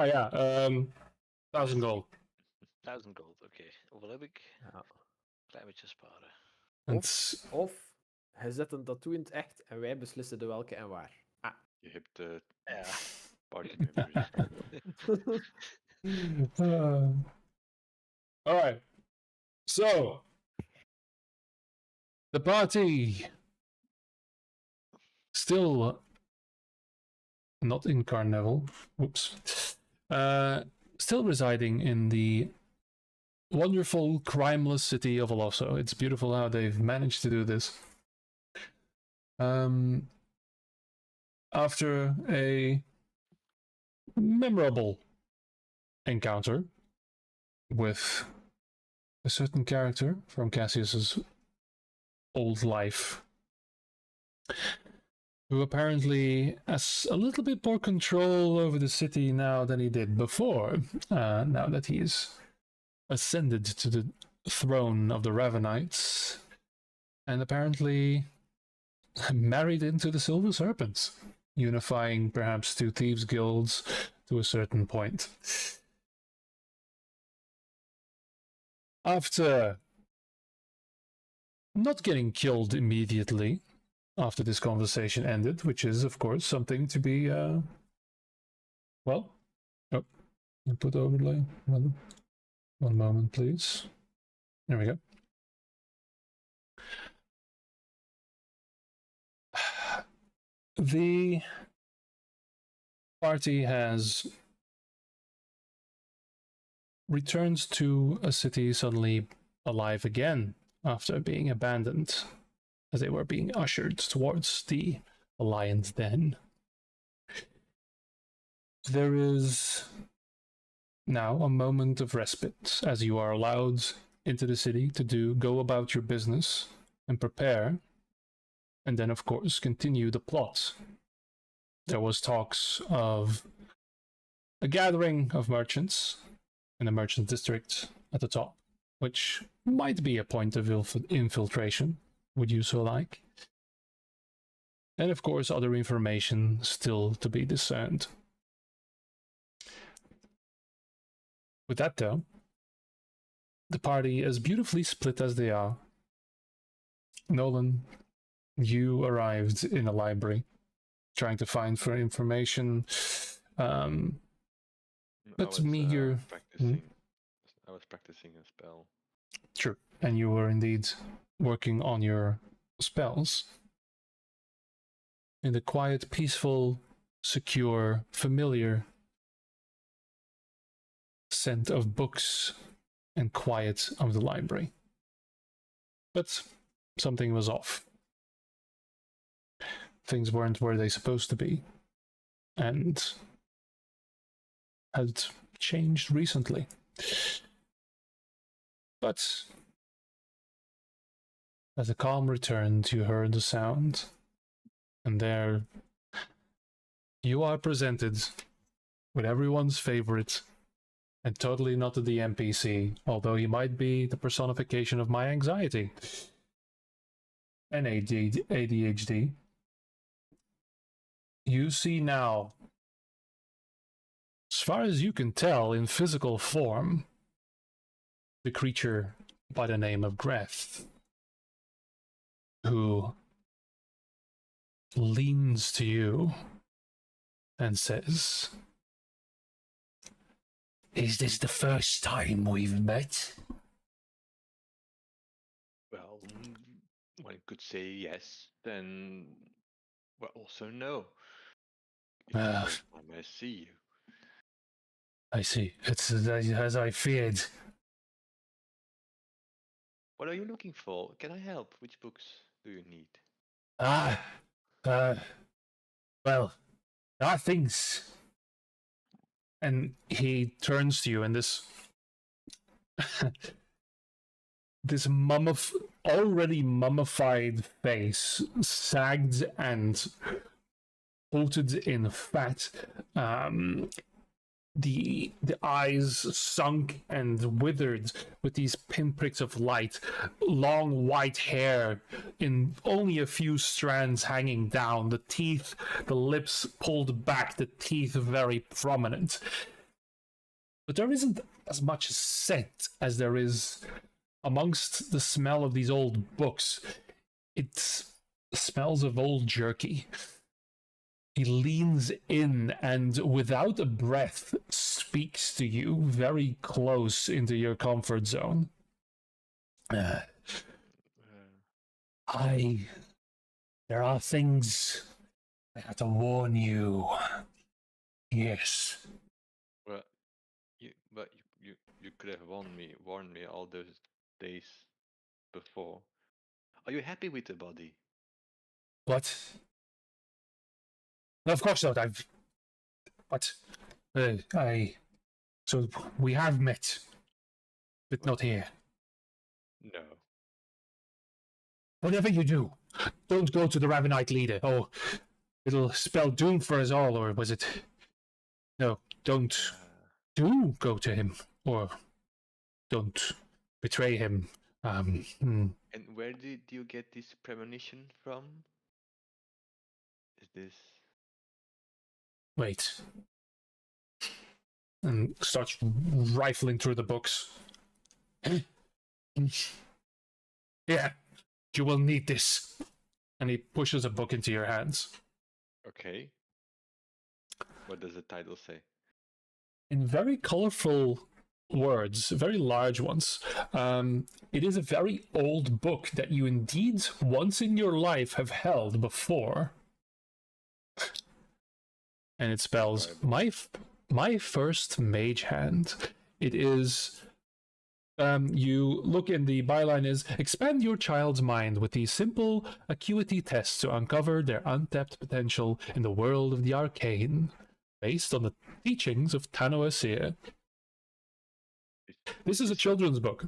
Oh ja, 1000 gold. 1000 gold, oké. Hoeveel heb ik? Ja. Klein beetje sparen. Of hij zet een tattoo in het echt en wij beslissen de welke en waar. Je hebt de Ja. party members. Alright. So, the party still not in Carnival. Whoops. Still residing in the wonderful, crimeless city of Olosso. It's beautiful how they've managed to do this. After a memorable encounter with a certain character from Cassius's old life, who apparently has a little bit more control over the city now than he did before, now that he's ascended to the throne of the Ravenites, and apparently married into the Silver Serpents, unifying perhaps two thieves' guilds to a certain point. After not getting killed immediately after this conversation ended, which is, of course, something to be, well, oh, input overlay. One moment, please. There we go. The party has returned to a city suddenly alive again after being abandoned, as they were being ushered towards the Lion's Den. There is now a moment of respite as you are allowed into the city to go about your business and prepare, and then of course continue the plot. There was talks of a gathering of merchants in the merchant district at the top, which might be a point of infiltration, would you so like? And of course other information still to be discerned. With that though, the party, as beautifully split as they are, Nolan, you arrived in a library trying to find for information. But meager. I was practicing a spell. True, and you were indeed working on your spells. In the quiet, peaceful, secure, familiar scent of books and quiet of the library. But something was off. Things weren't where they supposed to be, and had changed recently. But as the calm returned, you heard the sound, and there you are presented with everyone's favorite, and totally not the NPC, although he might be the personification of my anxiety and ADHD. You see now, as far as you can tell, in physical form, the creature by the name of Greth, who leans to you and says, "Is this the first time we've met?" Well, one could say yes, then well, also no. It's the first time I see you. I see. It's as I feared. What are you looking for? Can I help? Which books do you need? Well, there are things. And he turns to you, and this this already mummified face, sagged and coated in fat, the eyes sunk and withered with these pinpricks of light, long white hair in only a few strands hanging down, the teeth, the lips pulled back, the teeth very prominent. but there isn't as much scent as there is amongst the smell of these old books. It smells of old jerky. He leans in and, without a breath, speaks to you very close into your comfort zone. There are things I have to warn you. Yes. Well, you could have warned me all those days before. Are you happy with the body? What? No, of course not. But So we have met, but not here. No. Whatever you do, don't go to the Ravenite leader. Oh, it'll spell doom for us all, or was it? No, don't. Do go to him, or don't betray him. And where did you get this premonition from? Is this... Wait. And starts rifling through the books. Yeah, you will need this. And he pushes a book into your hands. Okay. What does the title say? In very colorful words, very large ones, it is a very old book that you indeed once in your life have held before. And it spells my first mage hand. It is you look in the byline is expand your child's mind with these simple acuity tests to uncover their untapped potential in the world of the arcane, based on the teachings of Tano Asir. This is a children's book.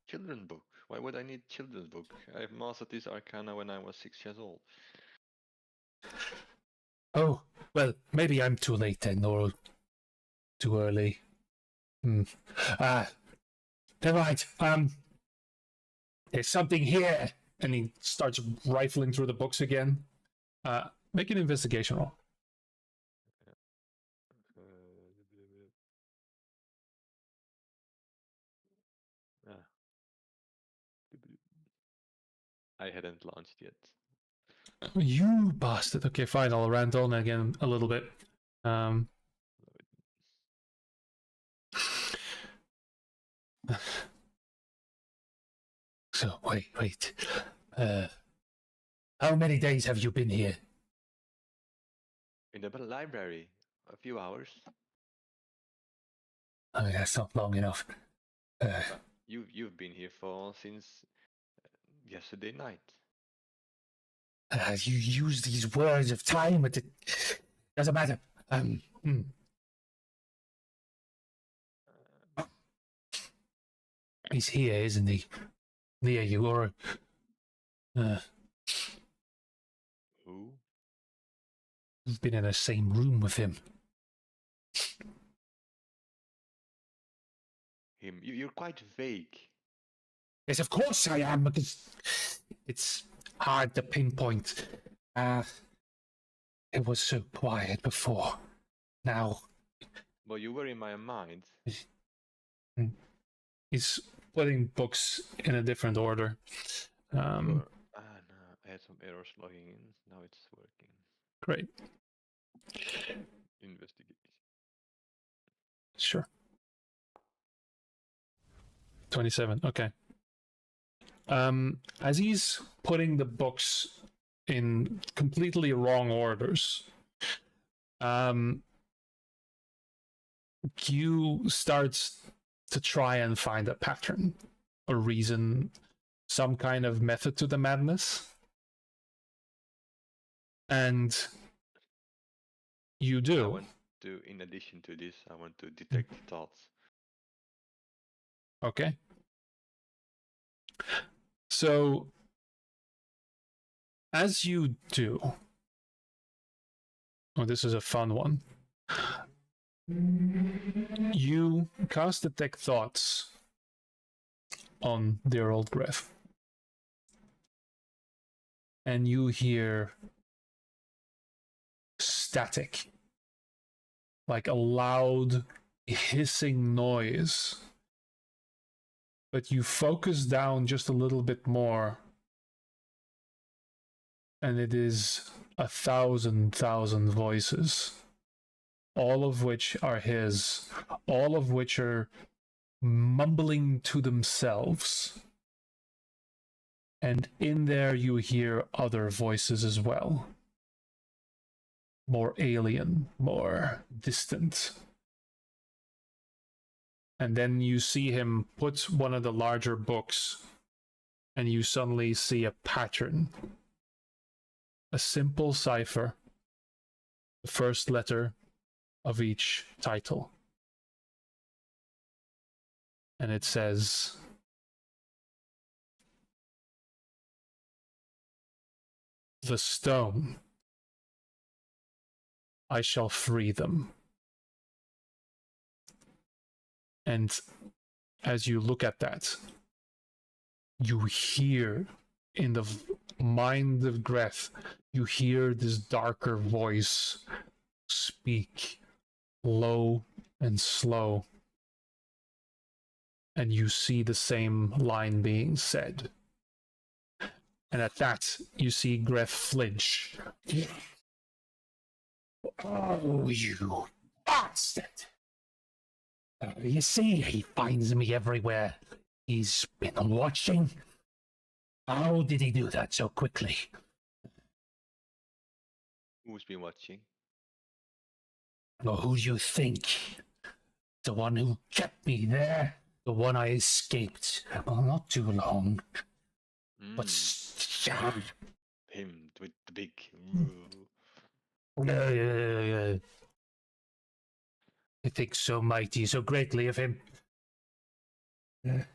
Children's book? Why would I need children's book? I mastered this arcana when I was 6 years old. Oh, well, maybe I'm too late then, or too early. Never mind. There's something here. And he starts rifling through the books again. Make an investigation roll. I hadn't launched yet. You bastard. Okay, fine. I'll rant on again a little bit. So, wait. How many days have you been here? In the library. A few hours. I mean, that's not long enough. You've been here since yesterday night. You use these words of time, but it doesn't matter. He's here, isn't he? Near you, or Who? you've been in the same room with him. Him? You're quite vague. Yes, of course I am, because it's hard to pinpoint. It was so quiet before. Now, Well, you were in my mind. he's putting books in a different order. No, I had some errors logging in. Now it's working. Great. Investigate. Sure. 27. Okay. As he's putting the books in completely wrong orders, Q starts to try and find a pattern, a reason, some kind of method to the madness. And you do. In addition to this, I want to detect thoughts. Okay. So, as you do, this is a fun one. You cast Detect Thoughts on dear old Griff. And you hear static. Like a loud hissing noise. But you focus down just a little bit more, and it is 1,000 voices, all of which are his, all of which are mumbling to themselves. And in there you hear other voices as well. More alien, more distant. And then you see him put one of the larger books, and you suddenly see a pattern. A simple cipher, the first letter of each title. And it says, "The stone. I shall free them." And as you look at that, you hear in the mind of Greth, you hear this darker voice speak low and slow. And you see the same line being said. And at that, you see Greth flinch. "Oh, you bastard! You see, he finds me everywhere. He's been watching. How did he do that so quickly?" Who's been watching? "Well, who do you think? The one who kept me there? The one I escaped? Well, not too long. But Him with the big. I think so mighty, so greatly of him. And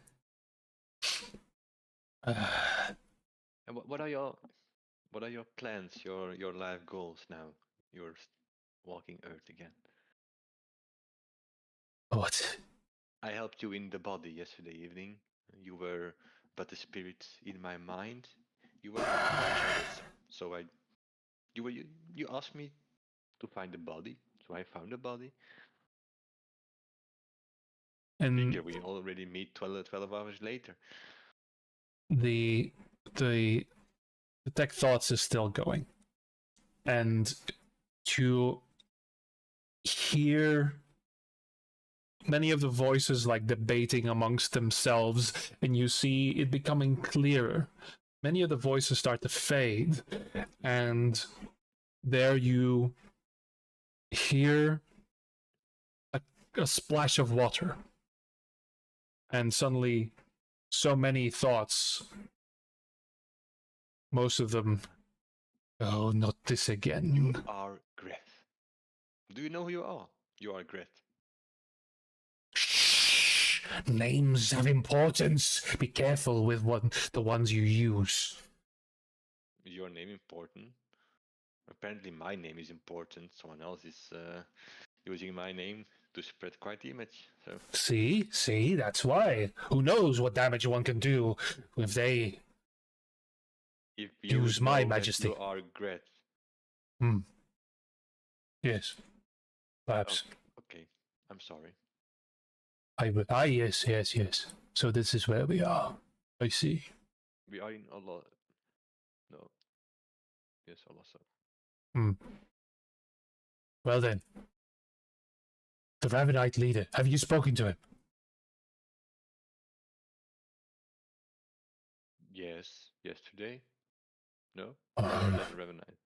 what are your plans? Your life goals now? You're walking Earth again. What? I helped you in the body yesterday evening. You were but a spirit in my mind. You were not conscious, so you asked me to find the body, so I found the body. And Figure we already meet 12 hours later. the tech thoughts is still going, and to hear many of the voices like debating amongst themselves, and you see it becoming clearer. Many of the voices start to fade, and there you hear a splash of water, and suddenly so many thoughts, most of them, "Oh, not this again." You are Greth. Do you know who you are? You are Greth. Shh! Names have importance. Be careful with the ones you use. Is your name important? Apparently my name is important. Someone else is using my name to spread quite the image. So See, that's why. Who knows what damage one can do if they if you use would my know that majesty. you are Greth. Yes, perhaps. Okay, I'm sorry. Yes. So this is where we are. I see. We are in Allah. No. Yes, Allah. Well then, the Ravenite leader. Have you spoken to him? Yes, yesterday. No? Oh. Or was that Ravenite?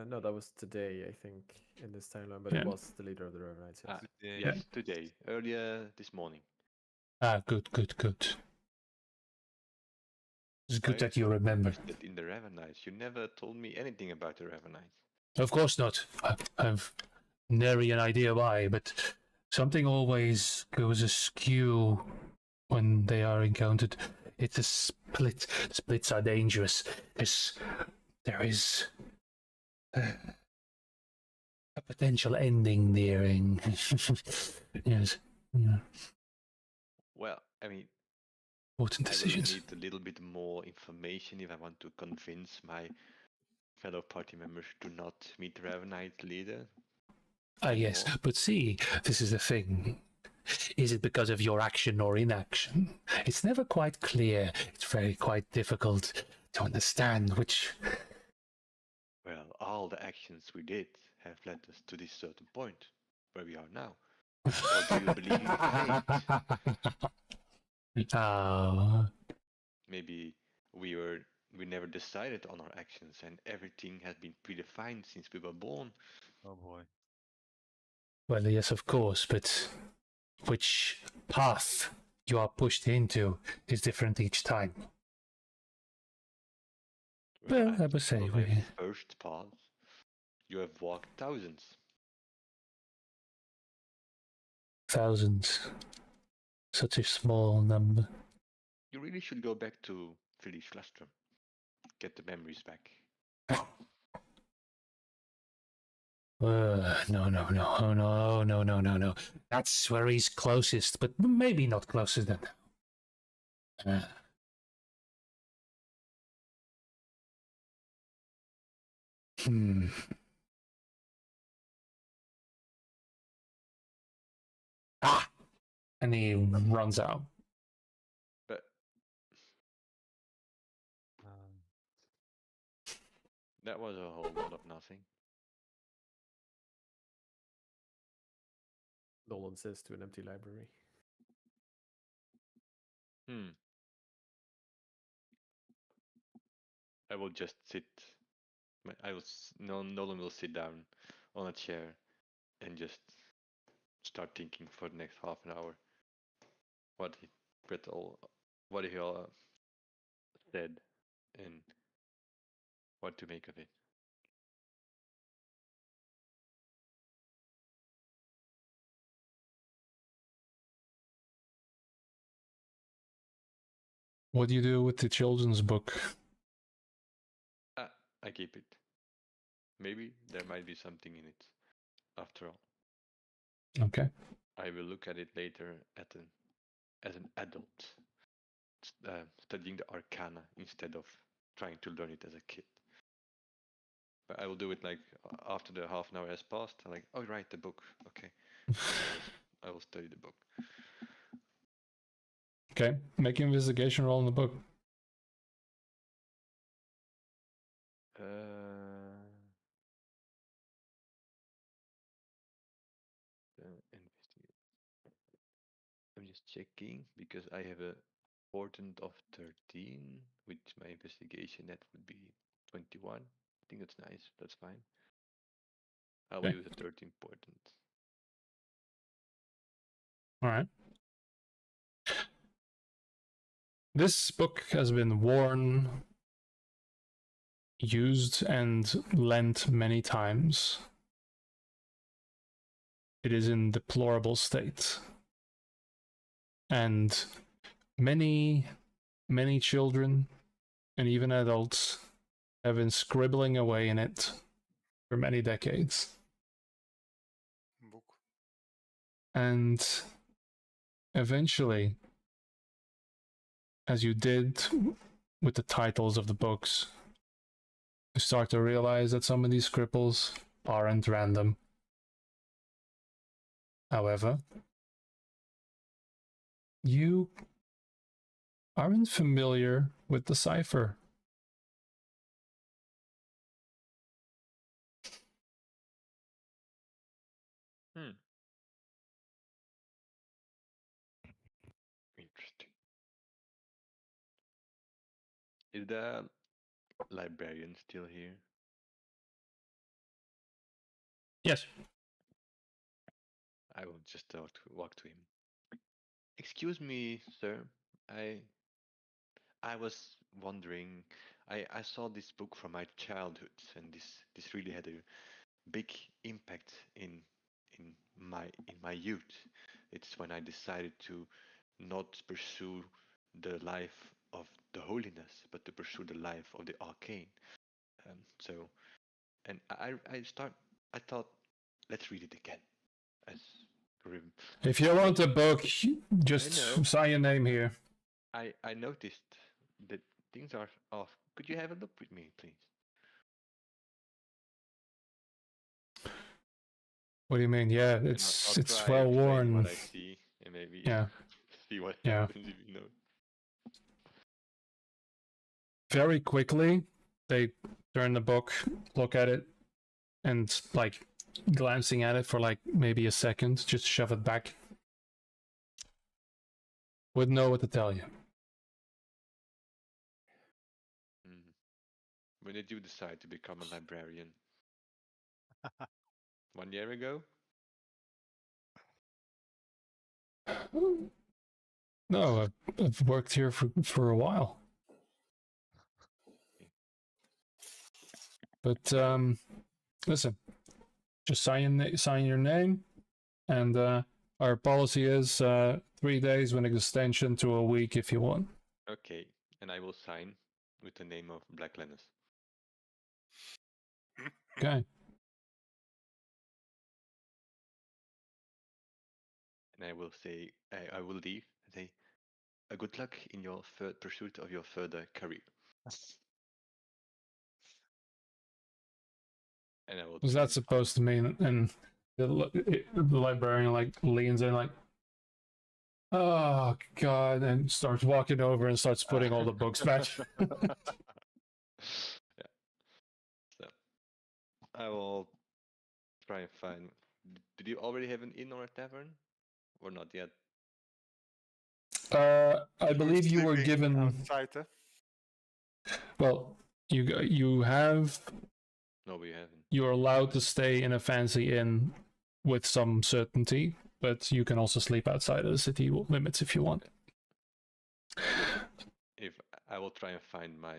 No, that was today, I think, in this timeline, but Yeah. it was the leader of the Revenants. Yes. Yes, today. Earlier this morning. Good. It's good Why that are you so remember. interested in the Ravenites? You never told me anything about the Ravenites. Of course not. I've nary an idea why, but something always goes askew when they are encountered. It's a split. Splits are dangerous. There is a potential ending nearing. Yes. Yeah. Well, I mean, Important I will decisions. need a little bit more information if I want to convince my fellow party members to not meet the Ravenite leader. Ah, yes, but see, this is the thing. Is it because of your action or inaction? It's never quite clear. It's quite difficult to understand which. Well, all the actions we did have led us to this certain point where we are now. Or do you believe in fate? Oh. Maybe we never decided on our actions and everything has been predefined since we were born. Oh boy. Well, yes, of course, but which path you are pushed into is different each time. Well, I would say on we. my first path, you have walked thousands. Thousands. Such a small number. You really should go back to Village Cluster. Get the memories back. No. Oh, no. That's where he's closest, but maybe not closer than now. Ah! And he runs out. But that was a whole lot of nothing. Nolan says to an empty library. I will just sit. Nolan will sit down on a chair and just start thinking for the next half an hour what he said and what to make of it. What do you do with the children's book? I keep it. Maybe there might be something in it, after all. Okay. I will look at it later as an adult, studying the arcana instead of trying to learn it as a kid. But I will do it like after the half an hour has passed. I'm like, oh right, the book. Okay, I will study the book. Okay, make an investigation roll in the book. I'm just checking because I have a portent of 13 with my investigation. That would be 21. I think that's nice. That's fine. I will Okay. use a 13 portent. All right. This book has been worn, used, and lent many times. It is in deplorable state. And many children and even adults have been scribbling away in it for many decades. Book. And eventually, as you did with the titles of the books, you start to realize that some of these scribbles aren't random. However, you aren't familiar with the cipher. Interesting. Is the librarian still here? Yes. I will just walk to him. Excuse me, sir. I was wondering. I saw this book from my childhood, and this really had a big impact in my youth. It's when I decided to not pursue the life of the holiness, but to pursue the life of the arcane. I thought, let's read it again. As If you want a book, just I know. sign your name here. I noticed that things are off. Could you have a look with me, please? What do you mean? Yeah, And it's I'll it's try well explain worn. what I see and maybe Yeah. see what Yeah. happens if you know. Very quickly, they turn the book, look at it, and like glancing at it for like maybe a second, just shove it back. Wouldn't know what to tell you. Mm. When did you decide to become a librarian? 1 year ago? No, I've worked here for a while. But listen, just sign your name, and our policy is 3 days with an extension to a week if you want. Okay, and I will sign with the name of Black Lennis. Okay. And I will say, I will leave and say, good luck in your pursuit of your further career. And I will What's try that and supposed to mean? And the librarian like leans in like, oh god, and starts walking over and starts putting all the books back. Yeah. So I will try and find. Did you already have an inn or a tavern, or not yet? I believe you were sleeping given. outside. Well, you have. No, we haven't. You're allowed to stay in a fancy inn with some certainty, but you can also sleep outside of the city limits if you want. If I will try and find my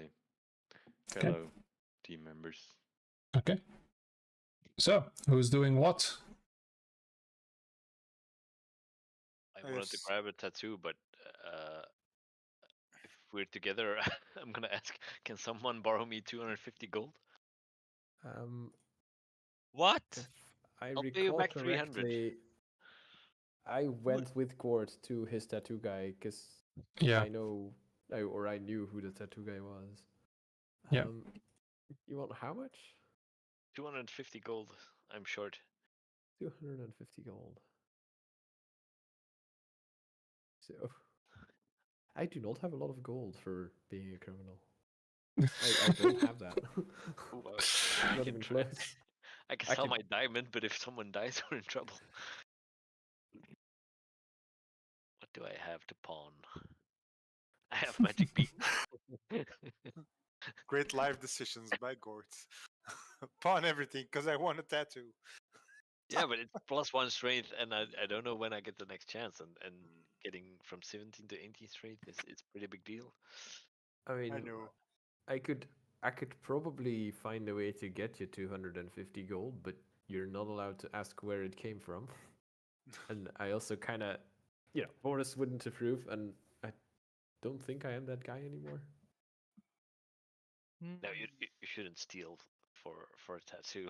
fellow team members. Okay. So, who's doing what? I wanted to Yes. grab a tattoo, but if we're together, I'm gonna ask, can someone borrow me 250 gold? What? If I I'll pay you recall back 300. correctly, I went with Gord to his tattoo guy because Yeah. I know, or I knew who the tattoo guy was. Yeah. You want how much? 250 gold. I'm short. 250 gold. So, I do not have a lot of gold for being a criminal. I don't have that. Ooh, Not I can even try. close. I can I sell can- my diamond, but if someone dies, we're in trouble. What do I have to pawn? I have magic beans. Great life decisions by Gort. Pawn everything because I want a tattoo. Yeah, but it's +1 strength, and I don't know when I get the next chance. And getting from 17 to 18 strength is pretty big deal. I mean, I know. I could probably find a way to get you 250 gold, but you're not allowed to ask where it came from. And I also kind of, Boris wouldn't approve, and I don't think I am that guy anymore. No, you shouldn't steal for a tattoo.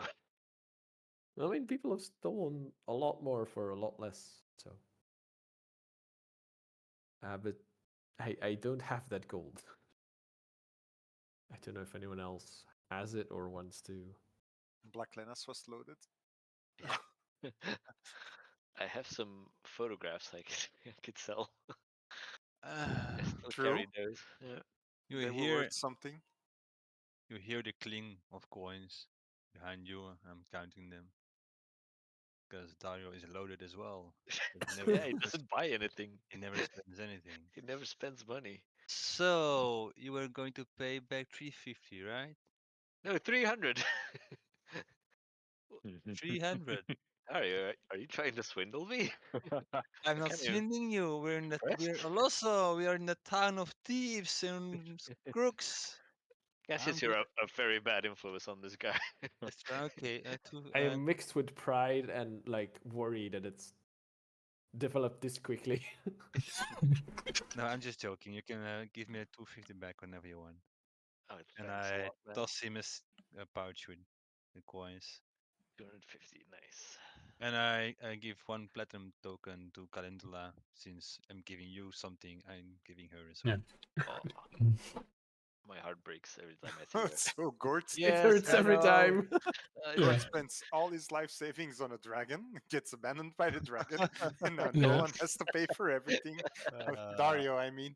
I mean, people have stolen a lot more for a lot less, so. But I don't have that gold. I don't know if anyone else has it or wants to. Black Lennis was loaded. I have some photographs I could sell. I still True. carry those. Yeah. You They were hear worth something. you hear the cling of coins behind you. I'm counting them because Dario is loaded as well. Yeah, he doesn't buy anything. He never spends anything. He never spends money. So you were going to pay back 350, right? No, 300. 300. Are you trying to swindle me? I'm not Can you- swindling you. We're Impressed? also we are in the town of thieves and crooks. Guess I'm you're a very bad influence on this guy. It's okay. I am mixed with pride and like worry that it's developed this quickly. No, I'm just joking. You can give me a 250 back whenever you want. Oh, And thanks a I lot, man. toss him a pouch with the coins. 250, nice. And I give one platinum token to Calendula since I'm giving you something. I'm giving her as well. Oh, My heart breaks every time I see that. So Gort, It Yes, hurts I every know. time. Yeah. Gort spends all his life savings on a dragon, gets abandoned by the dragon, and now Yeah. Nolan has to pay for everything. Dario, I mean.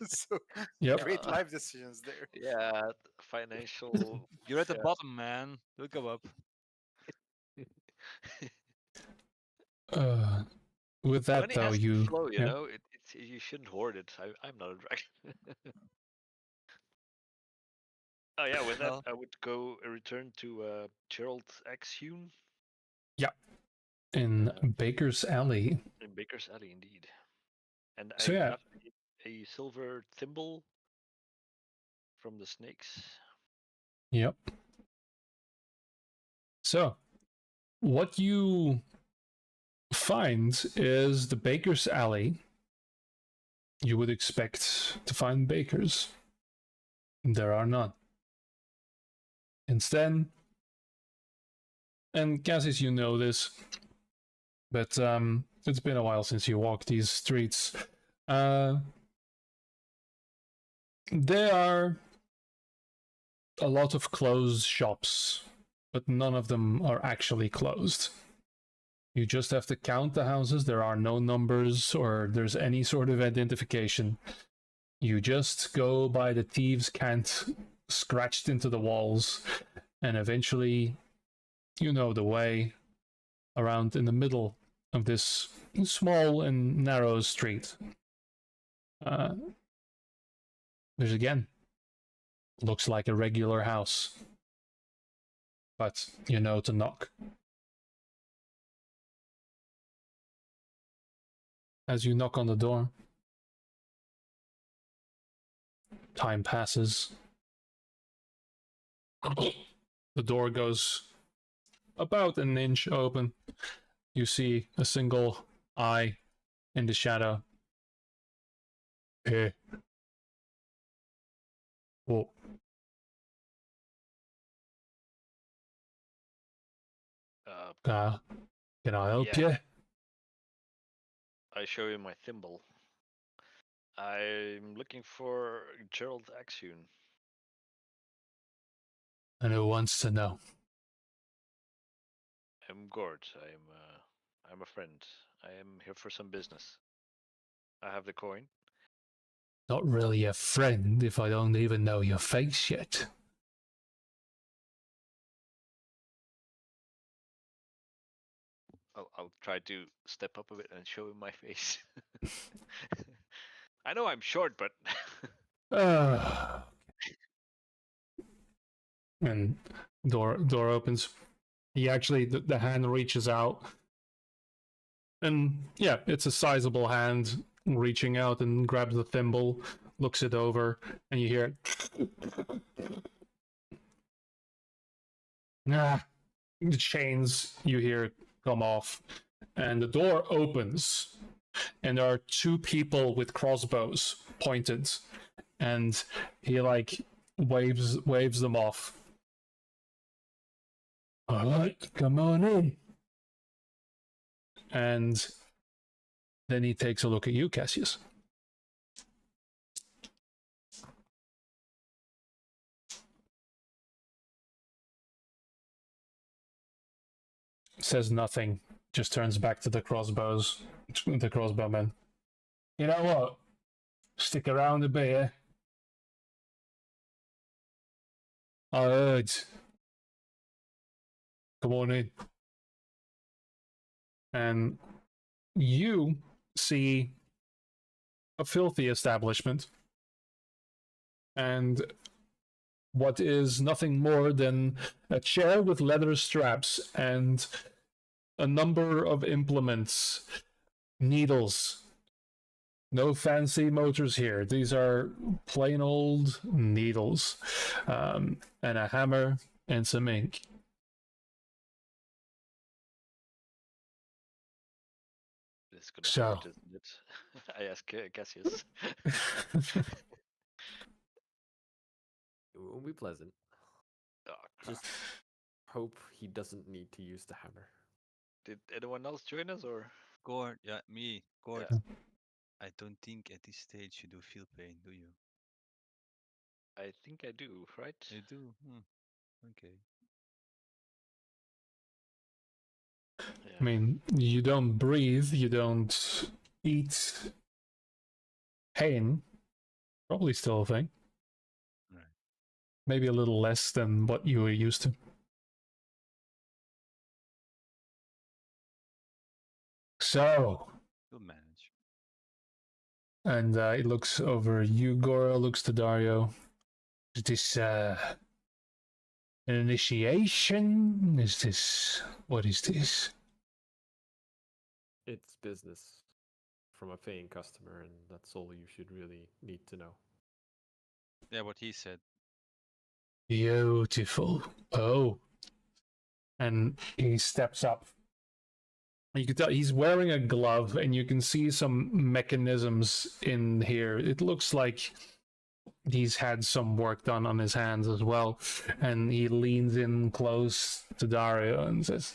So Yep. great life decisions there. Yeah, financial. You're at the yeah. bottom, man. Look go up. With that Money though, has to you flow, you yeah. know. It's you shouldn't hoard it. I'm not a dragon. Oh yeah, with that Well, I would go return to Gerald X Hume in Uh, Baker's Alley. in Baker's Alley, indeed. And So I yeah, got a silver thimble from the snakes. yep. So what you find is the Baker's Alley. You would expect to find bakers. There are none. Instead, and Cassis, you know this, but it's been a while since you walked these streets. There are a lot of closed shops, but none of them are actually closed. You just have to count the houses. There are no numbers or there's any sort of identification. You just go by the thieves' cant scratched into the walls, and eventually you know the way around in the middle of this small and narrow street. There's again, looks like a regular house, but you know to knock. As you knock on the door, time passes. The door goes about an inch open. You see a single eye in the shadow. Hey. Oh. Can I help Yeah. you? I show you my thimble. I'm looking for Gerald Axune. And who wants to know? I'm Gord. I'm a friend. I am here for some business. I have the coin. Not really a friend if I don't even know your face yet. I'll try to step up a bit and show him my face. I know I'm short, but And door opens. He actually the hand reaches out, and yeah, it's a sizable hand reaching out and grabs the thimble, looks it over, and you hear it. The chains you hear come off, and the door opens, and there are two people with crossbows pointed, and he like waves them off. All right, come on in. And then he takes a look at you, Cassius. Says nothing, just turns back to the crossbowmen. You know what? Stick around a bit, eh? I heard. Come on in. And you see a filthy establishment. And what is nothing more than a chair with leather straps and a number of implements, needles. No fancy motors here. These are plain old needles, and a hammer and some ink. it's gonna So. hurt, isn't it? I ask Cassius. It won't be pleasant. Oh, crap. Just hope he doesn't need to use the hammer. Did anyone else join us, or? Gord, yeah, me, Gord. Yeah. I don't think at this stage you do feel pain, do you? I think I do, right? You do? Okay. Yeah. I mean, you don't breathe, you don't eat. Pain, probably still a thing. Right. Maybe a little less than what you were used to. So, You'll manage. and it looks over you, Gora, looks to Dario. Is this an initiation? Is this. What is this? It's business from a paying customer, and that's all you should really need to know. Yeah, what he said. Beautiful. Oh. And he steps up. You can tell he's wearing a glove, and you can see some mechanisms in here. It looks like he's had some work done on his hands as well. And he leans in close to Dario and says,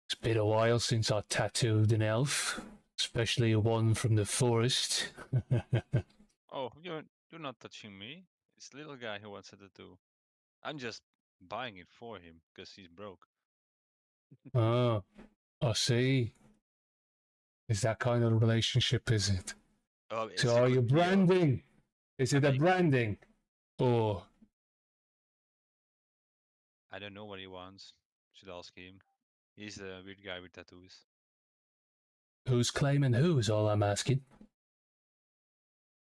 "It's been a while since I tattooed an elf, especially one from the forest." Oh, you're not touching me. It's the little guy who wants a tattoo. I'm just buying it for him because he's broke. Oh, I see. Is that kind of relationship, is it? Oh, it's So a are good you deal. branding? Is it a think- branding? Or I don't know what he wants. Should ask him. He's the weird guy with tattoos. who's claiming who is all I'm asking.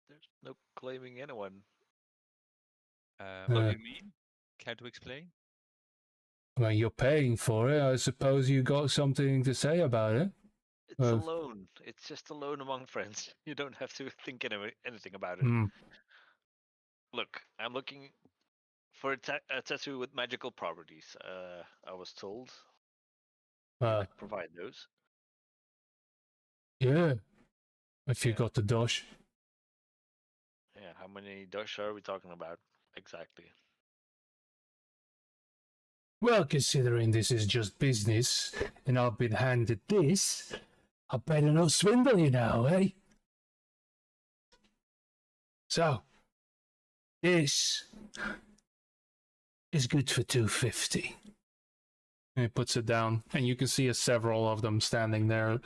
There's no claiming anyone. What do Uh. you mean? Care to explain? I mean, you're paying for it. I suppose you got something to say about it. It's a Well- loan. It's just a loan among friends. You don't have to think anything about it. Hmm. Look, I'm looking for a tattoo with magical properties. I was told you Uh, like provide those. yeah. If you Yeah. got the dosh. Yeah, how many dosh are we talking about exactly? Well, considering this is just business, and I've been handed this, I better not swindle you now, eh? So, this is good for 250. And he puts it down, and you can see several of them standing there.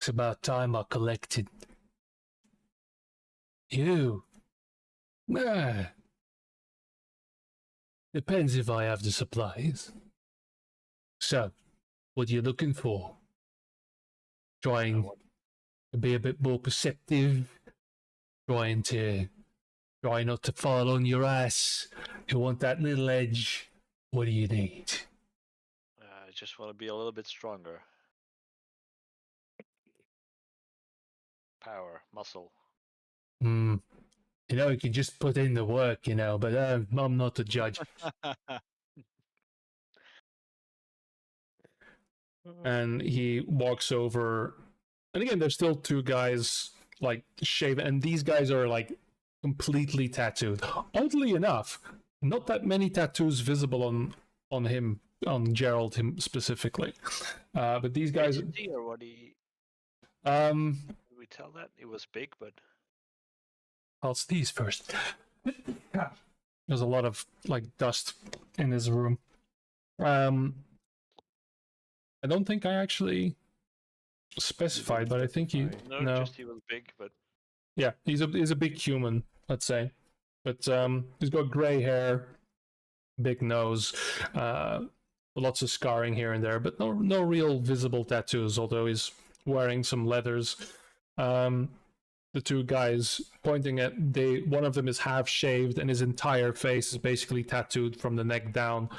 It's about time I collected. You? Nah. Depends if I have the supplies. So, what are you looking for? Trying to be a bit more perceptive? Try not to fall on your ass? You want that little edge? What do you need? I just want to be a little bit stronger. Power, muscle. You know, you can just put in the work, but I'm not a judge. And he walks over, and again, there's still two guys like shaven, and these guys are like completely tattooed. Oddly enough, not that many tattoos visible on him, on Gerald him specifically, but these guys. HD or what he? Um, Did we tell that it was big, but I'll sneeze first. There's a lot of like dust in his room. I don't think I actually specified, but I think he no, just he was big, but yeah, he's a big human, let's say, but he's got gray hair, big nose, lots of scarring here and there, but no real visible tattoos. Although he's wearing some leathers. The two guys pointing at one of them is half shaved and his entire face is basically tattooed from the neck down,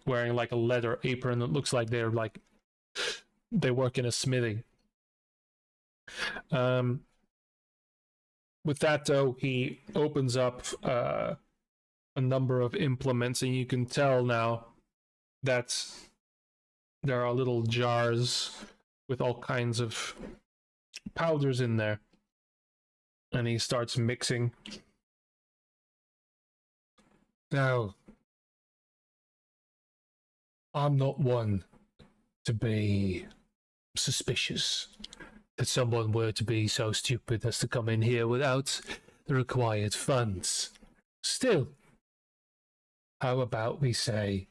wearing like a leather apron. It looks like they work in a smithy. With that though, he opens up a number of implements, and you can tell now that there are little jars with all kinds of powders in there. And he starts mixing. Now, I'm not one to be suspicious, that someone were to be so stupid as to come in here without the required funds. Still, how about we say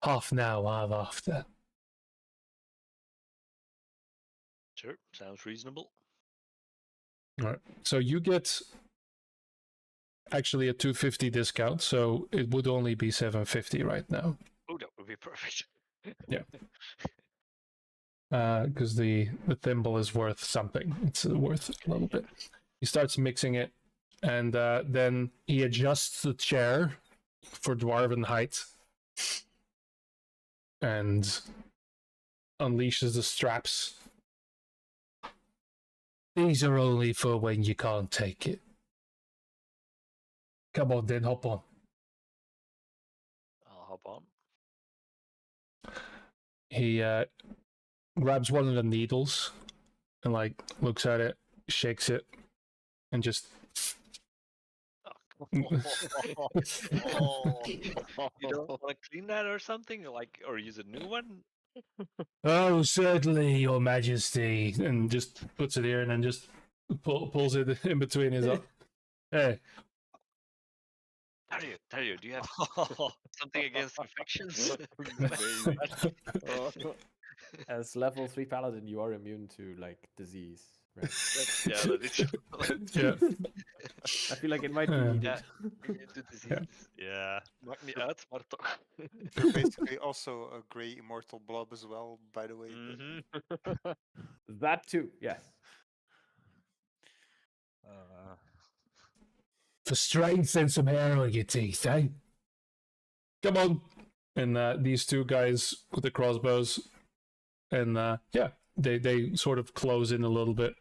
half an hour after? Sure, sounds reasonable. All right. So you get actually a 250 discount, so it would only be 750 right now. Oh, that would be perfect. Because the thimble is worth something. It's worth a little bit. He starts mixing it, and then he adjusts the chair for dwarven height and unleashes the straps. These are only for when you can't take it. Come on, then, hop on. I'll hop on. He grabs one of the needles and looks at it, shakes it, and just Oh. You don't want to clean that or something, or use a new one? oh, certainly, Your Majesty, and just puts it here and then just pulls it in between his. Hey, Dario, do you have something against infections? As level 3 paladin, you are immune to disease, right? Yeah, that is yeah. I feel like it might be needed. Yeah, into disease. Yeah. Maakt niet uit, maar toch. You're basically also a grey immortal blob as well, by the way. but- Mhm. That too, yes. For strength and some hair on your teeth, eh? Come on. And these two guys with the crossbows, and they sort of close in a little bit.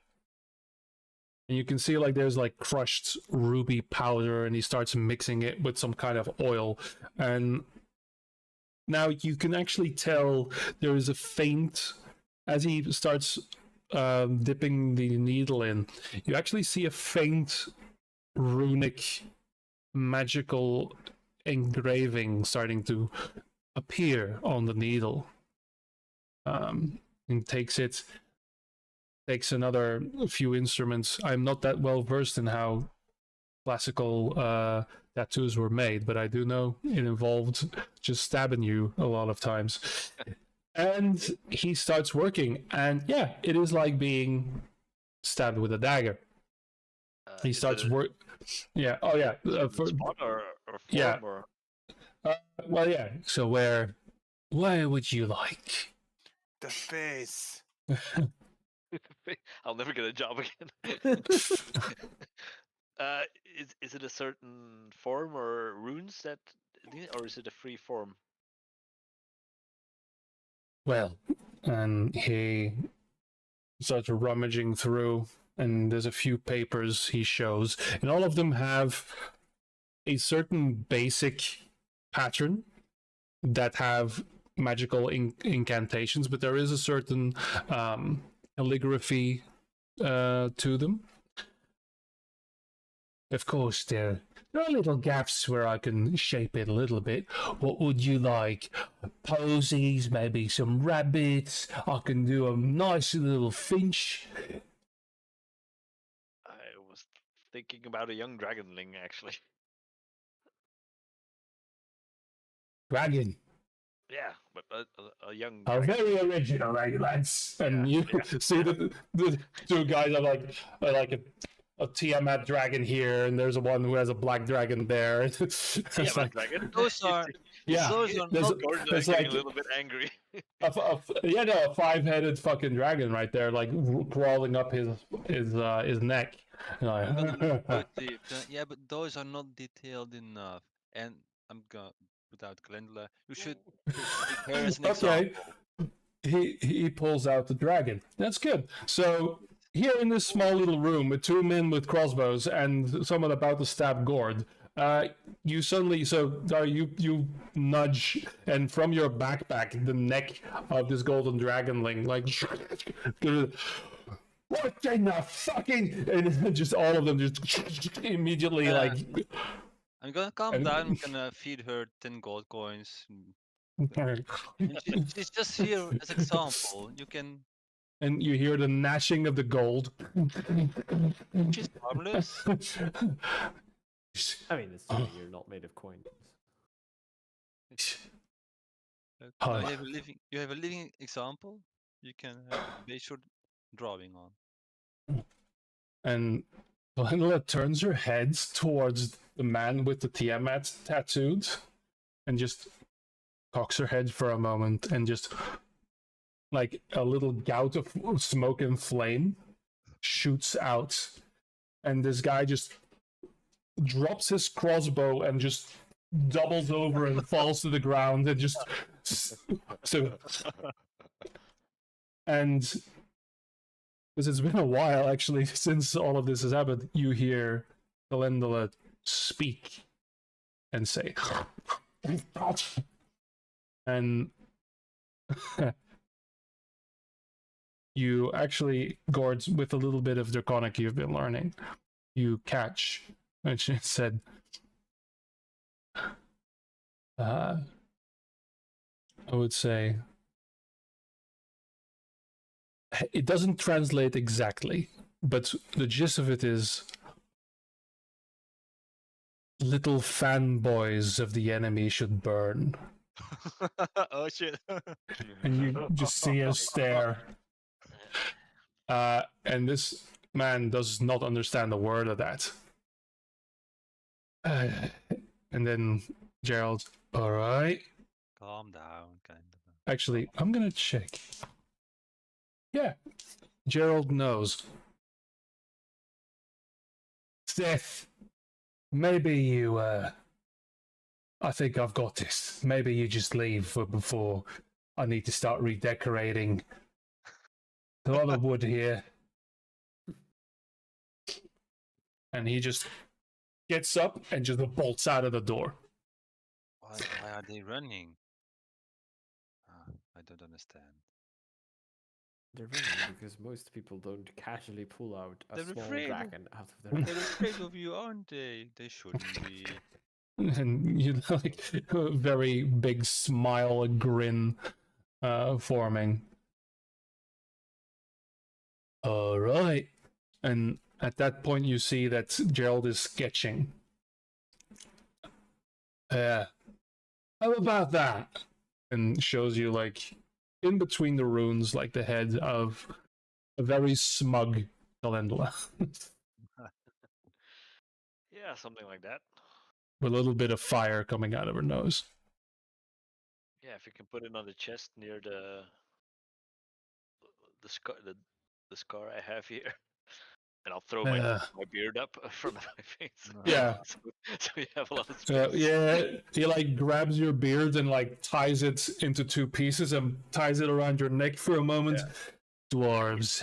And you can see there's crushed ruby powder, and he starts mixing it with some kind of oil. And now you can actually tell there is a faint, as he starts dipping the needle in, you actually see a faint runic magical engraving starting to appear on the needle. And takes another few instruments. I'm not that well versed in how classical tattoos were made, but I do know it involved just stabbing you a lot of times. And he starts working, and yeah, it is like being stabbed with a dagger. He starts work. Yeah. Oh yeah. Spot or form yeah. or Well, yeah. So where would you like? The face. I'll never get a job again. Is it a certain form or runes that, or is it a free form? Well, and he starts rummaging through, and there's a few papers he shows, and all of them have a certain basic pattern that have magical incantations, but there is a certain calligraphy to them. Of course, there are little gaps where I can shape it a little bit. What would you like? Posies, maybe some rabbits. I can do a nice little finch. I was thinking about a young dragonling, actually. Dragon. Yeah, but a young. How dragon. very original, eh, lads? And you see the two guys are like a Tiamat dragon here, and there's one who has a black dragon there. It's Tiamat dragon. Those are yeah, those are there's, not Gordon there's getting like a little bit angry. a 5-headed fucking dragon right there, crawling up his neck. yeah, but those are not detailed enough. And I'm gonna without Glendula. You should take her as an Okay. example. He pulls out the dragon. That's good. So here in this small little room with two men with crossbows and someone about to stab Gord, you suddenly you nudge, and from your backpack the neck of this golden dragonling what in the fucking, and just all of them just immediately Yeah. I'm gonna calm down. I'm gonna feed her 10 gold coins. And she's just here as example. You can and you hear the gnashing of the gold. Which is harmless. I mean, assuming you're not made of coins. Now you have a living example. You can base your drawing on. And Belinda turns her head towards the man with the Tiamat tattooed and just cocks her head for a moment and just like a little gout of smoke and flame shoots out. And this guy just drops his crossbow and just doubles over and falls to the ground and just so and because it's been a while actually since all of this has happened, you hear Calendula speak and say and you actually, Gords, with a little bit of Draconic you've been learning, you catch, and she said, I would say, it doesn't translate exactly, but the gist of it is, little fanboys of the enemy should burn. Oh shit. And you just see her stare. And this man does not understand a word of that. And then Gerald, all right. Calm down, kind of. Actually, I'm gonna check. Yeah, Gerald knows. Seth, maybe you, I think I've got this. Maybe you just leave before I need to start redecorating. A lot of wood here. And he just gets up and just bolts out of the door. Why are they running? I don't understand. They're running because most people don't casually pull out a They're small afraid of- dragon out of their They're afraid of you, aren't they? They shouldn't be. And you know, like a very big smile, a grin forming. All right. And at that point, you see that Gerald is sketching. How about that? And shows you, like, in between the runes, like the head of a very smug Calendula. Yeah, something like that. With a little bit of fire coming out of her nose. Yeah, if you can put it on the chest near the scar I have here, and I'll throw my beard up from my face. Yeah. so you have a lot of space. Yeah, he like grabs your beard and like ties it into two pieces and ties it around your neck for a moment. Dwarves.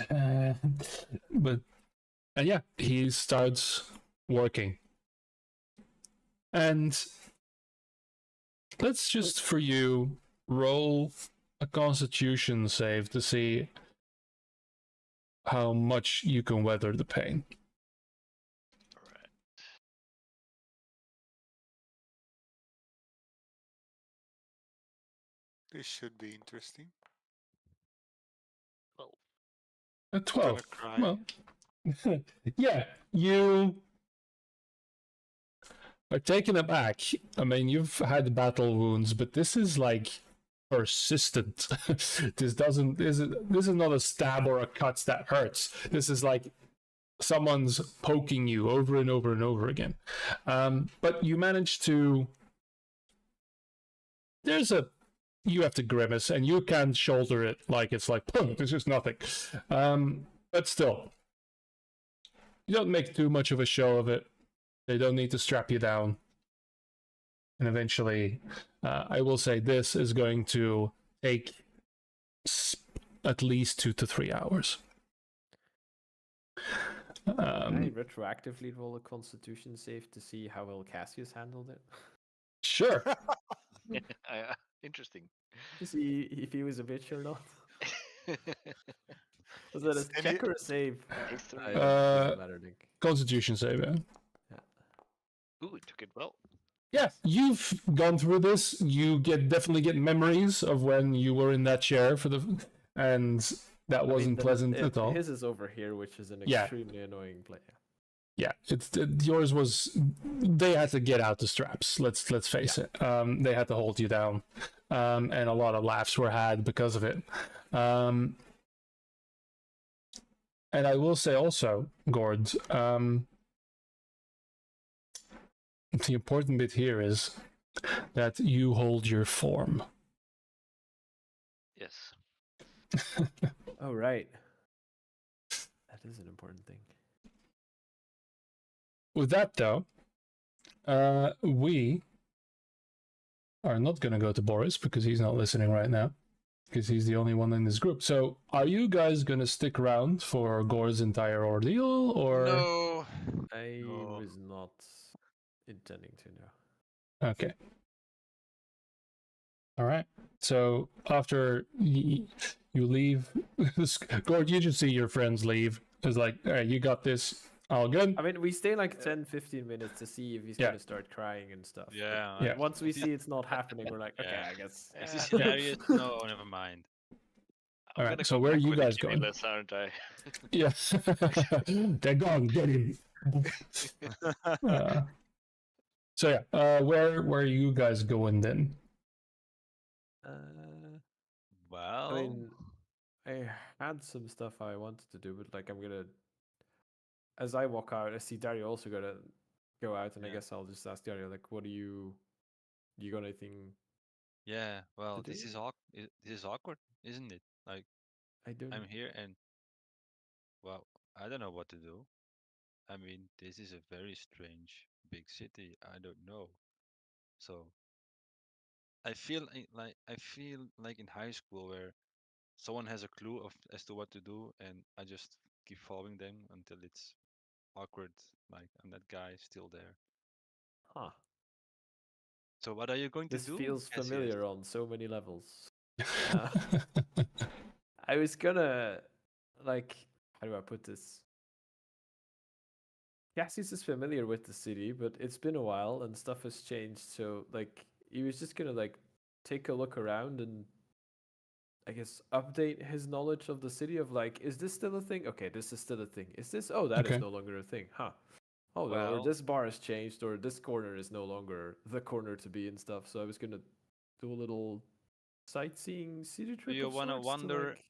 And yeah, he starts working. And let's just, for you, roll a Constitution save to see how much you can weather the pain. Alright. This should be interesting. Well, A 12. Gonna cry. Well, yeah, you are taken aback. I mean, you've had battle wounds, but this is like persistent. This is not a stab or a cut that hurts. This is like someone's poking you over and over and over again. But you manage to. You have to grimace, and you can shoulder it like it's like, this is nothing. But still, you don't make too much of a show of it. They don't need to strap you down. And eventually, I will say this is going to take at least 2 to 3 hours. Can I retroactively roll a Constitution save to see how well Cassius handled it? Sure. interesting. To see if he was a bitch or not. Was that a check or a save? History. Constitution save, yeah. Ooh, it took it well. Yeah, you've gone through this. You definitely get memories of when you were in that chair and that I mean, wasn't then pleasant at all. His is over here, which is an Yeah. extremely annoying player. Yeah, yours was. They had to get out the straps. Let's face it. They had to hold you down, and a lot of laughs were had because of it. And I will say also, Gord, the important bit here is that you hold your form. Yes. Oh right, that is an important thing. With that, though, we are not going to go to Boris because he's not listening right now, because he's the only one in this group. So, are you guys going to stick around for Gore's entire ordeal, or? No. I No. was not intending to know. Okay. All right. So after you leave, Gord, you just see your friends leave. It's like, all right, you got this. All good. I mean, we stay like 10-15 minutes to see if he's Yeah. gonna start crying and stuff. but Yeah. Yeah. Once we see it's not happening, we're like, okay, Yeah. I guess. Is this Yeah. hilarious? No, never mind. I'm Alright, gonna so go where are back you with the guys going? Cumulus, aren't I? Yeah. They're gone. Get him. So yeah, where are you guys going then? Well, I mean, I had some stuff I wanted to do, but like I'm gonna, as I walk out, I see Dario also gonna go out, and I Yeah. guess I'll just ask Dario, like, what do you got anything? yeah. Well, to this do? is awkward. This is awkward, isn't it? Like I don't. I'm here and well, I don't know what to do. I mean, this is a very strange big city. I don't know. So I feel like in high school where someone has a clue of as to what to do, and I just keep following them until it's awkward. Like I'm that guy still there. Huh. So what are you going to This do? feels Cassius? familiar on so many levels. Uh, I was gonna, like, how do I put this? Cassius is familiar with the city, but it's been a while and stuff has changed. So, like, he was just gonna, like, take a look around and, I guess, update his knowledge of the city of, like, is this still a thing? Okay, this is still a thing. Is this? Oh, that is Okay. no longer a thing. Huh. Oh, or Well- this bar has changed, or this corner is no longer the corner to be and stuff. So I was gonna do a little sightseeing city trip. you of wanna sorts to, wander- like,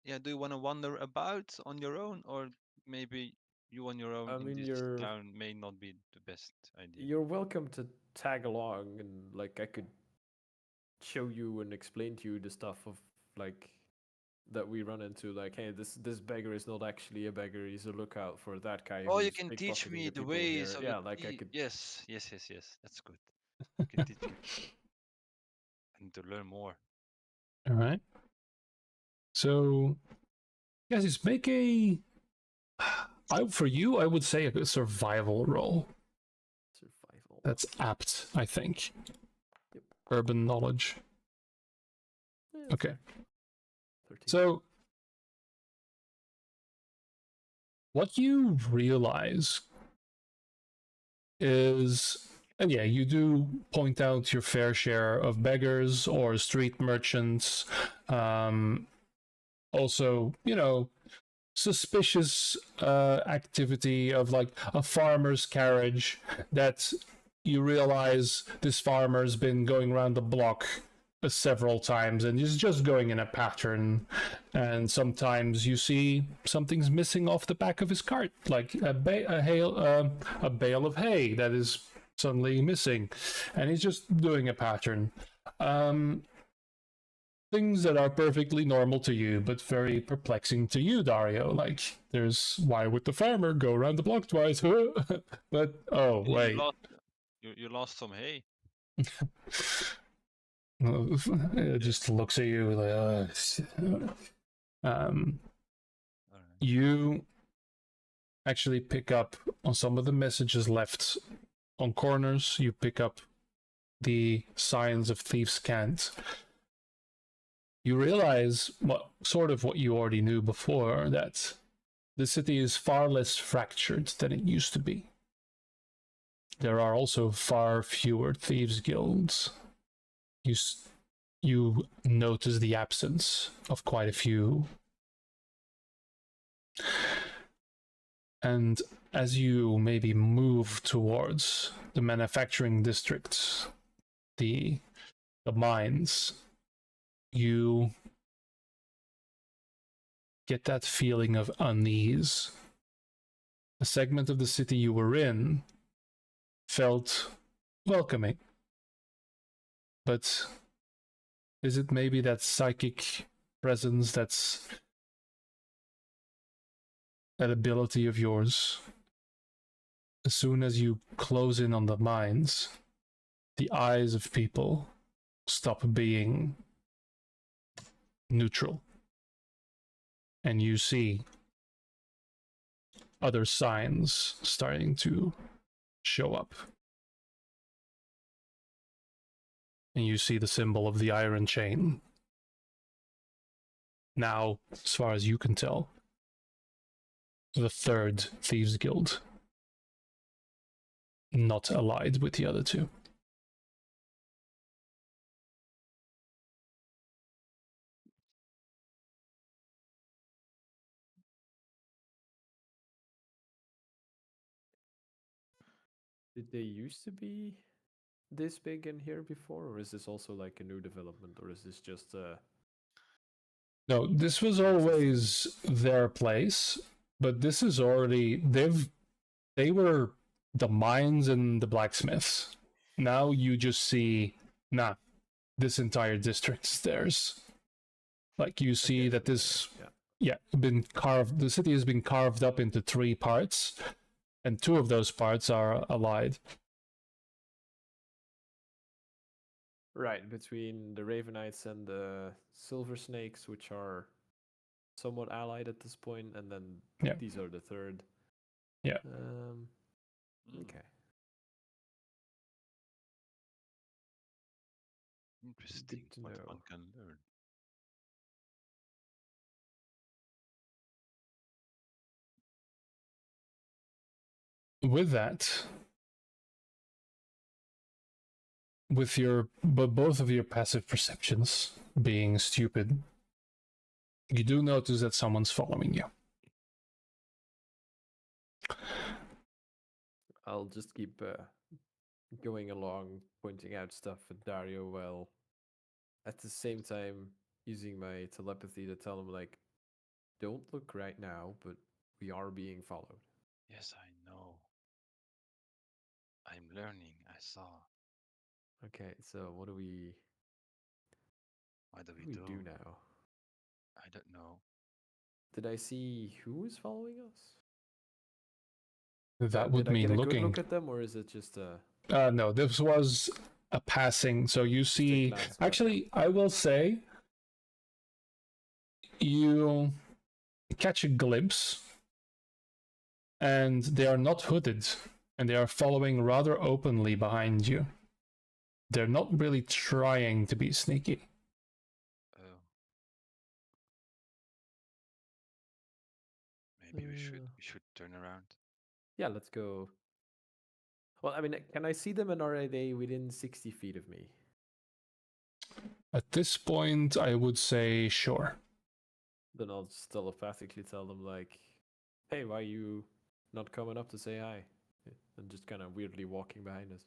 Yeah, do you want to wander about on your own, or maybe you on your own I in mean, this you're town may not be the best idea. you're welcome to tag along, and like I could show you and explain to you the stuff of like that we run into. Like, hey, this beggar is not actually a beggar. He's a lookout for that guy. Oh, you who's can teach pickpocketing me the people ways here. of Yeah, the like I tea- could. Yes, yes, yes, yes. That's good. You can teach me. And to learn more. All right. So, guys, just make a. For you, I would say a survival roll. Survival. That's apt, I think. Yep. Urban knowledge. Yeah, that's Okay. fine. 13. So, what you realize is, and yeah, you do point out your fair share of beggars or street merchants. Also, suspicious activity of like a farmer's carriage that you realize this farmer's been going around the block several times and is just going in a pattern, and sometimes you see something's missing off the back of his cart, like a bale of hay that is suddenly missing, and he's just doing a pattern. Things that are perfectly normal to you but very perplexing to you, Dario, like there's, why would the farmer go around the block twice? But oh wait, You lost some hay. it just looks at you like, Alright. you actually pick up on some of the messages left on corners. You pick up the signs of thieves' cant. You realize what you already knew before, that the city is far less fractured than it used to be. There are also far fewer thieves' guilds. You notice the absence of quite a few And as you maybe move towards the manufacturing districts, the mines, you get that feeling of unease. The segment of the city you were in felt welcoming. But is it maybe that psychic presence, that ability of yours? As soon as you close in on the mines, the eyes of people stop being neutral. And you see other signs starting to show up. And you see the symbol of the Iron Chain. Now, as far as you can tell, the third Thieves Guild, not allied with the other two. Did they used to be this big in here before, or is this also like a new development, or is this just No, this was always their place, but this is already they were the mines and the blacksmiths. Now you just see, this entire district is theirs. Like you see Okay, that so this, yeah. been carved. The city has been carved up into 3 parts, and 2 of those parts are allied. Right, between the Ravenites and the Silver Snakes, which are somewhat allied at this point, and then these are the third. Yeah. Okay. Interesting Good to what know. one can learn. With that, with both of your passive perceptions being stupid, you do notice that someone's following you. I'll just keep going along, pointing out stuff at Dario, while at the same time using my telepathy to tell him, like, don't look right now, but we are being followed. Yes, I know. I'm learning. I saw. Okay, so what do we What do what we do we do now? I don't know. Did I see who is following us? That would did I mean get a looking. good look at them, or is it just a No, this was a passing. So you see, glance? actually, I will say, you catch a glimpse, and they are not hooded, and they are following rather openly behind you. They're not really trying to be sneaky. Oh. Maybe we should turn around. Yeah, let's go. Well, I mean, can I see them, and are they within 60 feet of me? At this point, I would say sure. Then I'll just telepathically tell them, like, hey, why you not coming up to say hi? And just kind of weirdly walking behind us.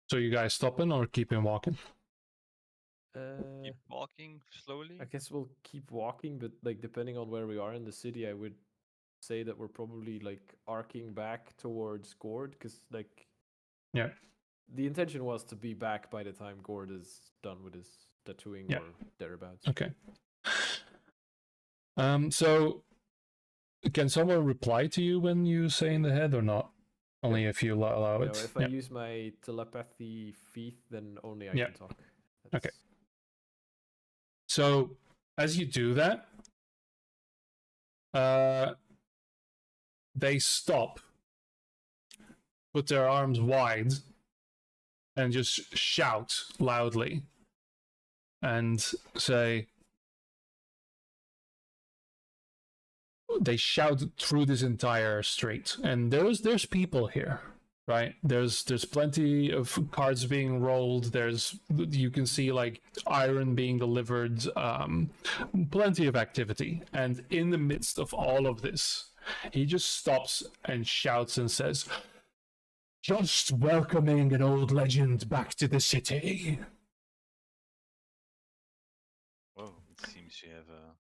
So you guys stopping or keeping walking? Keep walking slowly. I guess we'll keep walking, but like depending on where we are in the city, I would say that we're probably like arcing back towards Gord, because like the intention was to be back by the time Gord is done with his tattooing or thereabouts. Okay. So can someone reply to you when you say in the head or not? Only if you allow it. No, if I use my telepathy feat, then only I can talk. Okay. So as you do that, they stop, put their arms wide, and just shout loudly and say, they shout through this entire street, and there's people here. right? There's plenty of cards being rolled. You can see like iron being delivered, plenty of activity. And in the midst of all of this, he just stops and shouts and says, "Just welcoming an old legend back to the city." Whoa, it seems you have a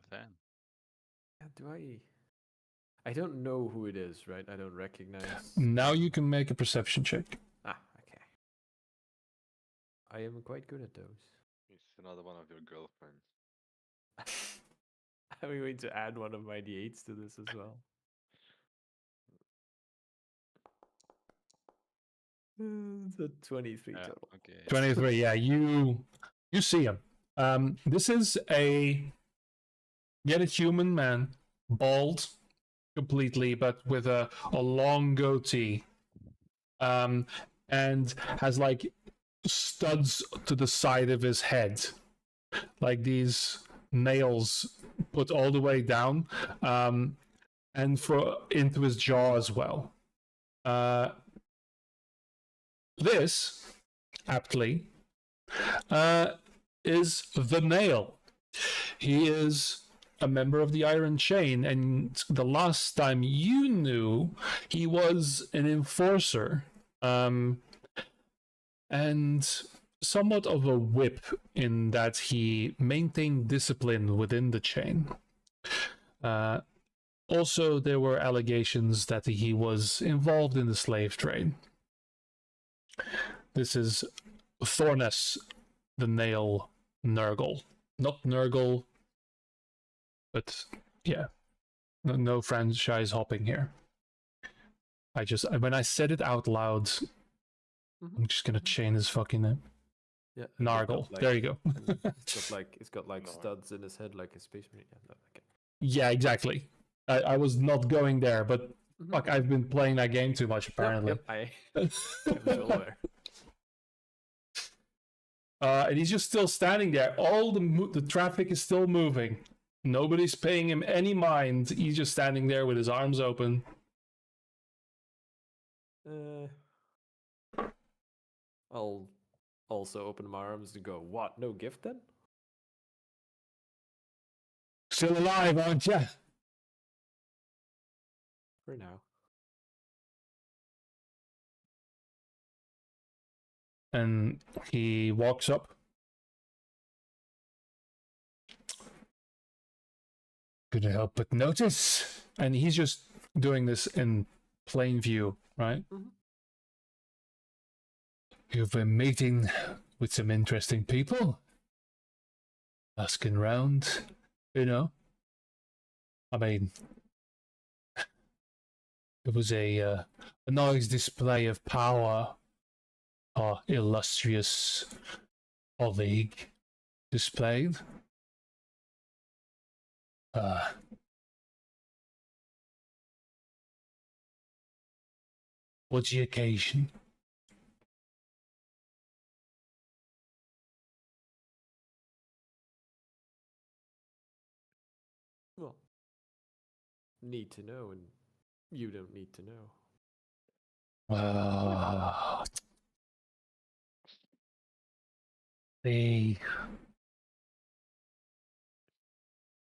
fan. Yeah, do I don't know who it is, right? I don't recognize. Now you can make a perception check. Ah, okay. I am quite good at those. It's another one of your girlfriends. Are we going to add one of my d8s to this as well? It's a 23 Yeah, total. okay. 23, yeah, you see him. This is yet a human man, bald completely, but with a long goatee, and has like studs to the side of his head, like these nails put all the way down, and into his jaw as well. This, aptly, is the Nail. He is a member of the Iron Chain, and the last time you knew, he was an enforcer, and somewhat of a whip in that he maintained discipline within the chain. Also, there were allegations that he was involved in the slave trade. This is Thorness, the Nail Nurgle. Not Nurgle, but yeah, no franchise hopping here. When I said it out loud, I'm just gonna chain his fucking name. Yeah. Nargle. There you go. It's got like No. studs in his head, like a space marine. Yeah, no, okay. Yeah, exactly. I was not going there, but fuck, I've been playing that game too much apparently. Yep, I'm well aware. And he's just still standing there. All the traffic is still moving. Nobody's paying him any mind. He's just standing there with his arms open. I'll also open my arms and go, "What? No gift then?" Still alive, aren't ya? For now. And he walks up. Couldn't help but notice. And he's just doing this in plain view, right? Mhm. You've been meeting with some interesting people. Asking round, you know. I mean, it was a nice display of power our illustrious colleague displayed. What's the occasion? Well, need to know, and you don't need to know.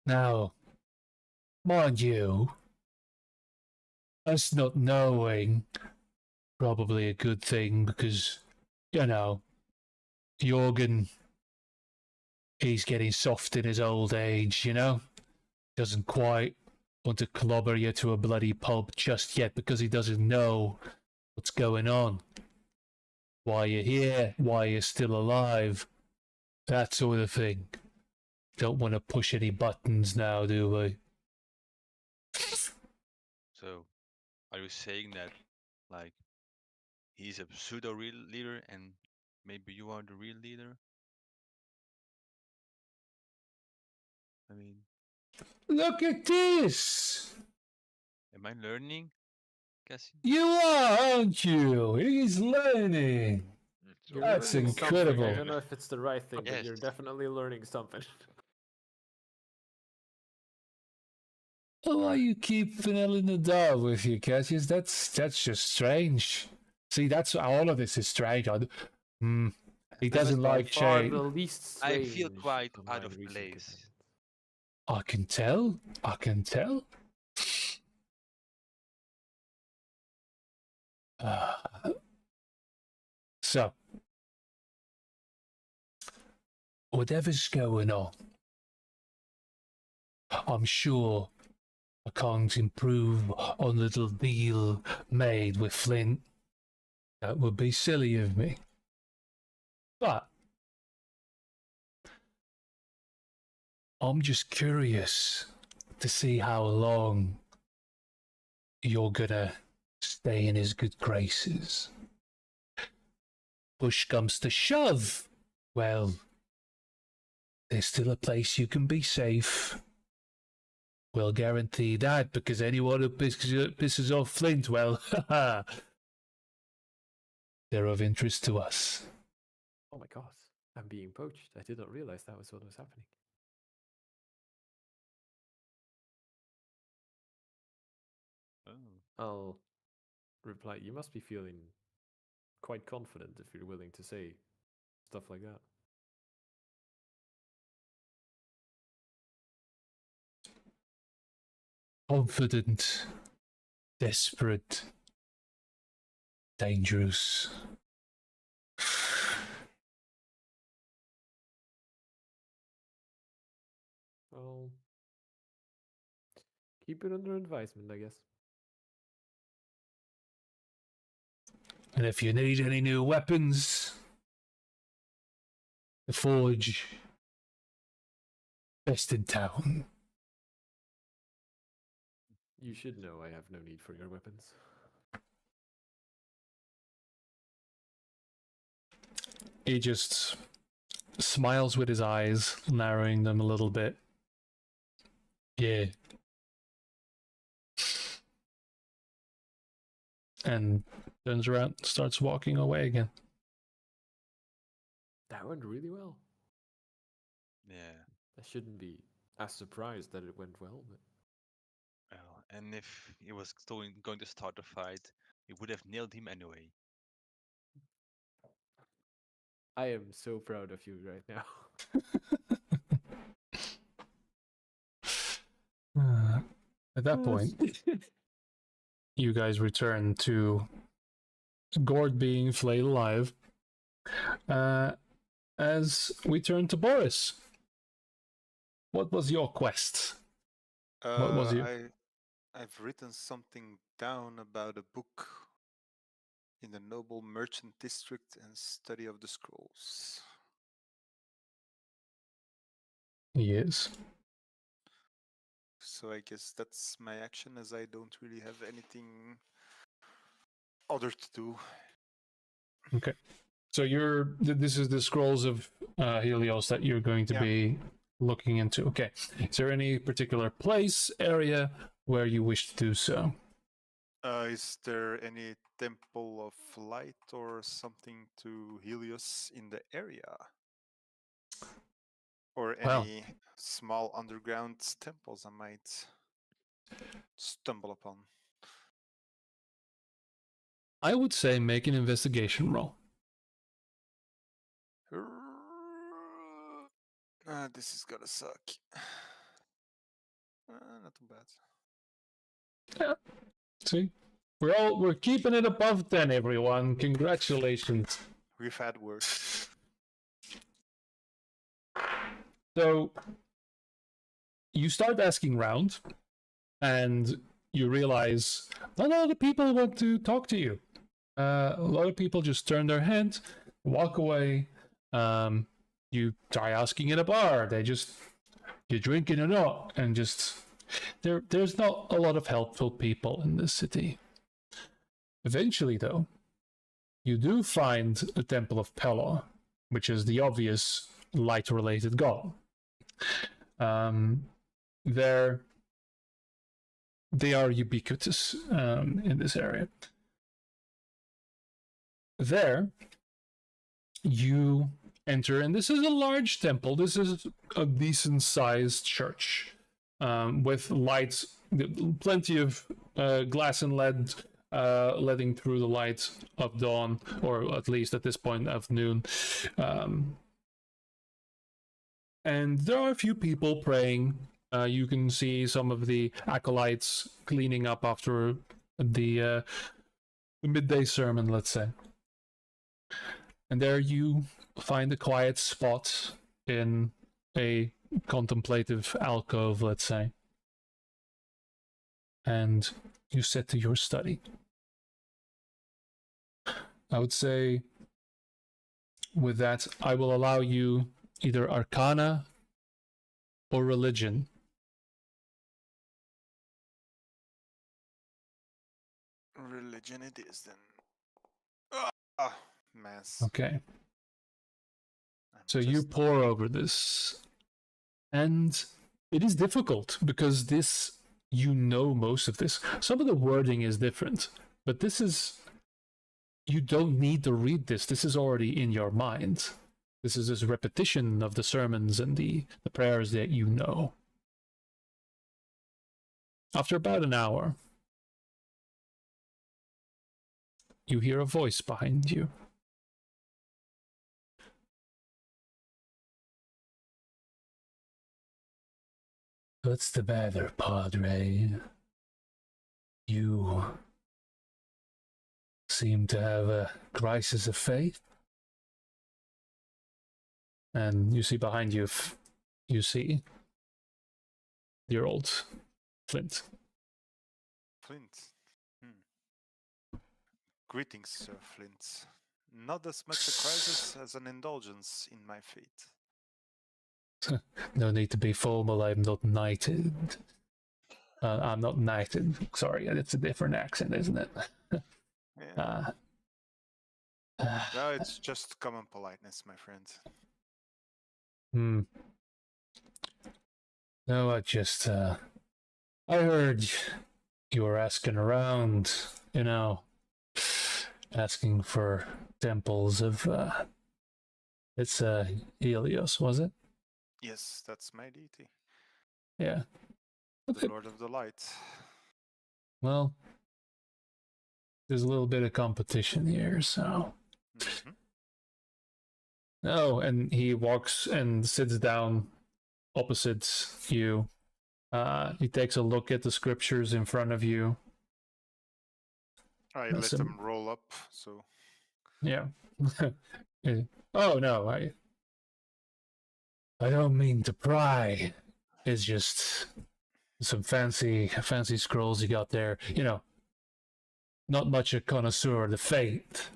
Now, mind you, us not knowing probably a good thing because, you know, Jorgen, he's getting soft in his old age, you know? Doesn't quite want to clobber you to a bloody pulp just yet because he doesn't know what's going on. Why you're here, why you're still alive, that sort of thing. Don't want to push any buttons now, do we? So, are you saying that, like, he's a pseudo real leader and maybe you are the real leader? I mean, Look at this! am I learning, Cassie? You are, aren't you? He's learning. You're That's learning something. incredible. I don't know if it's the right thing, but you're Yes. definitely learning something. Why you keep vanilla Nadal with you, Cassius? That's just strange. See, that's all of this is strange. He This is doesn't by like far change. the least I feel strange quite of out my of recent place. companions. I can tell. I can tell. So, whatever's going on, I'm sure I can't improve on the little deal made with Flint. That would be silly of me. But I'm just curious to see how long you're gonna stay in his good graces. Push comes to shove. Well, there's still a place you can be safe. We'll guarantee that, because anyone who pisses off Flint, well, they're of interest to us. Oh my god, I'm being poached. I did not realize that was what was happening. Oh. I'll reply, you must be feeling quite confident if you're willing to say stuff like that. Confident, desperate, dangerous. Well, keep it under advisement, I guess. And if you need any new weapons, the Forge, best in town. You should know I have no need for your weapons. He just smiles with his eyes, narrowing them a little bit. Yeah. And turns around, starts walking away again. That went really well. Yeah. I shouldn't be as surprised that it went well, but Well, and if he was going to start a fight, he would have nailed him anyway. I am so proud of you right now. At that point, you guys return to Gord being flayed alive. As we turn to Boris. What was your quest? What was your... I've written something down about a book in the Noble Merchant District and Study of the Scrolls. Yes. So I guess that's my action, as I don't really have anything other to do. Okay. So this is the scrolls of Helios that you're going to be looking into. Okay. Is there any particular place, area where you wish to do so? Is there any Temple of Light or something to Helios in the area? Or any small underground temples I might stumble upon? I would say make an investigation roll. This is gonna suck. Not too bad. Yeah. See? We're keeping it above 10, everyone. Congratulations. We've had worse. So you start asking round, and you realize not a lot of people want to talk to you. A lot of people just turn their head, walk away. You try asking in a bar, they just, you're drinking or not, and just there's not a lot of helpful people in this city. Eventually, though, you do find the Temple of Pelor, which is the obvious light-related god. They are ubiquitous in this area. There, you enter, and this is a large temple. This is a decent-sized church with lights plenty of glass and lead letting through the light of dawn, or at least at this point afternoon. And there are a few people praying. You can see some of the acolytes cleaning up after the midday sermon, let's say. And there you find a quiet spot in a contemplative alcove, let's say. And you sit to your study. I would say with that, I will allow you either Arcana or Religion. Religion it is then. Mass. Okay. I'm So you just- pour over this. And it is difficult because this, you know most of this. Some of the wording is different, but this is, you don't need to read this. This is already in your mind. This is just repetition of the sermons and the prayers that you know. After about an hour, you hear a voice behind you. What's the matter, Padre? You seem to have a crisis of faith. And you see behind you, you see your old Flint. Flint. Greetings, Sir Flint. Not as much a crisis as an indulgence in my fate. No need to be formal, I'm not knighted. I'm not knighted. Sorry, it's a different accent, isn't it? Yeah. No, it's just common politeness, my friend. No, I just, I heard you were asking around, you know, asking for temples of, it's, Helios, was it? Yes, that's my deity. Yeah. The Lord of the Light. Well, there's a little bit of competition here, so. Mhm. Oh, and he walks and sits down opposite you. He takes a look at the scriptures in front of you. I That's let them roll up, so Yeah. Oh no, I don't mean to pry. It's just some fancy scrolls you got there. You know, not much a connoisseur of the faith.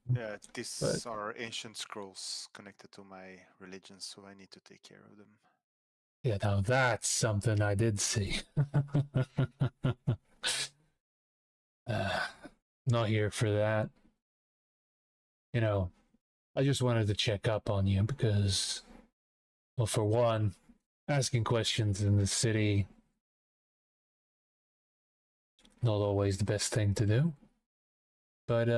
yeah, these But- are ancient scrolls connected to my religion, so I need to take care of them. Yeah, now that's something I did see. Not here for that. You know, I just wanted to check up on you because, well, for one, asking questions in the city, not always the best thing to do. But,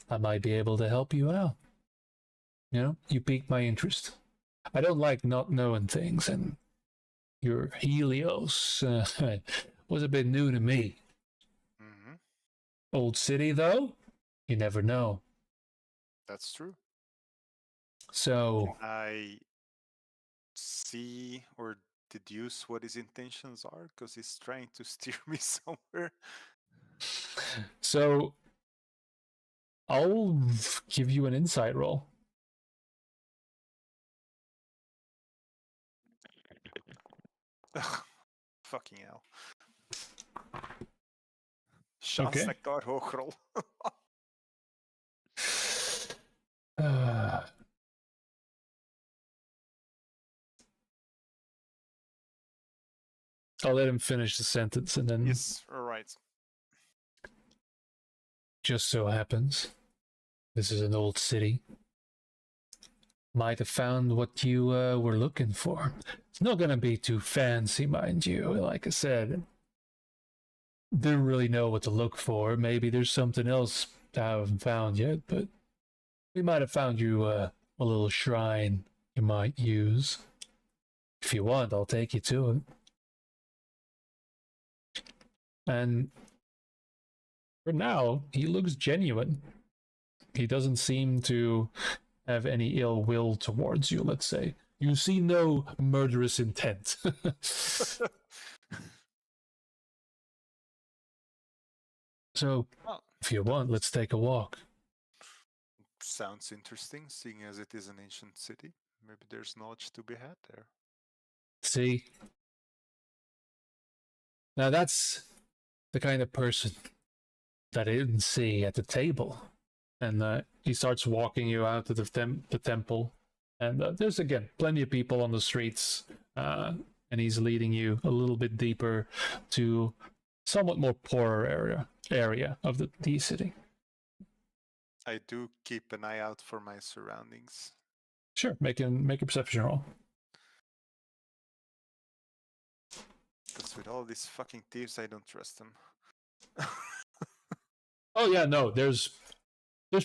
I might be able to help you out. You know, you piqued my interest. I don't like not knowing things, and your Helios was a bit new to me. Hmm. Old city, though, you never know. That's true. So, I see or deduce what his intentions are because he's trying to steer me somewhere. so I'll give you an insight roll. Fucking hell. Sjaalsnectar hoogrol. I'll let him finish the sentence, and then Yes, alright. just so happens, this is an old city. Might have found what you were looking for. It's not gonna be too fancy, mind you. Like I said, didn't really know what to look for. Maybe there's something else I haven't found yet, but we might have found you a little shrine you might use. If you want, I'll take you to it. And for now, he looks genuine. He doesn't seem to have any ill will towards you, let's say. You see no murderous intent. So, Oh, if you want, let's take a walk. sounds interesting, seeing as it is an ancient city. Maybe there's knowledge to be had there. See? Now that's the kind of person that I didn't see at the table. And he starts walking you out to the temple. And there's, again, plenty of people on the streets. And he's leading you a little bit deeper to somewhat more poorer area of the city. I do keep an eye out for my surroundings. Sure, make a perception roll. Because with all these fucking thieves, I don't trust them. Oh yeah, no, there's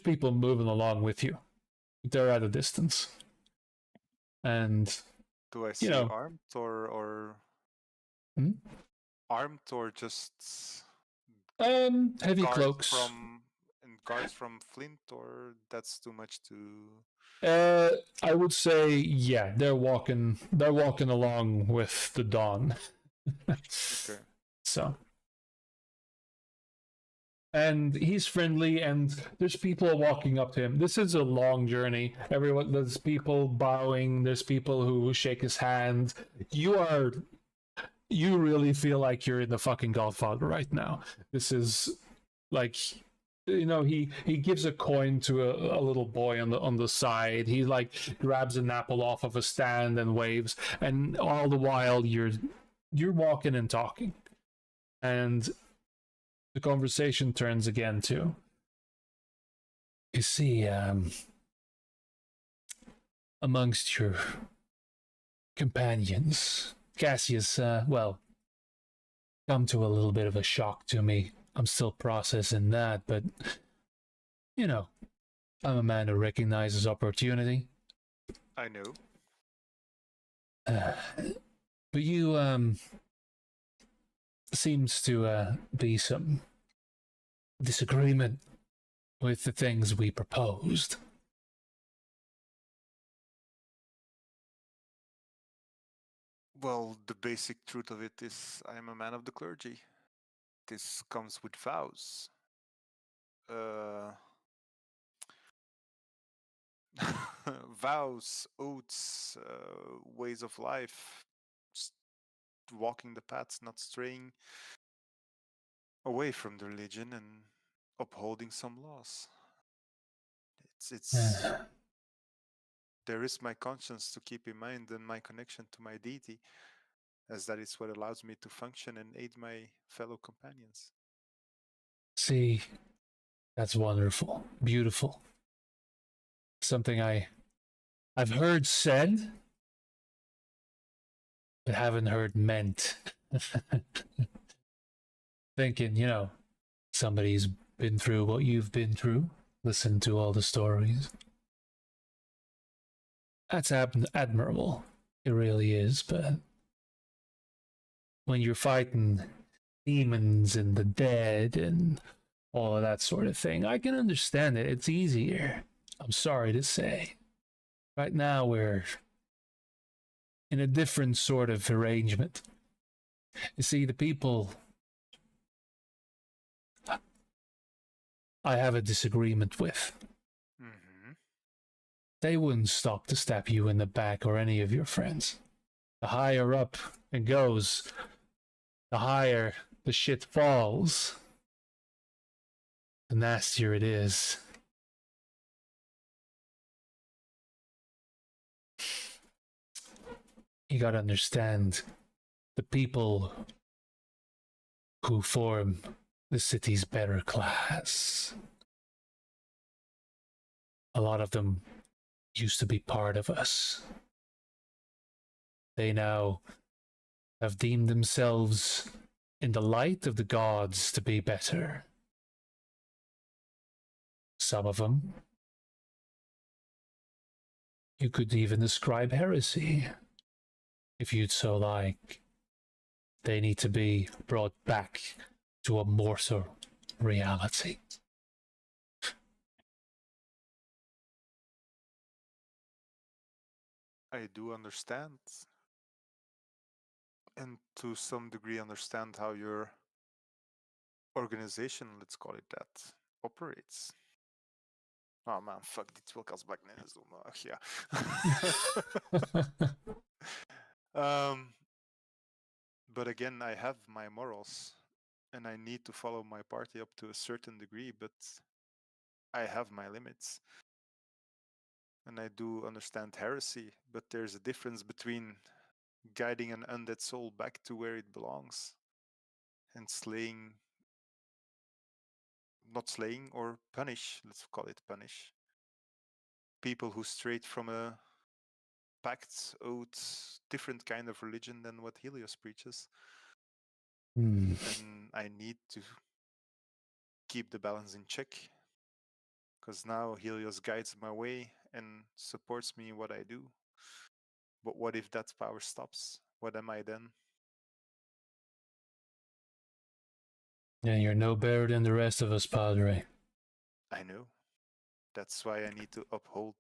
people moving along with you. They're at a distance. And Do I see know. armed or Hmm? armed or just heavy guards cloaks. guards from Flint, or that's too much to? I would say, yeah, they're walking along with the dawn. Okay. So, and he's friendly, and there's people walking up to him. This is a long journey. There's people bowing. There's people who shake his hand. You really feel like you're in the fucking Godfather right now. This is like, he gives a coin to a little boy on the side. He like grabs an apple off of a stand and waves, and all the while you're walking and talking, and the conversation turns again to, you see, amongst your companions, Cassius, come to a little bit of a shock to me. I'm still processing that, but, I'm a man who recognizes opportunity. I know. But you, seems to be some disagreement with the things we proposed. Well, the basic truth of it is I am a man of the clergy. This comes with vows. Vows, oaths, ways of life, walking the paths, not straying away from the religion and upholding some laws. It's there is my conscience to keep in mind and my connection to my deity, as that is what allows me to function and aid my fellow companions. See, that's wonderful, beautiful. Something I've heard said, but haven't heard meant. Thinking, somebody's been through what you've been through, listened to all the stories. That's admirable. It really is, but when you're fighting demons and the dead and all of that sort of thing, I can understand it. It's easier. I'm sorry to say. Right now, we're in a different sort of arrangement. You see, the people I have a disagreement with, they wouldn't stop to stab you in the back or any of your friends. The higher up it goes, the higher the shit falls, the nastier it is. You gotta understand, the people who form the city's better class, a lot of them used to be part of us. They now have deemed themselves in the light of the gods to be better. Some of them you could even ascribe heresy, if you'd so like. They need to be brought back to a mortal reality. I do understand, and to some degree understand how your organization, let's call it that, operates. Oh man, fuck, dit wil ik als Blackness doen, maar ach ja. But again, I have my morals, and I need to follow my party up to a certain degree, but I have my limits. And I do understand heresy, but there's a difference between guiding an undead soul back to where it belongs and slaying, not slaying, or punish, let's call it punish, people who strayed from a pact, oath, different kind of religion than what Helios preaches. And I need to keep the balance in check, because now Helios guides my way and supports me in what I do. But what if that power stops? What am I then? And you're no better than the rest of us, Padre. I know. That's why I need to uphold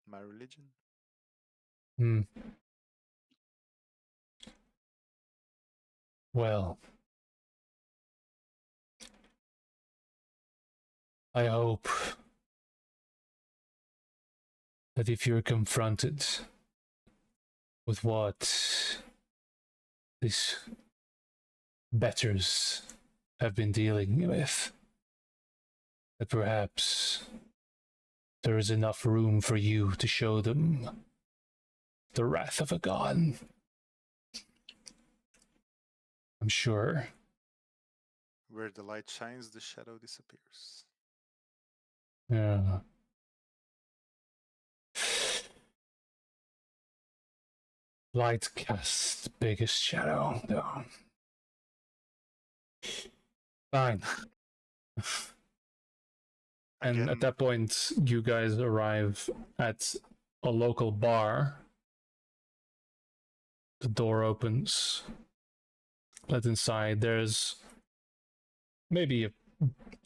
my religion. Well, I hope that if you're confronted with what these betters have been dealing with, that perhaps there is enough room for you to show them the wrath of a god. I'm sure. Where the light shines, the shadow disappears. Yeah. Light casts the biggest shadow, though. Fine. And Again, at that point, you guys arrive at a local bar. The door opens. Let inside. There's maybe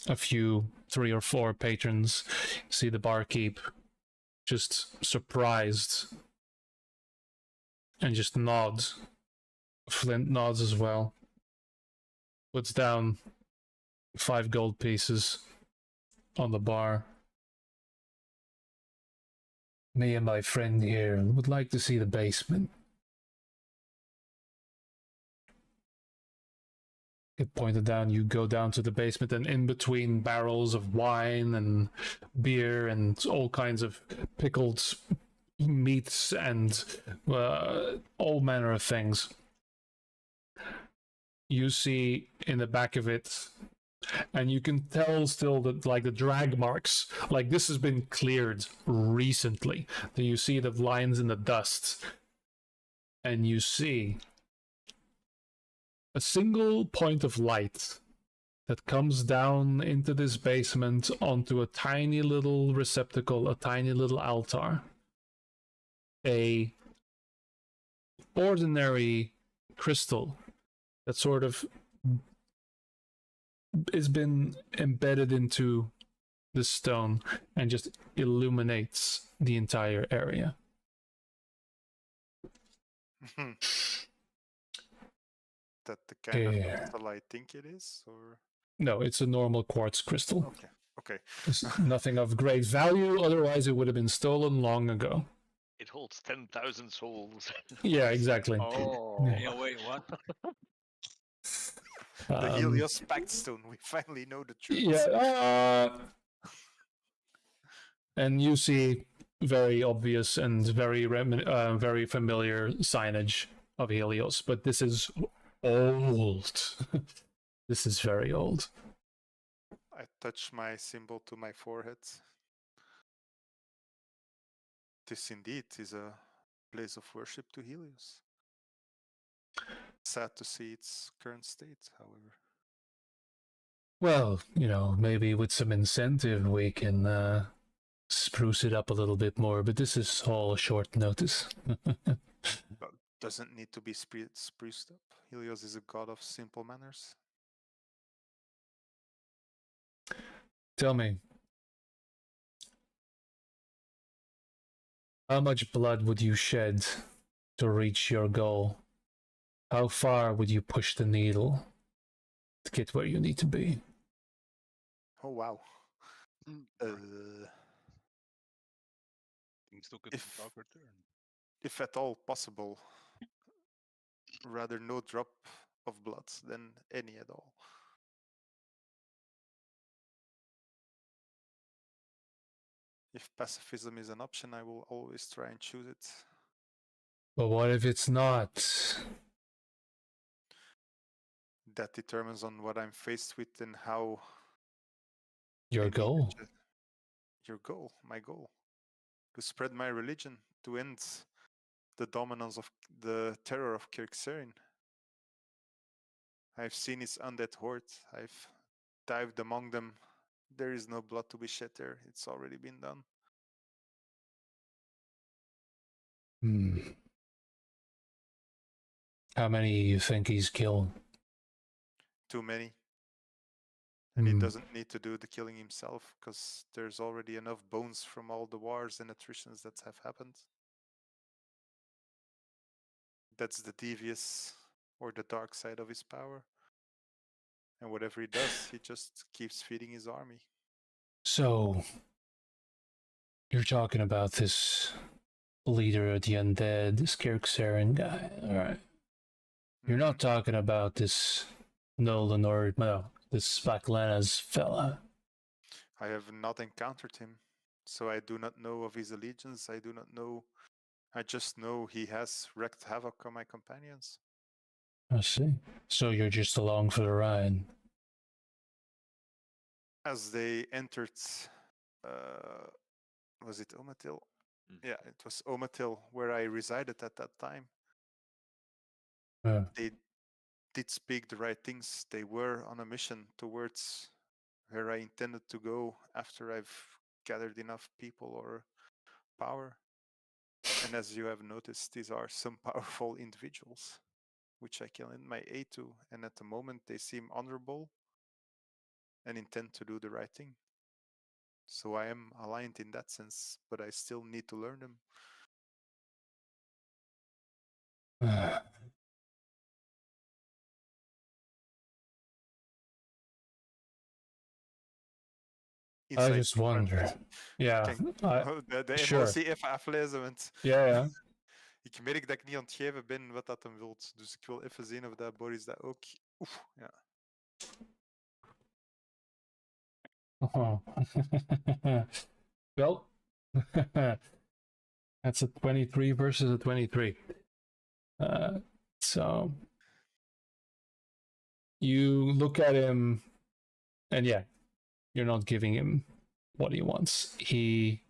a few, 3 or 4 patrons. See the barkeep just surprised and just nods. Flint nods as well. Puts down 5 gold pieces on the bar. Me and my friend here would like to see the basement. Get pointed down, you go down to the basement, and in between barrels of wine and beer and all kinds of pickled meats and all manner of things, you see in the back of it, and you can tell still that like the drag marks, like this has been cleared recently. You see the lines in the dust, and you see a single point of light that comes down into this basement onto a tiny little receptacle, a tiny little altar. A ordinary crystal that sort of has been embedded into the stone and just illuminates the entire area. that the kind Yeah. of crystal I think it is, or No, it's a normal quartz crystal. okay. It's nothing of great value, otherwise it would have been stolen long ago. It holds 10,000 souls. Yeah, exactly. Oh, Yeah, wait, what? The Helios Pact Stone. We finally know the truth. Yeah. And you see very obvious and very very familiar signage of Helios, but this is old. This is very old. I touch my symbol to my forehead. This indeed is a place of worship to Helios. Sad to see its current state, however. Well, you know, maybe with some incentive we can spruce it up a little bit more, but this is all short notice. doesn't need to be spruced up. Helios is a god of simple manners. Tell me, how much blood would you shed to reach your goal? How far would you push the needle to get where you need to be? Oh wow. Things took a if- darker turn. If at all possible, rather no drop of blood than any at all. If pacifism is an option, I will always try and choose it. But what if it's not? That determines on what I'm faced with and how Your I need goal? your goal, my goal. To spread my religion, to end the dominance of the terror of Kirkserin. I've seen his undead horde. I've dived among them. There is no blood to be shed there. It's already been done. Hmm. How many you think he's killed? Too many. And he Hmm. doesn't need to do the killing himself, because there's already enough bones from all the wars and attritions that have happened. That's the devious or the dark side of his power. And whatever he does, he just keeps feeding his army. So, you're talking about this leader of the undead, this Kirksarin guy, alright? You're not talking about this Nolan or, no, this Vaklana's fella. I have not encountered him, so I do not know of his allegiance. I do not know. I just know he has wreaked havoc on my companions. I see. So you're just along for the ride. As they entered, was it Omatil? Yeah, it was Omatil where I resided at that time. They did speak the right things. They were on a mission towards where I intended to go after I've gathered enough people or power. And as you have noticed, these are some powerful individuals, which I can lend my aid to. And at the moment, they seem honorable and intend to do the right thing. So I am aligned in that sense, but I still need to learn them. I just wonder. Ja, De sure. emotie even aflezen, want Ja. ik merk dat ik niet aan het geven ben wat dat hem wilt. Dus ik wil even zien of dat Boris dat ook... Oef, ja. Oh. Well, that's a 23 versus a 23. So you look at him, and yeah, you're not giving him what he wants. He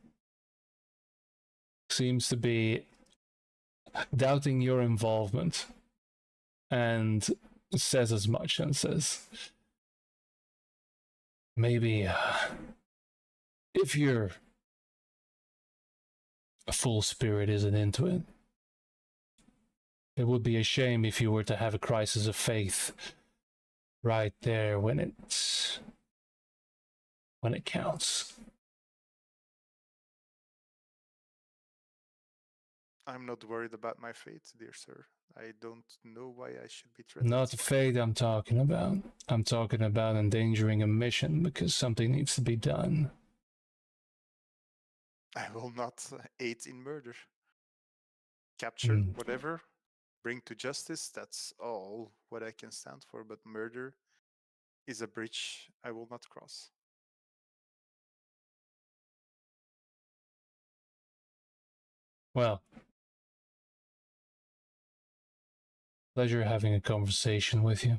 seems to be doubting your involvement and says as much and says, maybe if your full spirit isn't into it, it would be a shame if you were to have a crisis of faith right there when it counts. I'm not worried about my fate, dear sir. I don't know why I should be threatened. Not the fate I'm talking about. I'm talking about endangering a mission because something needs to be done. I will not aid in murder. Capture, whatever, bring to justice, that's all what I can stand for. But murder is a bridge I will not cross. Well, pleasure having a conversation with you.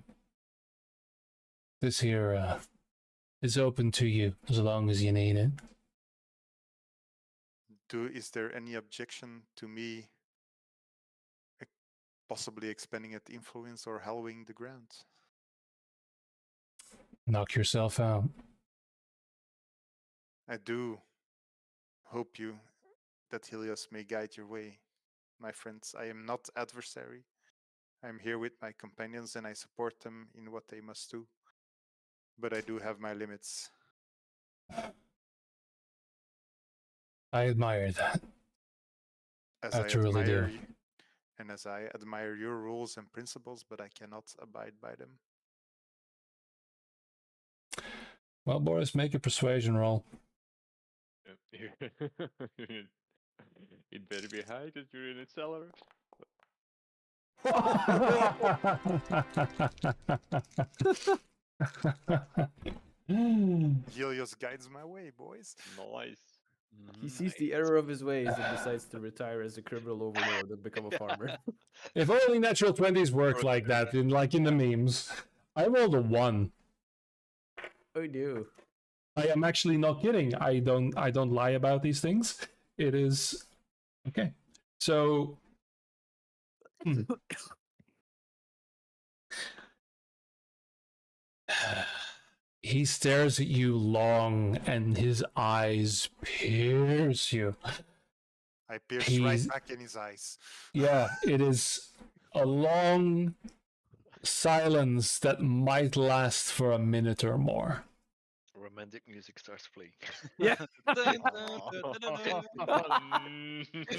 This here is open to you as long as you need it. Is there any objection to me possibly expanding at influence or hallowing the ground? Knock yourself out. I do hope that Helios may guide your way. my friends. I am not adversary. I'm here with my companions and I support them in what they must do. But I do have my limits. I admire that. As I I truly do. admire and as I admire your rules and principles, but I cannot abide by them. Well, Boris, make a persuasion roll. It better be high that you're in a cellar. Helios guides my way, boys. Nice. He sees the error of his ways and decides to retire as a criminal overlord and become a farmer. If only natural 20s worked like that, in the memes. I rolled a 1. Oh no. I am actually not kidding. I don't lie about these things. It is okay. So he stares at you long and his eyes pierce you. I pierce He's- right back in his eyes. Yeah, it is a long silence that might last for a minute or more. Romantic music starts playing. Yeah.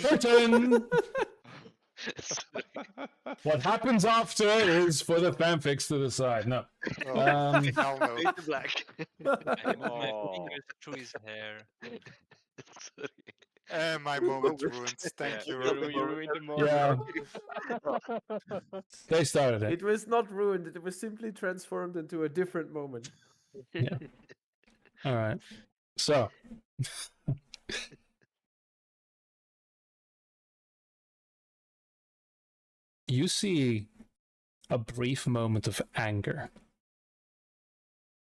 Curtain! Sorry. What happens after is for the fanfics to decide. No. Oh, Um, hell no. Fade to black. I move my Oh. fingers through his hair. Sorry. And my moment ruined. Thank you, You Robin. ruined the moment. Yeah. They started it. It was not ruined, it was simply transformed into a different moment. Yeah. All right. So. You see a brief moment of anger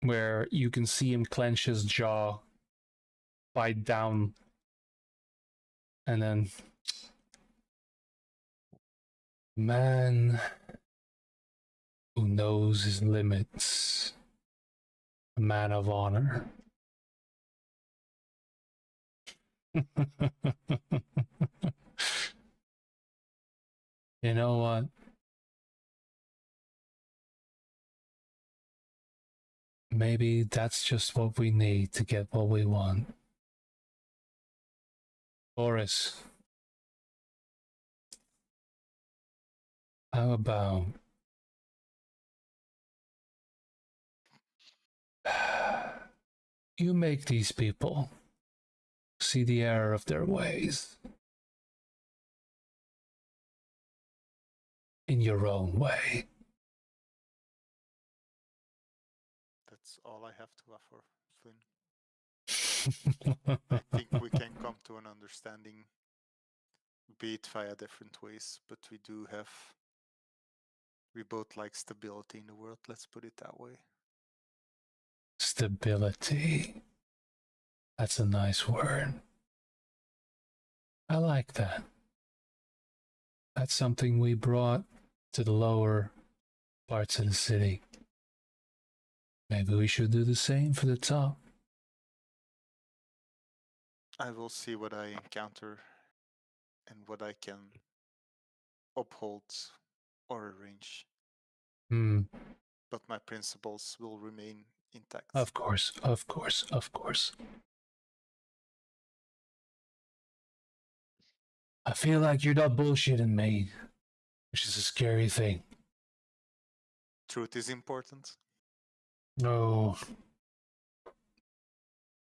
where you can see him clench his jaw, bite down, and then man who knows his limits, a man of honor. You know what? Maybe that's just what we need to get what we want. Boris, how about you make these people see the error of their ways in your own way? That's all I have to offer, Flynn. I think we can come to an understanding, be it via different ways, but we both like stability in the world, let's put it that way. Stability. That's a nice word. I like that. That's something we brought to the lower parts of the city. Maybe we should do the same for the top. I will see what I encounter and what I can uphold or arrange, Hmm. but my principles will remain intact. Of course, of course, of course. I feel like you're not bullshitting me, which is a scary thing. Truth is important. No.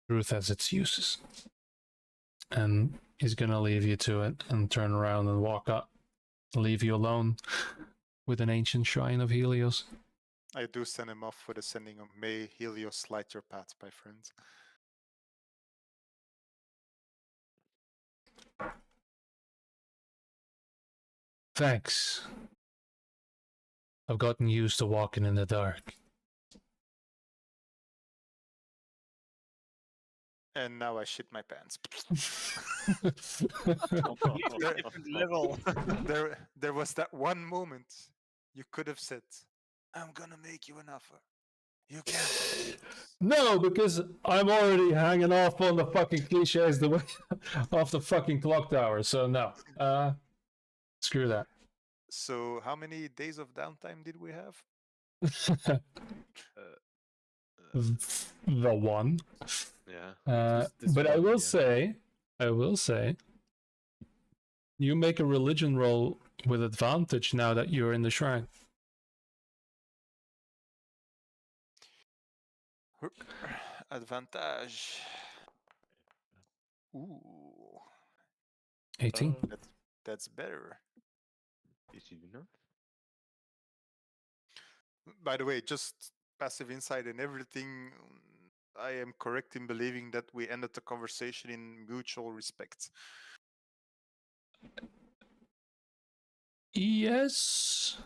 Truth has its uses. And he's gonna leave you to it and turn around and walk up. Leave you alone with an ancient shrine of Helios. I do send him off with a sending of May Helios light your path, my friends. Thanks. I've gotten used to walking in the dark. And now I shit my pants. Different level. There was that one moment you could have said, I'm gonna make you an offer. You can't. No, because I'm already hanging off on the fucking cliches the way off the fucking clock tower. So no. Screw that. So how many days of downtime did we have? The one. Yeah. Just this But I one, will yeah. say, you make a religion roll with advantage now that you're in the shrine. Advantage. Ooh, 18. that's better. Is it enough? By the way, just passive insight and everything. I am correct in believing that we ended the conversation in mutual respect. Yes.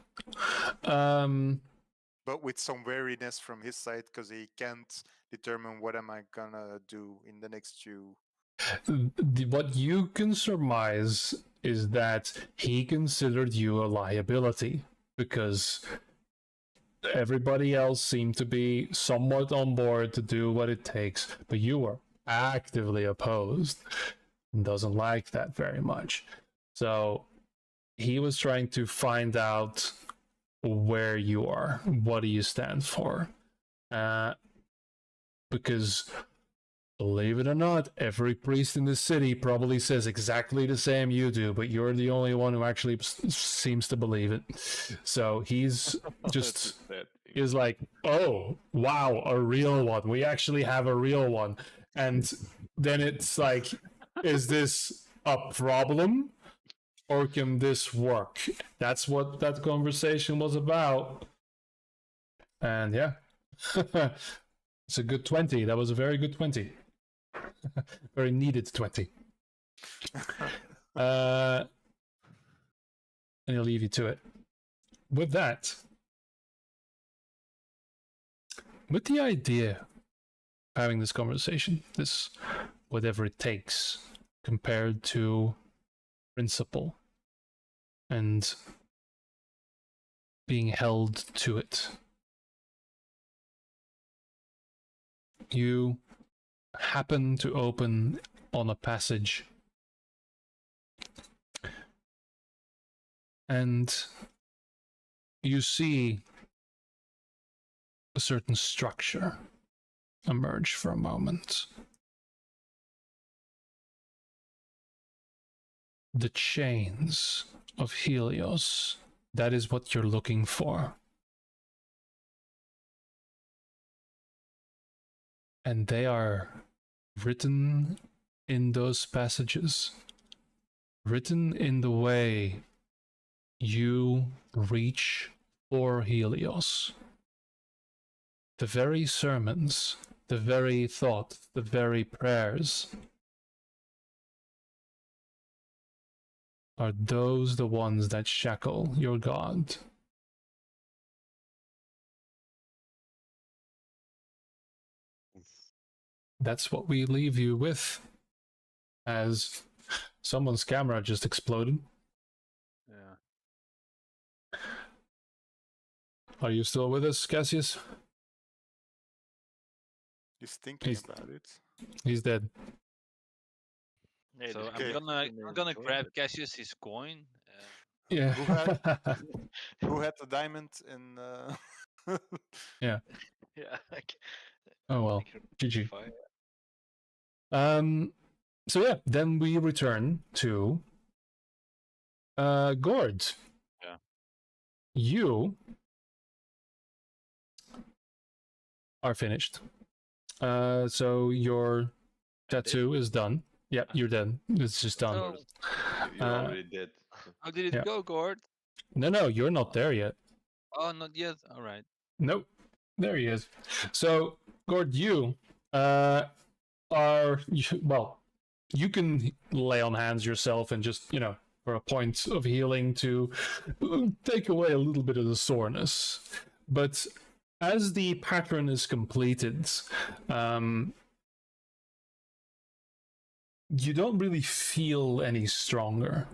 But with some wariness from his side because he can't determine what am I gonna do in the next few. What you can surmise is that he considered you a liability because everybody else seemed to be somewhat on board to do what it takes, but you were actively opposed and doesn't like that very much. So he was trying to find out where you are, what do you stand for, because believe it or not, every priest in the city probably says exactly the same you do, but you're the only one who actually seems to believe it. So he's just is like, oh wow, a real one, we actually have a real one. And then it's like, is this a problem or can this work? That's what that conversation was about. And yeah, it's a good 20. That was a very good 20. Very needed 20. And I'll leave you to it. With that, with the idea of having this conversation, this whatever it takes, compared to principle and being held to it, you happen to open on a passage and you see a certain structure emerge for a moment. The chains of Helios, that is what you're looking for. And they are written in those passages, written in the way you reach for Helios. The very sermons, the very thought, the very prayers are those the ones that shackle your God. That's what we leave you with, as someone's camera just exploded. Yeah. Are you still with us, Cassius? He's thinking He's- about it. He's dead. Yeah, So this Okay. I'm conversation gonna is grab enjoyable. Cassius his coin. Yeah. Who had the diamond in? Yeah. Oh well. I can GG. fire. So yeah, then we return to Gord. Yeah. You are finished. So your tattoo is done. Yeah, you're done. It's just done. So You're Uh, already dead. how did it Yeah. go, Gord? No, you're not there yet. Oh, not yet. All right. Nope. There he is. So, Gord, you are well, you can lay on hands yourself and just, for a point of healing to take away a little bit of the soreness. But as the pattern is completed, you don't really feel any stronger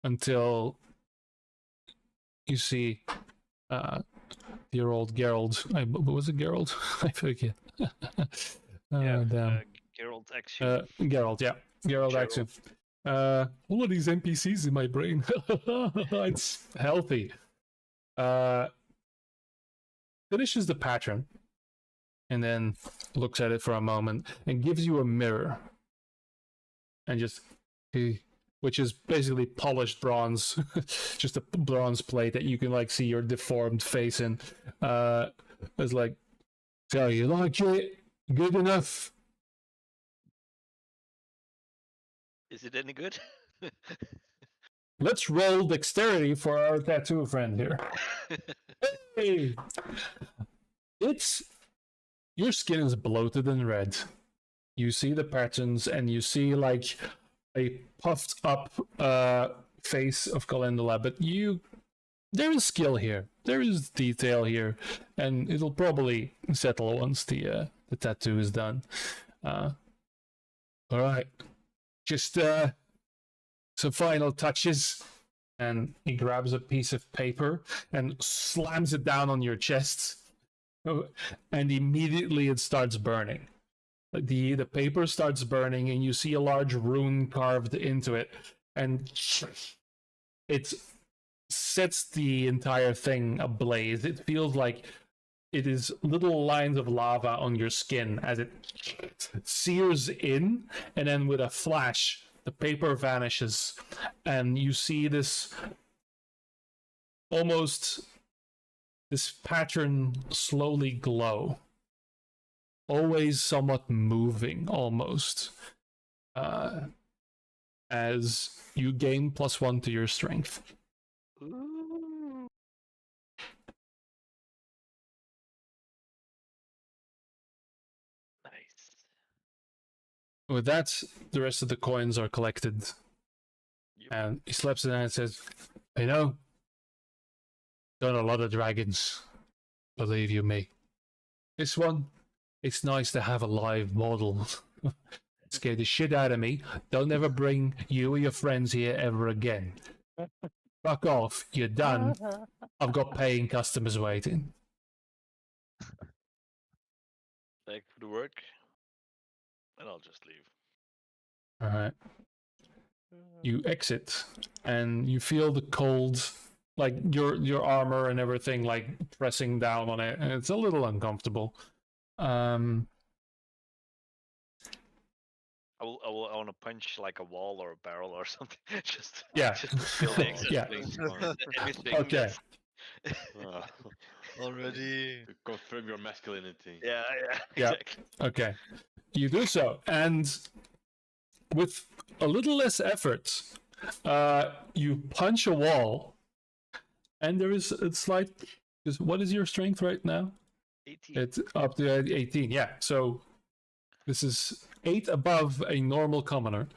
until you see your old Geralt. Was it Geralt? I forget. Yeah, Damn. Geralt action. Geralt, yeah. Geralt Geralt. action. All of these NPCs in my brain. It's healthy. Finishes the pattern and then looks at it for a moment and gives you a mirror. And just, which is basically polished bronze, just a bronze plate that you can like see your deformed face in. It's like, so you like it? Good enough? Is it any good? Let's roll dexterity for our tattoo friend here. Hey! It's... Your skin is bloated and red. You see the patterns and you see like a puffed up face of Calendula, but there is skill here. There is detail here, and it'll probably settle once the tattoo is done. All right, just some final touches, and he grabs a piece of paper and slams it down on your chest, and immediately it starts burning. The paper starts burning, and you see a large rune carved into it, and it sets the entire thing ablaze. It feels like it is little lines of lava on your skin as it sears in, and then with a flash, the paper vanishes, and you see this pattern slowly glow. Always somewhat moving, almost, as you gain +1 to your strength. Ooh. Nice. With that, the rest of the coins are collected, Yep. and he slaps it down and says, "You know, done a lot of dragons, believe you me. This one, it's nice to have a live model." Scared the shit out of me. Don't ever bring you or your friends here ever again. Fuck off. You're done. I've got paying customers waiting. Thank you for the work. And I'll just leave. All right. You exit, and you feel the cold, like your armor and everything, like pressing down on it, and it's a little uncomfortable. I want to punch like a wall or a barrel or something. just Yeah. just to feel the excess Yeah. pain. Anything. Okay. Ah, Already. to confirm your masculinity. Yeah, Yeah. exactly. Okay. You do so, and with a little less effort, you punch a wall, and there is a slight. What is your strength right now? 18. It's up to 18. Yeah. So this is 8 above a normal commoner.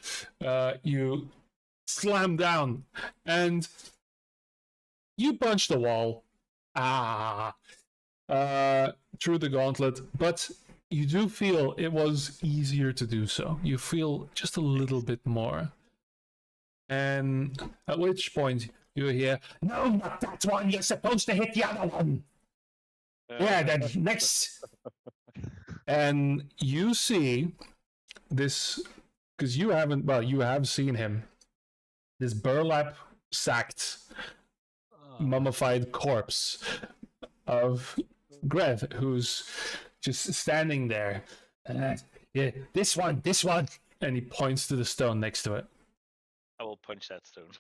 You slam down, and you punch the wall. Through the gauntlet, but you do feel it was easier to do so. You feel just a little bit more. And at which point you hear, "No, not that one. You're supposed to hit the other one." Yeah, then next. And you see this, because you haven't, well, you have seen him, this burlap sacked, mummified corpse of Grev, who's just standing there. Yeah, this one. And he points to the stone next to it. I will punch that stone.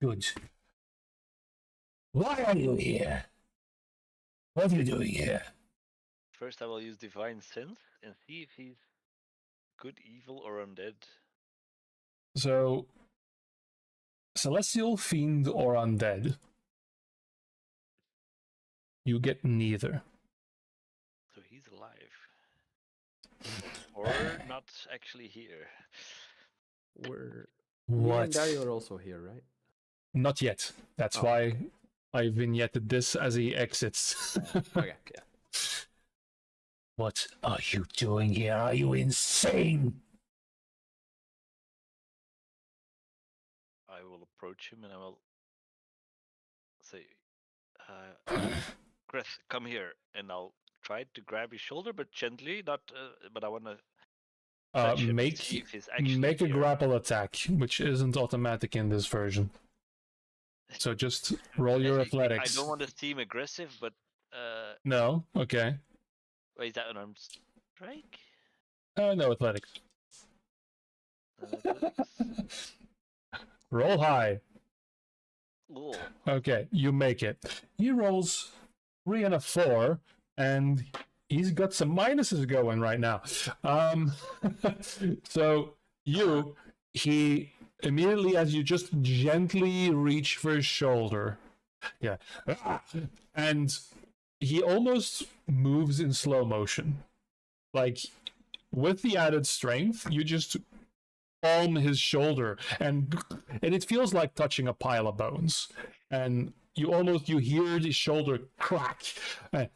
Good. Why are you here? What are you doing here? First, I will use Divine Sense and see if he's good, evil, or undead. So, celestial, fiend, or undead. You get neither. So he's alive. Or not actually here. Me and What? Dario are also here, right? Not yet. That's Oh, why I vignetted this as he exits. Okay, yeah. What are you doing here? Are you insane? I will approach him and I will say, Chris, come here. And I'll try to grab his shoulder, but gently, not. But I want to touch him, make see if he's actually make a here. grapple attack, which isn't automatic in this version. So just roll your I athletics. don't want to seem aggressive, but No, okay. wait, is that an arm strike? No athletics. Athletics? Roll high. Ooh. Okay, you make it. He rolls 3 and a 4, and he's got some minuses going right now. So he immediately, as you just gently reach for his shoulder, yeah, and he almost moves in slow motion. Like, with the added strength, you just palm his shoulder, and it feels like touching a pile of bones. And you hear the shoulder crack. And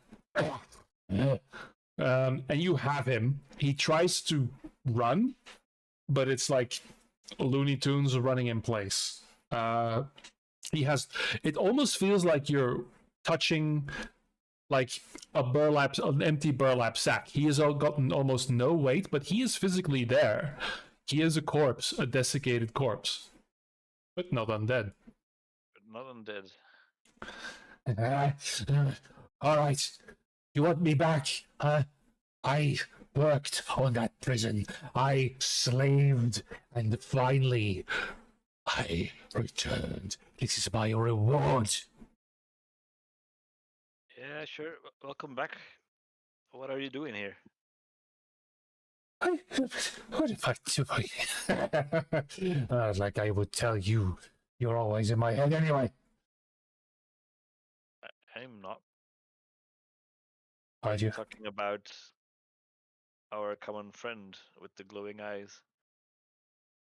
you have him. He tries to run, but it's like Looney Tunes running in place. It almost feels like you're touching like an empty burlap sack. He has gotten almost no weight, but he is physically there. He is a corpse, a desiccated corpse, but not undead. Not undead. All right, you want me back? I worked on that prison. I slaved, and finally, I returned. This is my reward. Yeah, sure. Welcome back. What are you doing here? What if I do? Like I would tell you, you're always in my head anyway. I'm not. Are you? Talking about our common friend with the glowing eyes.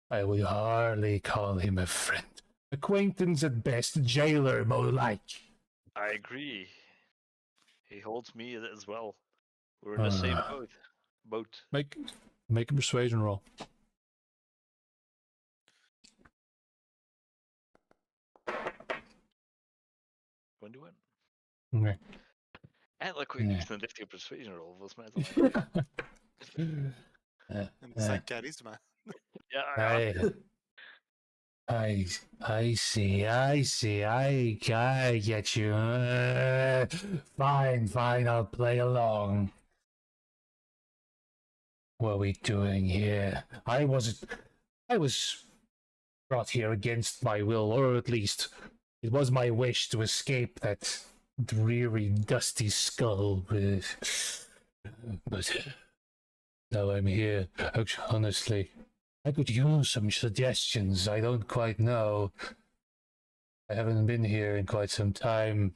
I would hardly call him a friend. Acquaintance at best, jailer more like. I agree. He holds me as well. We're in the same boat. Make a persuasion roll. 21. Okay. En dan kun je een deftige persuasion roll, volgens mij. En zijn charisma. Ja, I see, I get you. Fine, I'll play along. What are we doing here? I was brought here against my will, or at least it was my wish to escape that dreary, dusty skull. But now I'm here. Honestly, I could use some suggestions. I don't quite know. I haven't been here in quite some time.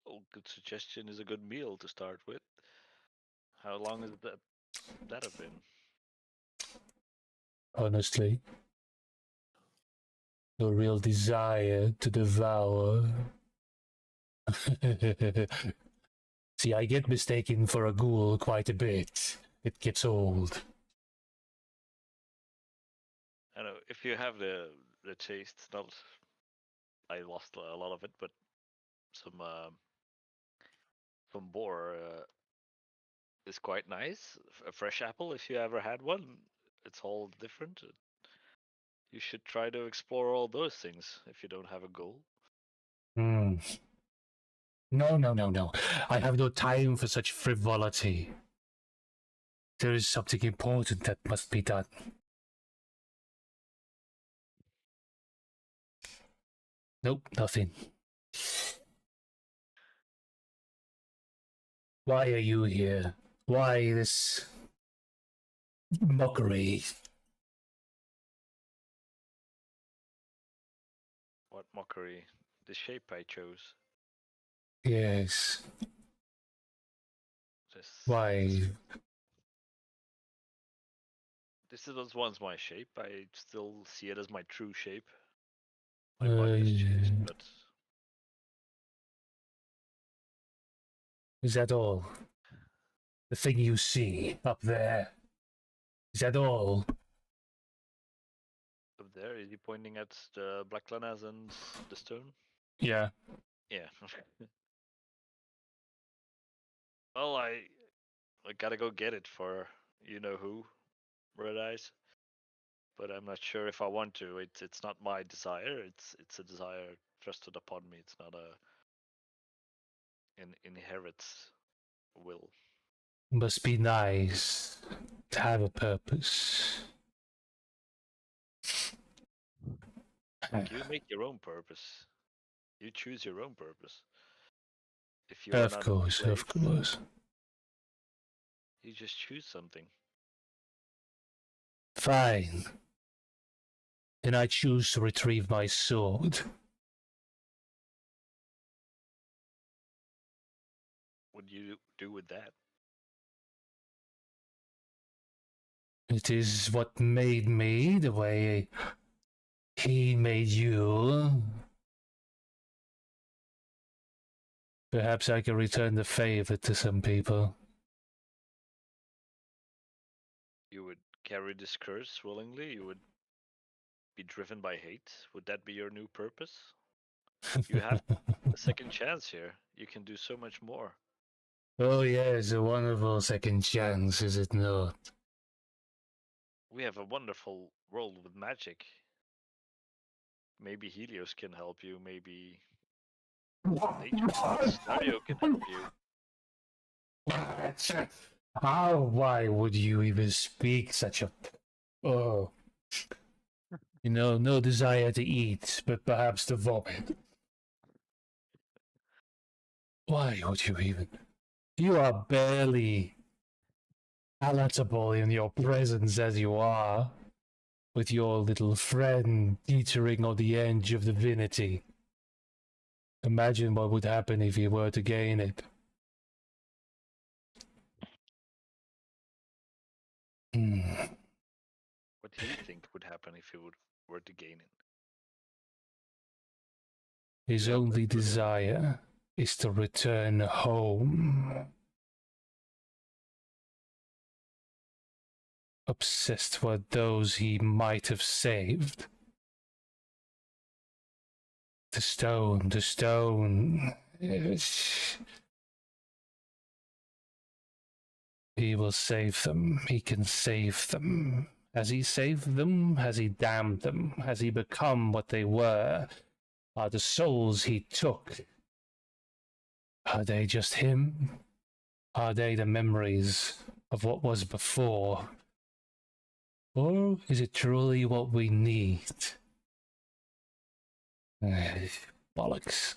Oh, good suggestion is a good meal to start with. How long has that have been? Honestly, no real desire to devour. See, I get mistaken for a ghoul quite a bit. It gets old. I know if you have the taste, not I lost a lot of it, but some boar is quite nice. A fresh apple, if you ever had one, it's all different. You should try to explore all those things if you don't have a goal. No. I have no time for such frivolity. There is something important that must be done. Nope, nothing. Why are you here? Why this mockery? What mockery? The shape I chose. Yes. This, Why? This was once my shape. I still see it as my true shape. My body has changed, but Is that all? The thing you see up there? Is that all? up there, is he pointing at the Black Lanas and the stone? Yeah. Yeah. Well, I gotta go get it for you know who, Red Eyes. But I'm not sure if I want to. It's not my desire. It's a desire thrusted upon me. It's not an inherent will. Must be nice to have a purpose. You make your own purpose. You choose your own purpose. If you are Of not course, in of place, course. you just choose something. Fine. Then I choose to retrieve my sword. What do you do with that? It is what made me the way he made you. Perhaps I can return the favor to some people. You would carry this curse willingly? You would be driven by hate? Would that be your new purpose? You have a second chance here. You can do so much more. Oh yes, a wonderful second chance, is it not? We have a wonderful world with magic. Maybe Helios can help you. Maybe nature gods Dario can help you. How? Why would you even speak such a? Oh, you know, no desire to eat, but perhaps to vomit. Why would you even? You are barely palatable in your presence as you are, with your little friend teetering on the edge of divinity. Imagine what would happen if you were to gain it. What do you think would happen if you were to gain it? His Yeah, only that's what- desire is to return home. Obsessed with those he might have saved. The stone, the stone. Yes. He will save them. He can save them. Has he saved them? Has he damned them? Has he become what they were? Are the souls he took? Are they just him? Are they the memories of what was before? Or is it truly what we need? Bollocks.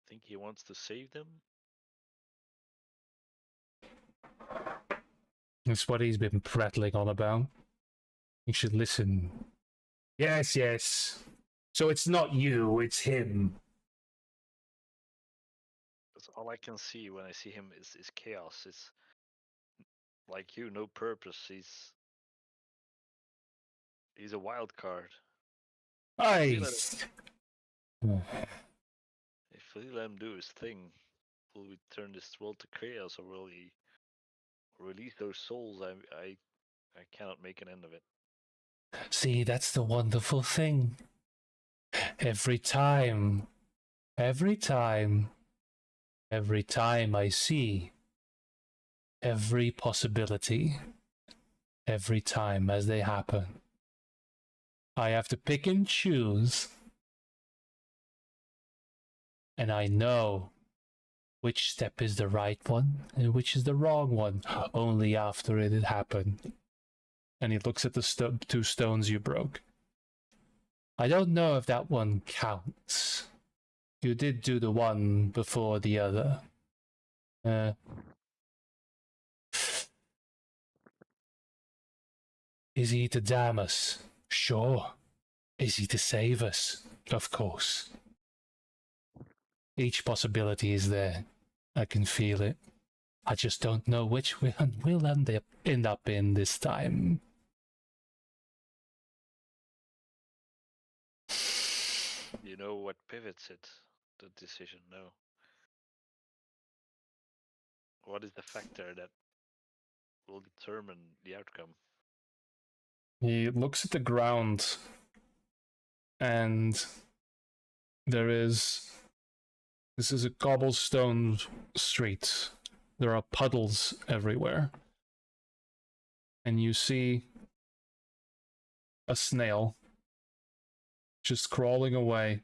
Think he wants to save them? That's what he's been prattling on about. You should listen. Yes, yes. So it's not you, it's him. That's all I can see when I see him is chaos. It's like you, no purpose. He's a wild card. I. If we let him do his thing, will we turn this world to chaos, or will he release those souls? I cannot make an end of it. See, that's the wonderful thing. Every time I see every possibility, every time as they happen, I have to pick and choose. And I know which step is the right one and which is the wrong one only after it had happened. And he looks at the two stones you broke. I don't know if that one counts. You did do the one before the other. Is he to damn us? Sure. Is he to save us? Of course. Each possibility is there. I can feel it. I just don't know which one we'll end up in this time. You know what pivots it, the decision? No. What is the factor that will determine the outcome? He looks at the ground, and there is This is a cobblestone street. There are puddles everywhere. And you see a snail just crawling away.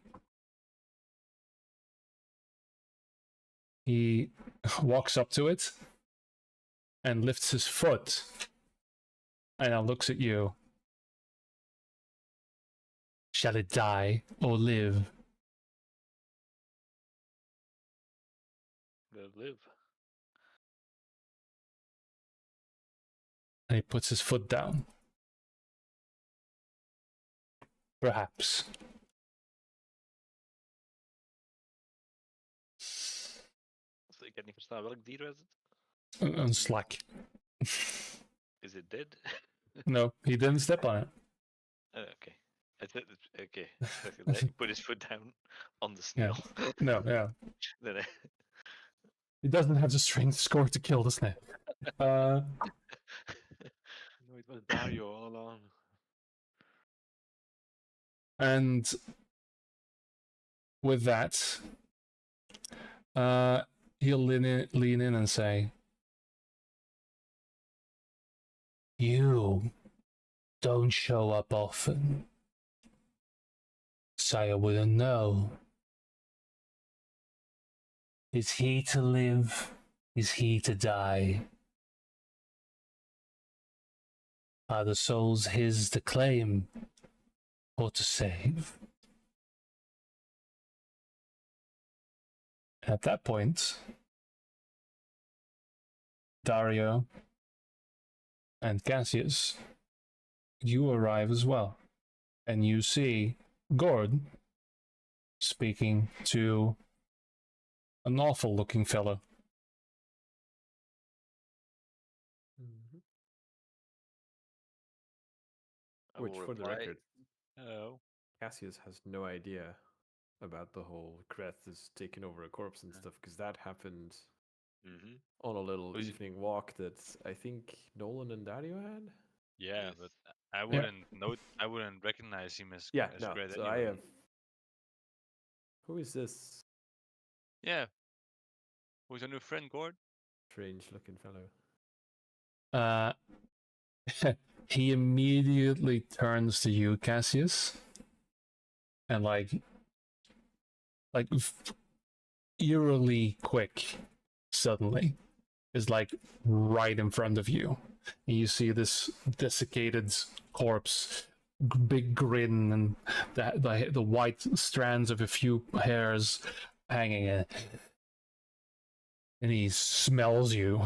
He walks up to it and lifts his foot and now looks at you. Shall it die or live? They'll live. And he puts his foot down. Perhaps. Dus ik heb niet verstaan, welk dier was het? Een slak. Is it dead? No, he didn't step on it. Okay. Okay. He put his foot down on the snail. No, yeah. Then He doesn't have the strength score to kill the snail. No, it was Dario all along. And with that, he'll lean in and say, You don't show up often, so I wouldn't know. Is he to live? Is he to die? Are the souls his to claim or to save? at that point, Dario and Cassius, you arrive as well. And you see Gord speaking to an awful looking fellow. I Which, will for the reply, record, "Hello." Cassius has no idea about the whole Kreth is taking over a corpse and stuff, because that happened Mm-hmm. on a little Was it- evening walk that I think Nolan and Dario had. Yeah, Yes. but I wouldn't I wouldn't recognize him as Yeah, as no. Gret So anyway. I have. Who is this Yeah. Who's your new friend, Gord? strange-looking fellow? Uh, he immediately turns to you, Cassius, and eerily quick, suddenly, is like right in front of you. And you see this desiccated corpse, big grin, and the white strands of a few hairs hanging in. And he smells you,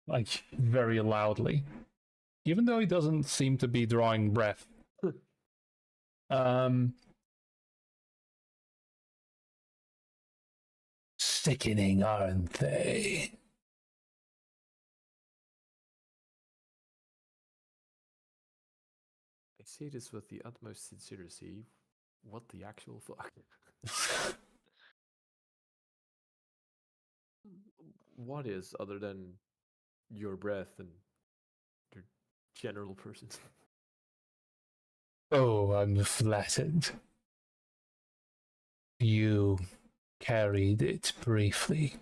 like, very loudly. Even though he doesn't seem to be drawing breath. Sickening, aren't they? I say this with the utmost sincerity. What the actual fuck? What is other than your breath and your general person? Oh, I'm flattered. You carried it briefly.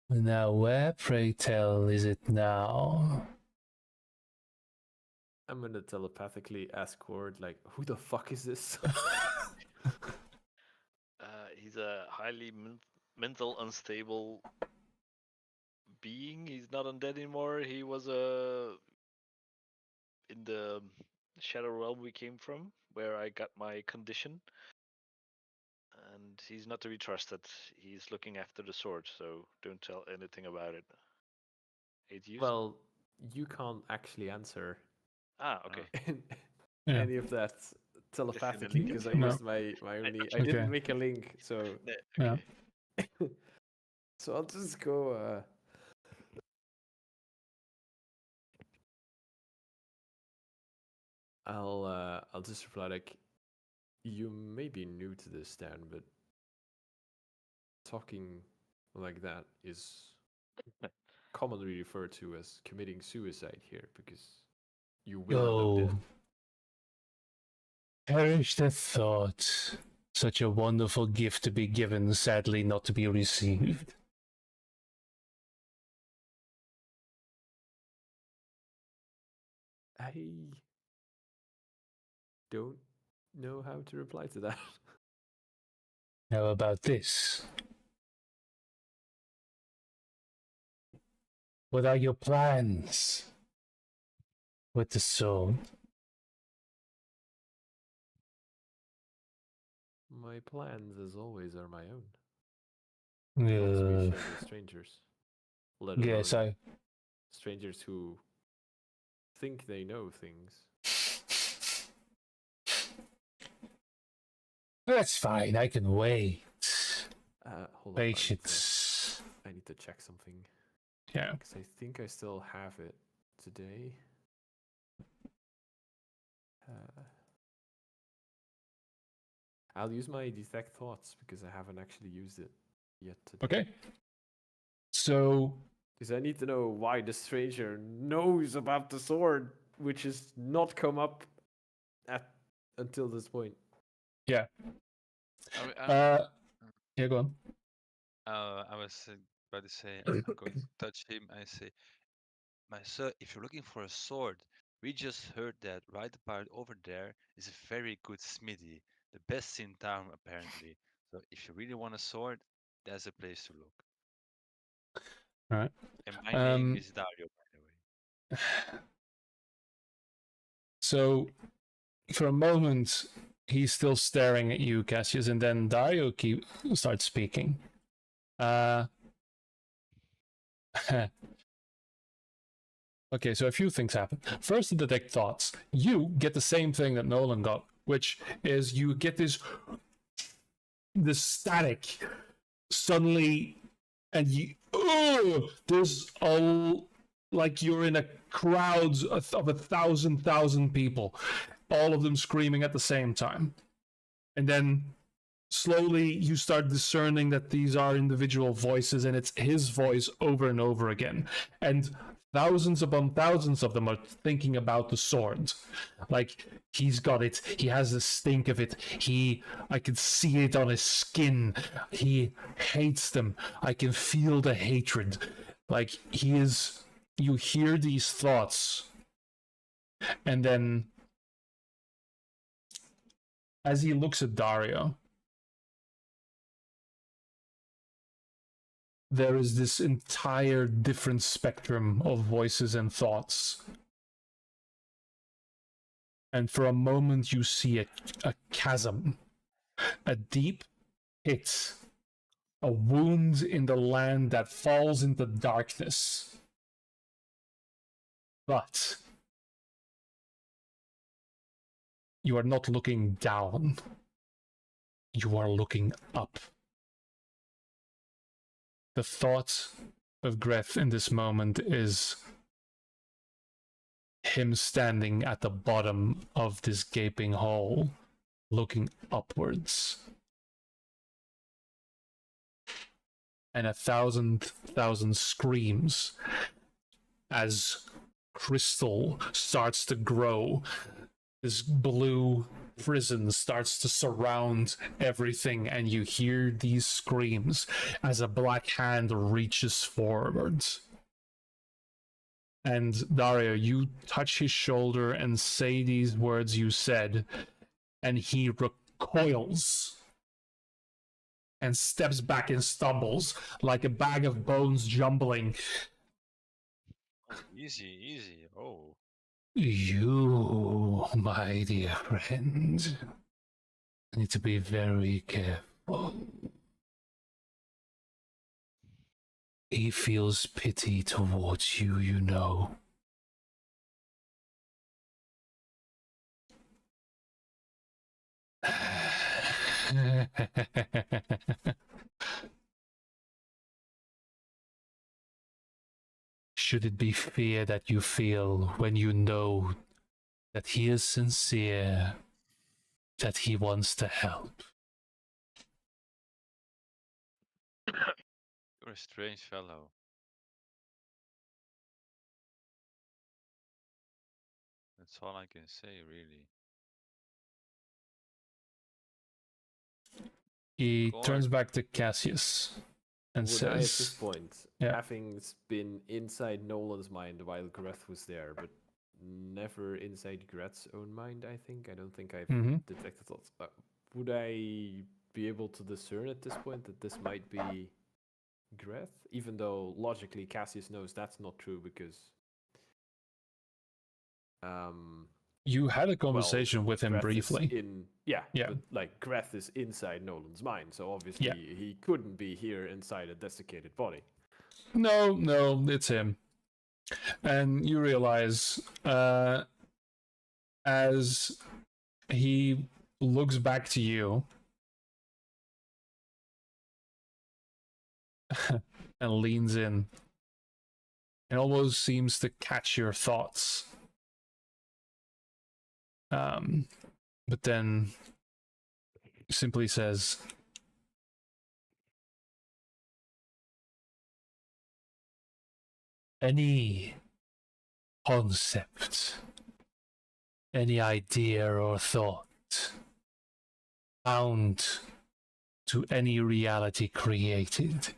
Now, where, pray tell, is it now? I'm gonna telepathically ask Cord, like, who the fuck is this? He's a highly mental unstable being. He's not undead anymore. He was in the shadow realm we came from, where I got my condition. And he's not to be trusted. He's looking after the sword, so don't tell anything about it. Hate you. Well, you can't actually answer Okay. Yeah. any of that telepathically because I No. used my only. I Okay. didn't make a link, so Yeah. so I'll just go. I'll just reply like, you may be new to this town, but talking like that is commonly referred to as committing suicide here because you will end up Oh, dead. perish the thought. Such a wonderful gift to be given, sadly not to be received. I don't know how to reply to that. How about this? What are your plans with the sword? My plans, as always, are my own. Not to be shared with strangers. Let alone Yes, strangers who think they know things. That's fine, I can wait. Hold up. Patience. I need to check something. Yeah. Because I think I still have it today. I'll use my detect thoughts because I haven't actually used it yet today. Okay. So, Because I need to know why the stranger knows about the sword, which has not come up until this point. yeah. I Yeah, go on. was about to say, I'm going to touch him. I say, my sir, if you're looking for a sword, we just heard that right about over there is a very good smithy, the best in town apparently. So if you really want a sword, that's a place to look. All right. And my name is Dario, by the way. So, for a moment, he's still staring at you, Cassius, and then Dario starts speaking. Okay, so a few things happen. First, the detect thoughts. You get the same thing that Nolan got, which is you get this static suddenly, and there's like you're in a crowd of 1,000 people, all of them screaming at the same time, and then slowly you start discerning that these are individual voices, and it's his voice over and over again, and thousands upon thousands of them are thinking about the sword. Like, he's got it, he has the stink of it, I can see it on his skin, he hates them, I can feel the hatred. Like, you hear these thoughts, and then as he looks at Dario, there is this entire different spectrum of voices and thoughts. And for a moment, you see a chasm, a deep pit, a wound in the land that falls into darkness. But you are not looking down, you are looking up. The thought of Greth in this moment is him standing at the bottom of this gaping hole, looking upwards. And 1,000 screams as crystal starts to grow. This blue prison starts to surround everything, and you hear these screams as a black hand reaches forward. And Dario, you touch his shoulder and say these words you said, and he recoils and steps back and stumbles like a bag of bones jumbling. Oh, easy. Oh. You, my dear friend, need to be very careful. He feels pity towards you, you know. Should it be fear that you feel when you know that he is sincere, that he wants to help? You're a strange fellow. That's all I can say, really. He Gord. turns back to Cassius and Would I, at this says, point, yeah. having been inside Nolan's mind while Greth was there, but never inside Greth's own mind, I don't think I've Mhm. detected that. Would I be able to discern at this point that this might be Greth? Even though logically Cassius knows that's not true because you had a conversation with him Greth briefly. is in yeah, Yeah. but like Greth is inside Nolan's mind, so obviously he couldn't be here inside a desiccated body. No, it's him. And you realize as he looks back to you and leans in, it almost seems to catch your thoughts. But then simply says, any concept, any idea or thought bound to any reality created,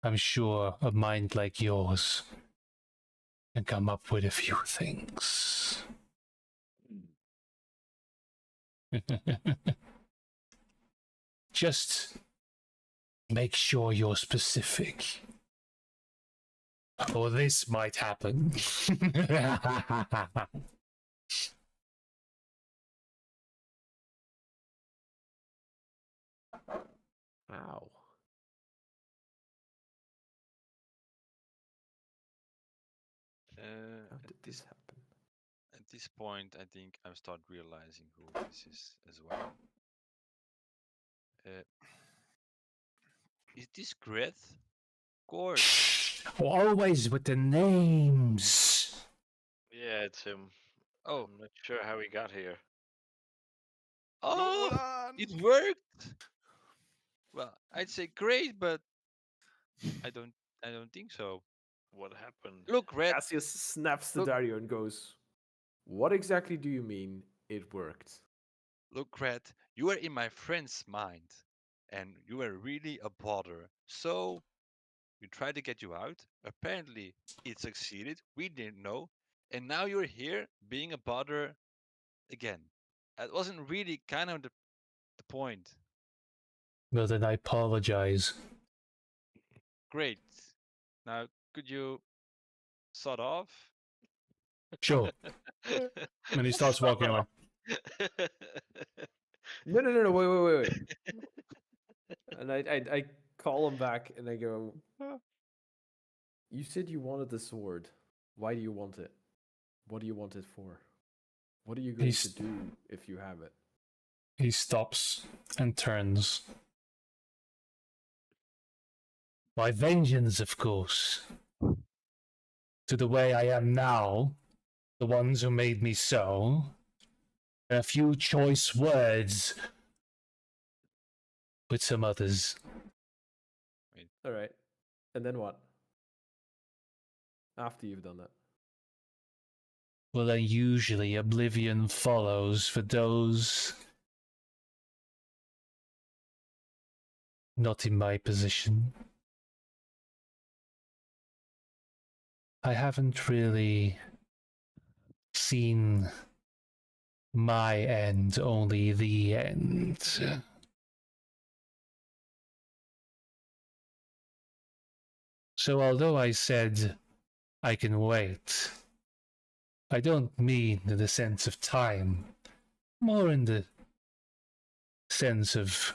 I'm sure a mind like yours can come up with a few things. Just make sure you're specific, or this might happen. Ow. How did this happen? At this point, I think I start realizing who this is as well. Is this Greth? Gord. Always with the names. Yeah, it's him. Oh. I'm not sure how he got here. Oh, Nolan! it worked. Well, I'd say great, but I don't think so. What happened? Look, Red. Cassius snaps to Look. Dario and goes, "What exactly do you mean it worked?" Look, Red, you were in my friend's mind, and you were really a bother. So we tried to get you out. Apparently, it succeeded. We didn't know, and now you're here being a bother again. That wasn't really kind of the point. Well, then I apologize. Great. Now, could you sort off? Sure. And he starts walking away. No, wait. And I call him back and I go, "You said you wanted the sword. Why do you want it? What do you want it for? What are you going to do if you have it?" He stops and turns. My vengeance, of course. To the way I am now, the ones who made me so, and a few choice words with some others. All right. And then what? After you've done that. Well, then usually oblivion follows for those not in my position. I haven't really seen my end, only the end. So although I said I can wait, I don't mean in the sense of time, more in the sense of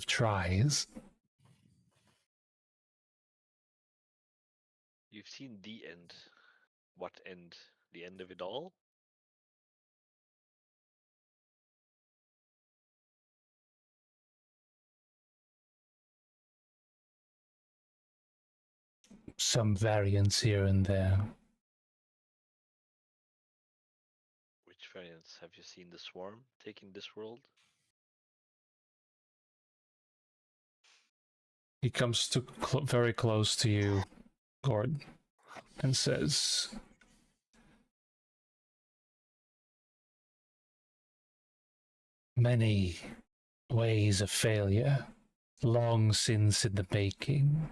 tries. You've seen the end. What end? The end of it all? Some variance here and there. Which variants? Have you seen the swarm taking this world? He comes to very close to you, Gord. and says, "Many ways of failure, long since in the making.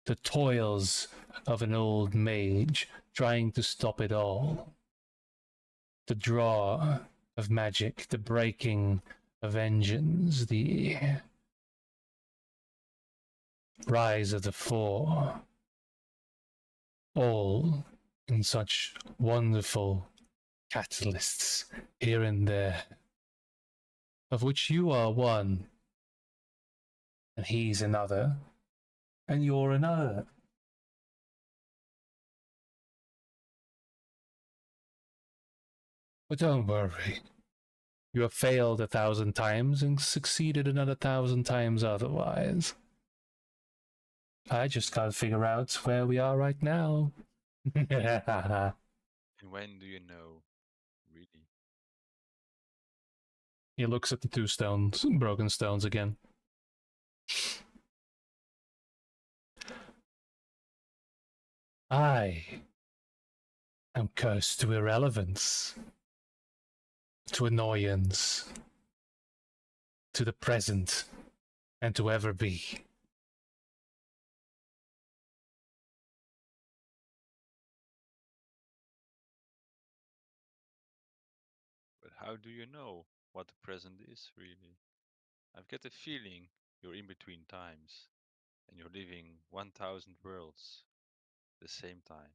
The toils of an old mage trying to stop it all. The draw of magic, the breaking of engines, the rise of the Four. All in such wonderful catalysts here and there, of which you are one, and he's another, and you're another. But don't worry. You have failed 1,000 times and succeeded another 1,000 times otherwise. I just can't figure out where we are right now." And when do you know? Really? He looks at the two stones, broken stones again. I am cursed to irrelevance, to annoyance, to the present, and to ever be. But how do you know what the present is, really? I've got a feeling you're in between times, and you're living 1,000 worlds at the same time.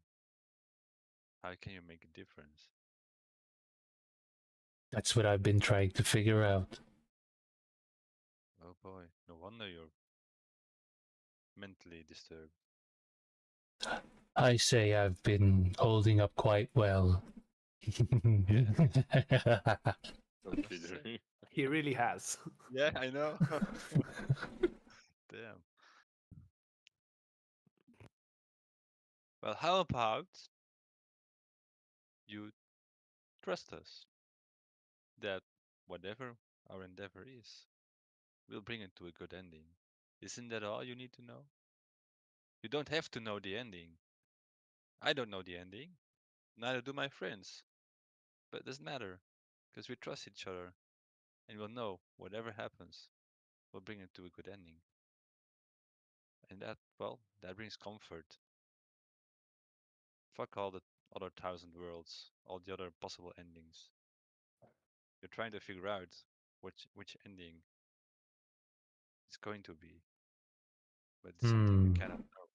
How can you make a difference? That's what I've been trying to figure out. Oh boy, no wonder you're mentally disturbed. I say I've been holding up quite well. Considering. He really has. Yeah, I know. Damn. Well, how about you trust us that whatever our endeavor is, we'll bring it to a good ending. Isn't that all you need to know? You don't have to know the ending. I don't know the ending. Neither do my friends. But it doesn't matter, because we trust each other, and we'll know whatever happens, we'll bring it to a good ending. And that, well, that brings comfort. Fuck all the other 1,000 worlds, all the other possible endings. You're trying to figure out which ending it's going to be, but it's something we cannot know.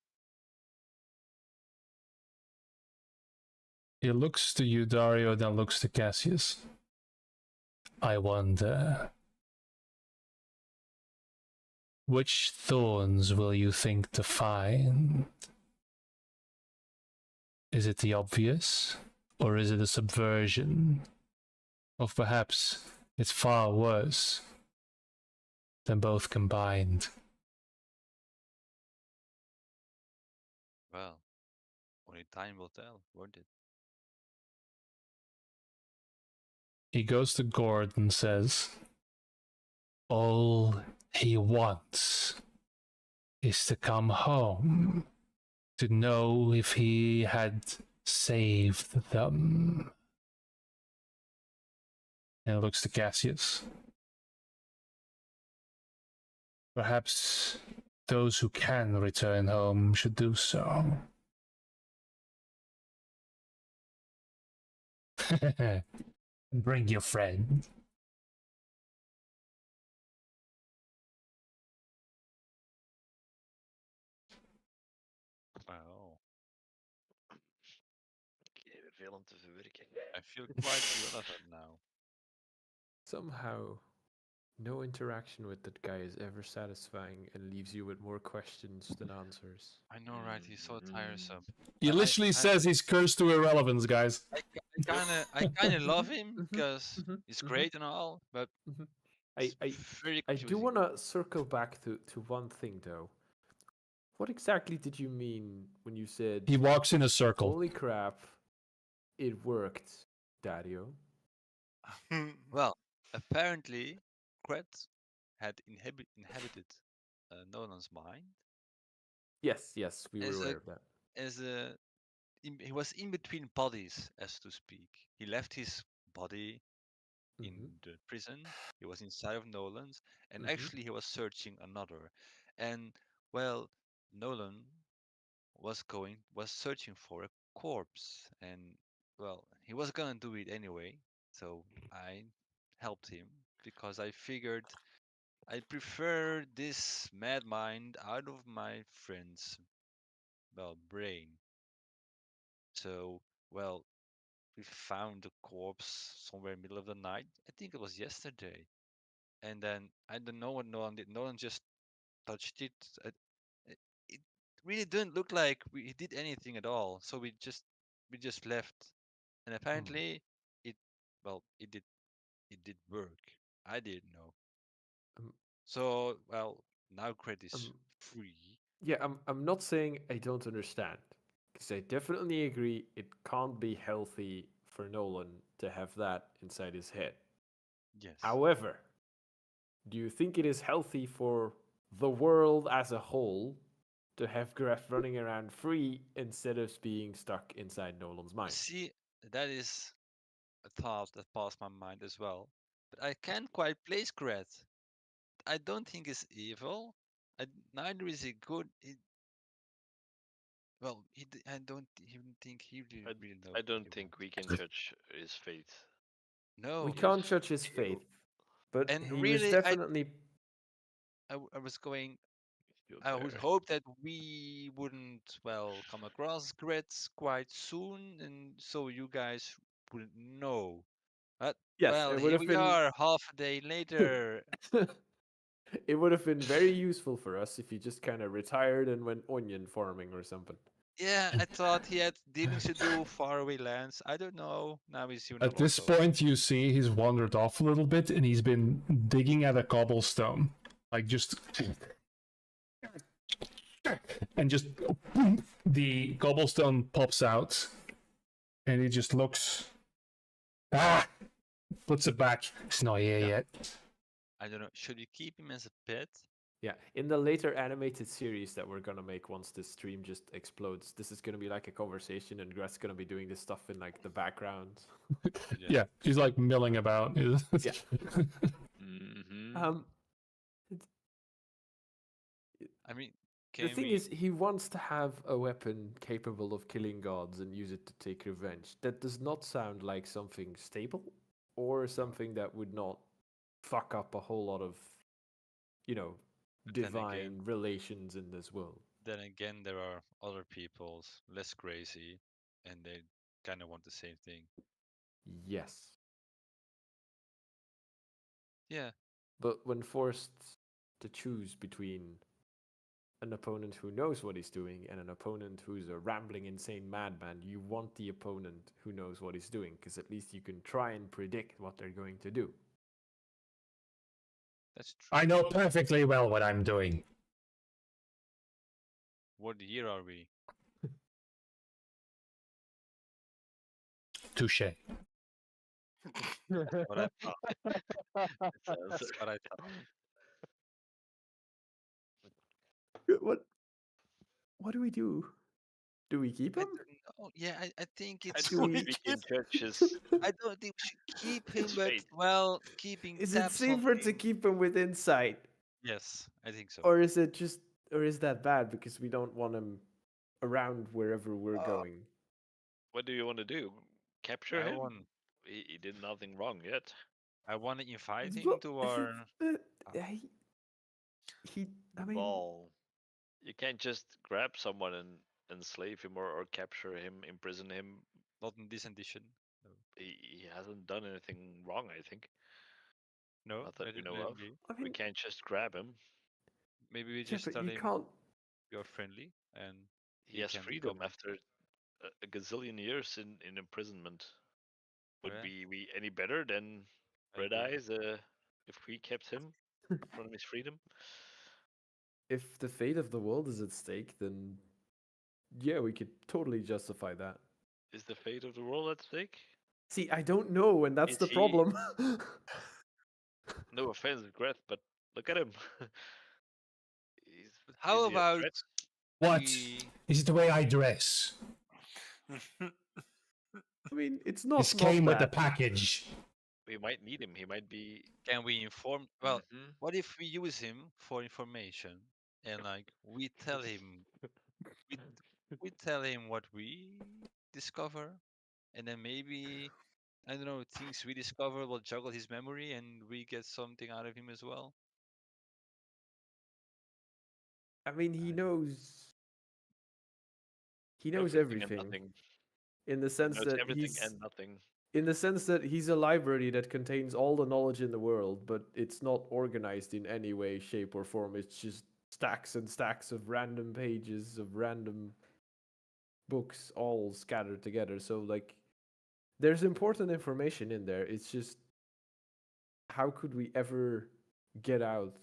He looks to you, Dario, then looks to Cassius. I wonder, which thorns will you think to find? Is it the obvious, or is it a subversion? Or perhaps it's far worse than both combined? Well, only time will tell, won't it? He goes to Gord and says, "All he wants is to come home, to know if he had saved them." And looks to Cassius. Perhaps those who can return home should do so. Bring your friend. Well, Even veel om te verwerken. I feel quite irrelevant now. Somehow, no interaction with that guy is ever satisfying and leaves you with more questions than answers. I know, right? He's so tiresome. He literally says he's cursed to irrelevance, guys. I kind of love him Mhm, because mhm, he's mhm. great and all, but I, I, very I do confusing. want to circle back to one thing though. What exactly did you mean when you said, He walks in a circle. "Holy crap, it worked, Dario"? Well, apparently, Kret had inhabited Nolan's mind Yes, we were as aware a of that. as a he was in between bodies, as to speak. He left his body in Mhm. the prison. He was inside of Nolan's, and Mhm. actually he was searching another. And well, Nolan was searching for a corpse, and well, he was gonna do it anyway. So I helped him because I figured I prefer this mad mind out of my friend's brain. So well, we found the corpse somewhere in the middle of the night. I think it was yesterday. And then I don't know what Nolan did. Nolan just touched it. Uh, It really didn't look like we did anything at all. So we just left. And apparently it it did work. I didn't know. Um, So well, now Cred is um, free. yeah, I'm not saying I don't understand, because I definitely agree it can't be healthy for Nolan to have that inside his head. Yes. However, do you think it is healthy for the world as a whole to have Graf running around free instead of being stuck inside Nolan's mind? See, that is a thought that passed my mind as well. But I can't quite place Cred. I don't think it's evil. Neither is it good. Well, I don't even think he really, I, really knows I what don't he think we wants. can judge his fate. We No, He is can't judge his still, faith, but and he was really, definitely. I was going. still I would there. hope that we wouldn't, well, come across Grets quite soon, and so you guys wouldn't know. But Yes, well, it would here have we been. are, half a day later. It would have been very useful for us if he just kind of retired and went onion farming or something. Yeah, I thought he had dealings to do faraway lands. I don't know. Now he's doing At that this also. point, you see he's wandered off a little bit and he's been digging at a cobblestone. Like just. And just. The cobblestone pops out. And he just looks. Ah! Puts it back. It's not here Yeah. yet. I don't know. Should we keep him as a pet? Yeah, in the later animated series that we're gonna make once this stream just explodes, this is gonna be like a conversation, and Gret's gonna be doing this stuff in like the background. Yeah, he's like milling about. Yeah. Mm-hmm. I mean, The can thing we? is, he wants to have a weapon capable of killing gods and use it to take revenge. That does not sound like something stable or something that would not fuck up a whole lot of, you know, But then divine again, relations in this world. there are other peoples less crazy, and they kind of want the same thing. Yes. Yeah, But when forced to choose between an opponent who knows what he's doing and an opponent who's a rambling, insane madman, you want the opponent who knows what he's doing, because at least you can try and predict what they're going to do. that's true. I know perfectly well what I'm doing. What year are we? Touche. What I thought. That's That's what I thought. What do we do? Do we keep I him? don't know. Yeah, I think I it's. don't we think we can judge his I don't think we should keep him, his but fate. well, keeping Is it tabs on safer to him. keep him within sight, Yes, I think so. or is it just, or is that bad because we don't want him around wherever we're Uh, going? What do you want to do? Capture I him? want. He did nothing wrong yet. I want to invite him Well, to our. he, I The mean, ball. You can't just grab someone and enslave him or capture him, imprison him. Not in this edition. No, He hasn't done anything wrong, I think. no, Not that I we didn't know of. agree. I We mean, can't just grab him. Maybe we yeah, just but tell you him can't. you're friendly and He has can freedom become. after a gazillion years in imprisonment. Would Yeah, we any better than I Red agree. Eyes if we kept him from his freedom? If the fate of the world is at stake, then yeah, we could totally justify that. Is the fate of the world at stake? See, I don't know, and that's Is the he? problem. No offense, Greth, but look at him. But how Is he a about threat? What? we? Is it the way I dress? I mean, it's not. This not came with the bad. package. We might need him. He might be. Can we inform? Well, Mhm. what if we use him for information and like we tell him we we tell him what we discover, and then maybe I don't know things we discover will juggle his memory, and we get something out of him as well. I mean, he knows. He knows Everything and everything nothing. in the He sense knows that everything he's and nothing. in the sense that he's a library that contains all the knowledge in the world, but it's not organized in any way, shape, or form. It's just stacks and stacks of random pages of random books all scattered together. So like there's important information in there. It's just how could we ever get out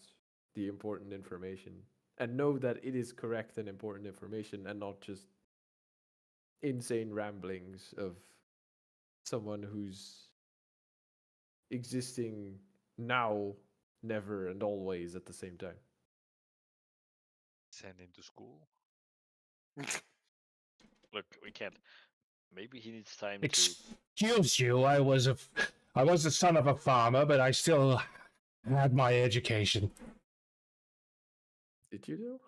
the important information and know that it is correct and important information and not just insane ramblings of someone who's existing now, never, and always at the same time. Send him to school. Look, we can't. Maybe he needs time to. Excuse you, I was the son of a farmer, but I still had my education. Did you know?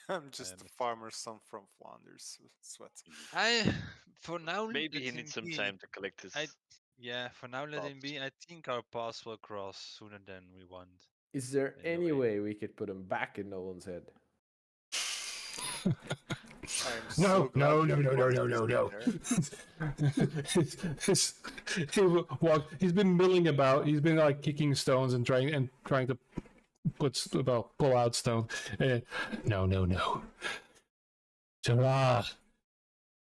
I'm just And- a farmer's son from Flanders. Sweat. I for now Maybe let he him needs some be. time to collect his. Yeah, for now let him thoughts. be. I think our paths will cross sooner than we want. Is there In a any way. way we could put him back in Nolan's head? I'm No, so glad no, we no, no, no, brought no, this no, dinner. no. He's been milling about. He's been like kicking stones and trying to pull out stone. No, no, no. There are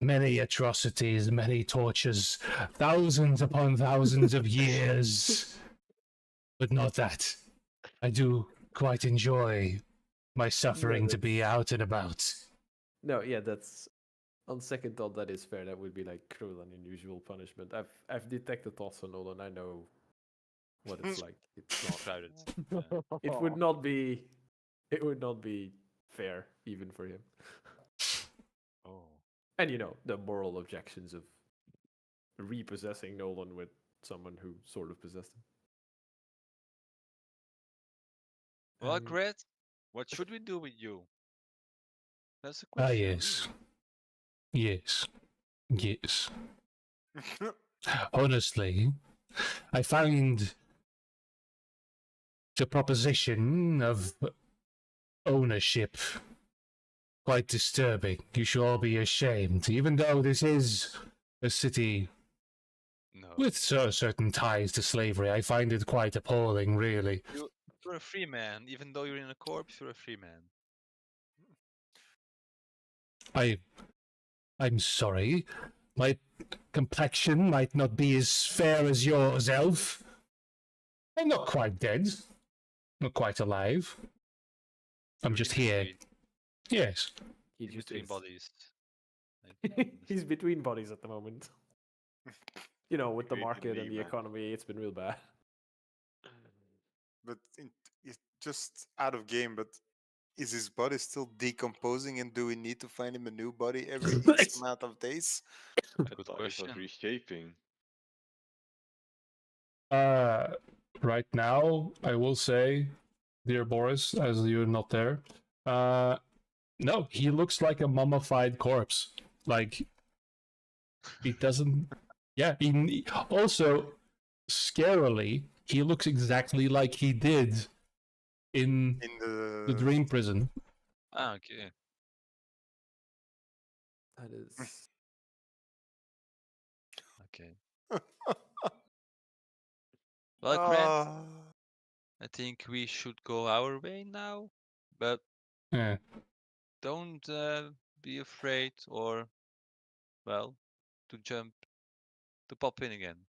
many atrocities, many tortures, thousands upon thousands of years, but not that. I do quite enjoy my suffering to be out and about. No, yeah, that's on second thought that is fair. That would be like cruel and unusual punishment. I've detected thoughts on Nolan. I know what it's like. It's not. Crowded. It would not be. It would not be fair even for him. Oh. And you know the moral objections of repossessing Nolan with someone who sort of possessed him. Well, Um, Gret, what should we do with you? That's a Ah, question. yes. Yes. Yes. Honestly, I find the proposition of ownership quite disturbing. You should all be ashamed, even though this is a city No. with certain ties to slavery. I find it quite appalling, really. You're a free man. Even though you're in a corpse, you're a free man. I'm sorry. My complexion might not be as fair as yours, elf. I'm not quite dead. Not quite alive. I'm You're just in here. between- he Yes. in just between is. bodies. He's between bodies at the moment. You know, with the Agreed market and indeed, the man. economy, it's been real bad. But it's just out of game. But is his body still decomposing? And do we need to find him a new body every X amount of days? I Good thought it was question. reshaping. Right now, I will say, dear Boris, as you're not there, no, he looks like a mummified corpse. Like, he doesn't. Yeah, also, scarily, he looks exactly like he did in In the dream prison. Ah, okay. That is. Okay. Well, Gret, Ah. I think we should go our way now. But Yeah. don't be afraid or, well, to pop in again.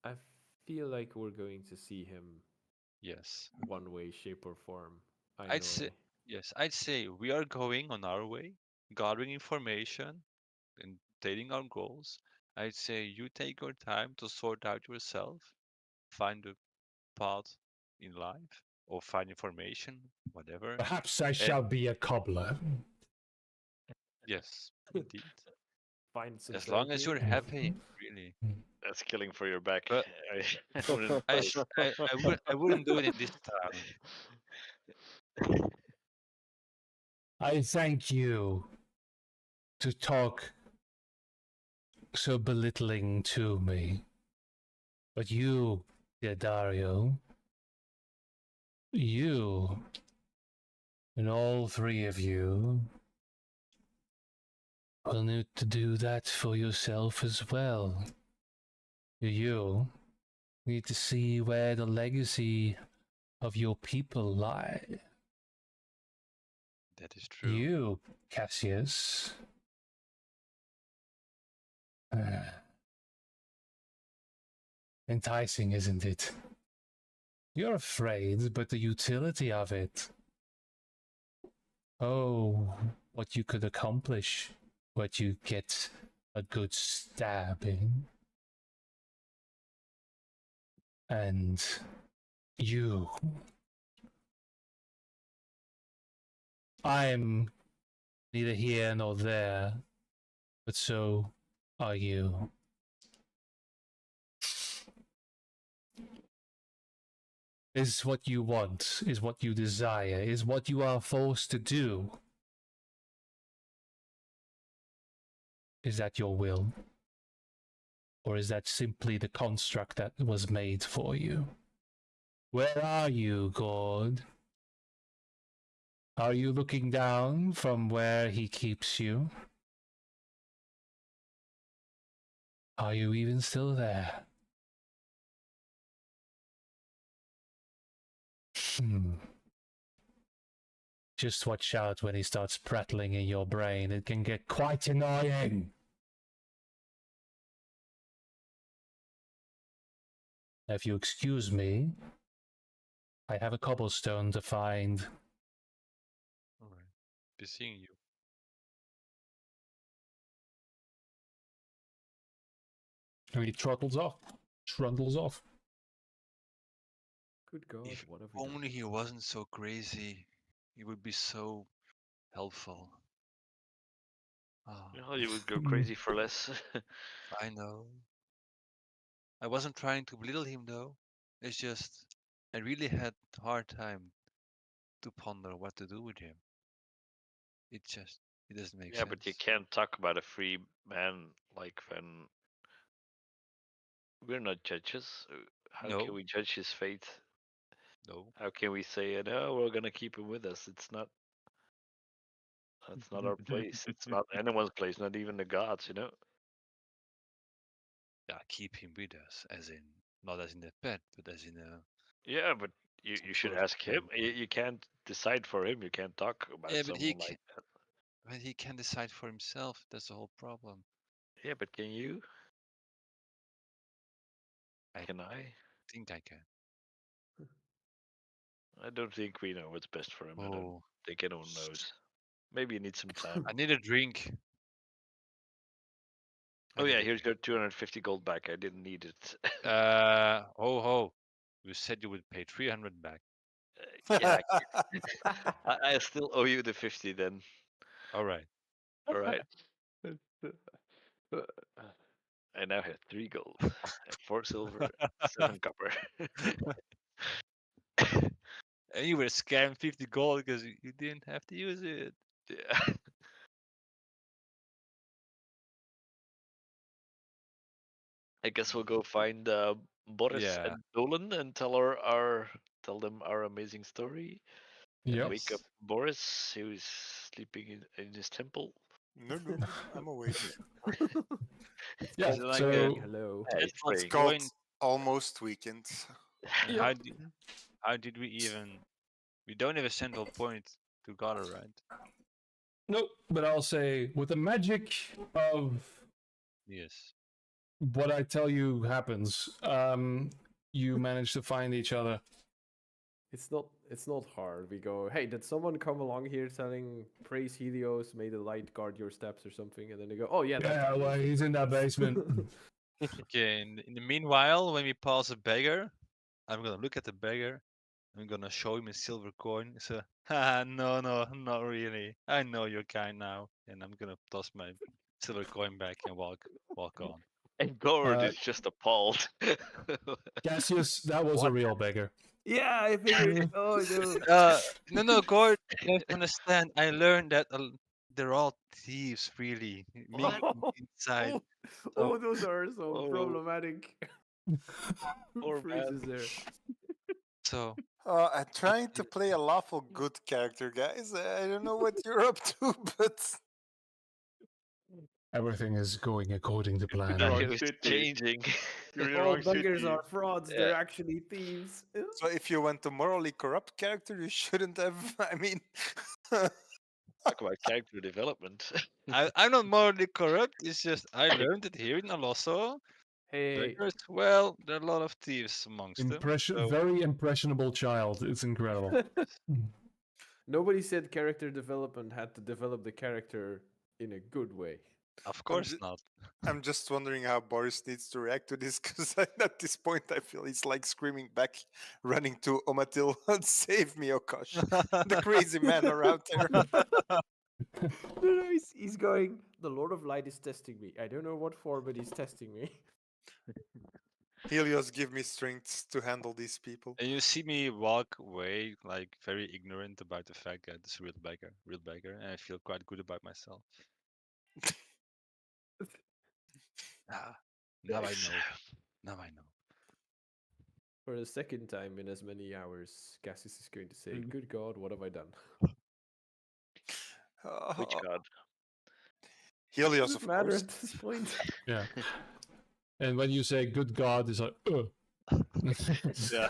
I feel like we're going to see him Yes. one way, shape, or form. I'd say, yes, I'd say we are going on our way, gathering information and dating our goals. I'd say you take your time to sort out yourself, find a path in life, or find information, whatever. Perhaps I shall be a cobbler. Yes, indeed. find some As long as therapy. you're happy, really. That's killing for your back. But I wouldn't I, advise. I wouldn't do it in this town. I thank you to talk so belittling to me. But you, dear Dario, you, and all three of you, will need to do that for yourself as well. You need to see where the legacy of your people lie. That is true. You, Cassius. Enticing, isn't it? You're afraid, but the utility of it. Oh, what you could accomplish, what you get a good stab in. And you. I'm neither here nor there, but so are you. Is what you want, is what you desire, is what you are forced to do. Is that your will? Or is that simply the construct that was made for you? Where are you, Gord? Are you looking down from where he keeps you? Are you even still there? Just watch out when he starts prattling in your brain. It can get quite annoying. If you excuse me, I have a cobblestone to find. All right. Be seeing you. And he trottles off. Trundles off. Good God, If what have we done? only he wasn't so crazy, he would be so helpful. Ah, You know, you would go crazy for less. I know. I wasn't trying to belittle him though. It's just I really had a hard time to ponder what to do with him. It doesn't make Yeah, sense. but you can't talk about a free man like when we're not judges. How No, can we judge his fate? no. How can we say, no, we're gonna keep him with us? It's not. That's not our place. It's not anyone's place. Not even the gods. You know. Yeah, keep him with us, as in not as in a pet, but as in a Yeah, but you, some you should sort of ask him. You can't decide for him. You can't talk about Yeah, but someone like that. he can decide for himself. That's the whole problem. Yeah, but can you? I Can I? think I can. I don't think we know what's best for him. I don't Oh, think anyone knows. Maybe you need some time. I need a drink. Oh yeah, here's your 250 gold back. I didn't need it. Ho ho. You said you would pay 300 back. Yeah, I still owe you the 50 then. All right. All right. I now have 3 gold, and 4 silver, 7 copper. And you were scammed 50 gold because you didn't have to use it. Yeah. I guess we'll go find Boris Yeah. and Dolan and tell them our amazing story. And Yep. wake up Boris, who's sleeping in his temple. No, no, I'm awake. Yeah, Is it like so Hello. Yeah, he's temple It's praying. called going? almost weekend. And how did we even? We don't have a central point to gather, right? nope, but I'll say with the magic of Yes. what I tell you happens, you manage to find each other. It's not hard. We go, hey, did someone come along here telling praise Helios, may the light guard your steps or something? And then they go, oh yeah, that Yeah, guy. well, he's in that basement. Okay. In the meanwhile, when we pass a beggar, I'm gonna look at the beggar. I'm gonna show him a silver coin. So, no, not really. I know you're kind now, and I'm gonna toss my silver coin back and walk on. And Gord Uh, is just appalled. Cassius, that was a What? real beggar. Yeah, I figured. Oh no. No, Gord, you have to understand. I learned that they're all thieves, really. Me inside. Oh, those are so Oh. problematic Poor phrases man. there. So I'm trying to play a lawful good character, guys. I don't know what you're up to, but Everything is going according to plan. Wrong It was city. changing. you're in the All wrong beggars city. are frauds. Yeah. They're actually thieves. So if you went to morally corrupt character, you shouldn't have. I mean, Talk about character development. I'm not morally corrupt. It's just I learned it here in Aloso. Hey, Beggars, well, there are a lot of thieves amongst them. So Very impressionable child. It's incredible. nobody said character development had to develop the character in a good way. of course not. I'm just wondering how Boris needs to react to this because at this point I feel he's like screaming back, running to Omatil, save me, Okash, the crazy man around there. No, he's going. The Lord of Light is testing me. I don't know what for, but he's testing me. Helios, give me strength to handle these people. And you see me walk away like very ignorant about the fact that it's a real beggar, and I feel quite good about myself. Now I know. Now I know. For the second time in as many hours, Cassius is going to say, Mm. "Good God, what have I done?" Which god? Helios, Doesn't of matter course. at this point. Yeah. And when you say good God, it's like, Yeah.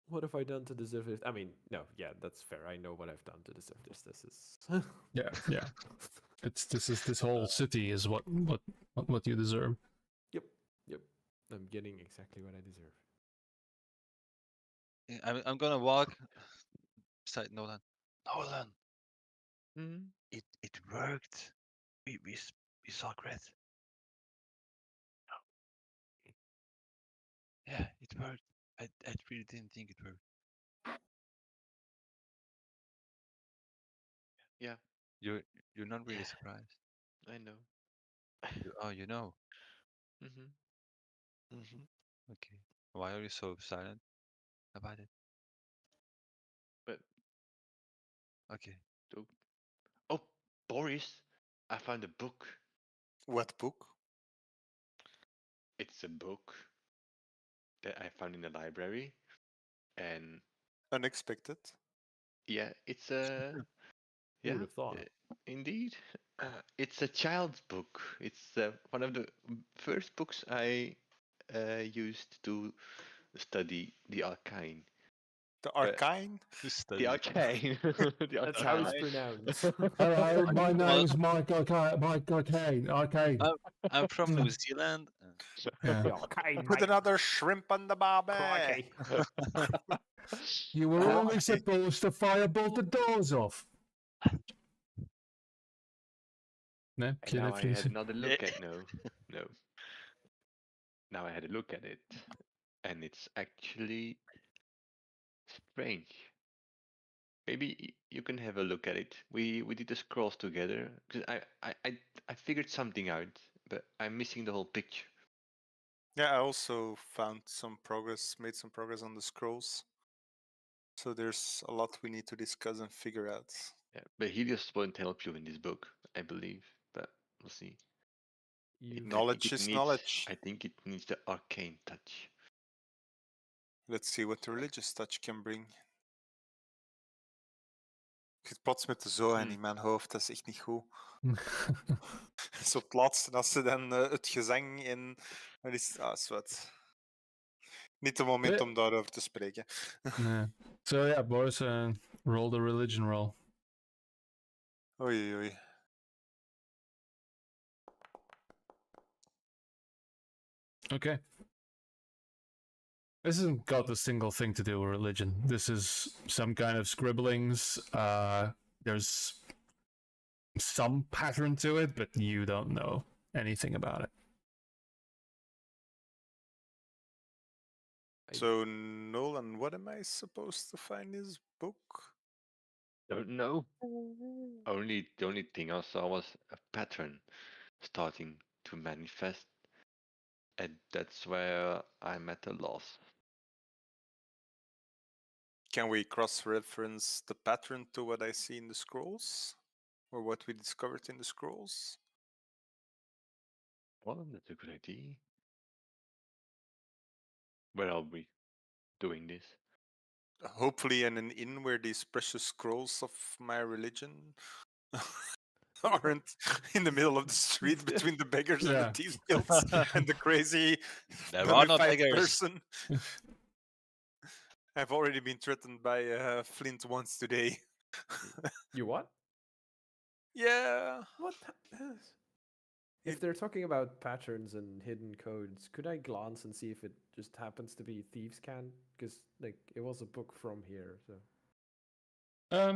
What have I done to deserve this? I mean, no, yeah, that's fair. I know what I've done to deserve this. This is yeah. This whole city is what you deserve. Yep. I'm getting exactly what I deserve. I'm gonna walk beside Nolan. Nolan, Hmm? it worked. We saw Gret. Yeah, it worked. I really didn't think it worked. Yeah, You're not really Yeah. surprised. I know. You know. Mm-hmm. Mm-hmm. Okay. Why are you so silent about it? But Okay. oh, Boris, I found a book. What book? It's a book that I found in the library, and Unexpected. yeah, it's Who yeah, would have thought? indeed. It's a child's book. It's one of the first books I used to study the arcane. The Arcane? To The study. arcane. The That's how it's arcane. pronounced. Hello, my Well- name's Michael Kane. Arcane. I'm from New Zealand. Yeah. Put another shrimp on the barbie. Crikey. You were only supposed to firebolt the doors off. No, And can now I I finish had it? another look at no. Now I had a look at it, and it's actually strange. Maybe you can have a look at it. We did the scrolls together because I figured something out, but I'm missing the whole picture. Yeah, I also found some progress, made some progress on the scrolls. So there's a lot we need to discuss and figure out. Yeah, but Helios won't help you in this book, I believe. But we'll see. Knowledge is knowledge. I think it needs the arcane touch. Let's see what the religious touch can bring. Ik zit plots met de zo en in mijn hoofd, dat is echt niet goed. Zo het laatste, als ze dan het gezang in... Dan is is wat. Niet het moment om daarover te spreken. Yeah. So yeah, boys, roll the religion roll. Oei, oei. Okay. This hasn't got a single thing to do with religion. This is some kind of scribblings. There's some pattern to it, but you don't know anything about it. So, Nolan, what am I supposed to find in this book? Don't know. The only thing I saw was a pattern starting to manifest, and that's where I'm at a loss. Can we cross-reference the pattern to what I see in the scrolls? Or what we discovered in the scrolls? Well, that's a good idea. Where are we doing this? Hopefully in an inn where these precious scrolls of my religion aren't in the middle of the street between the beggars and the Yeah. thieves guilds and the crazy There are no mummified beggars. person. I've already been threatened by Flint once today. You what? Yeah. What? If they're talking about patterns and hidden codes, could I glance and see if it just happens to be Thieves' Cant? Because like it was a book from here, so.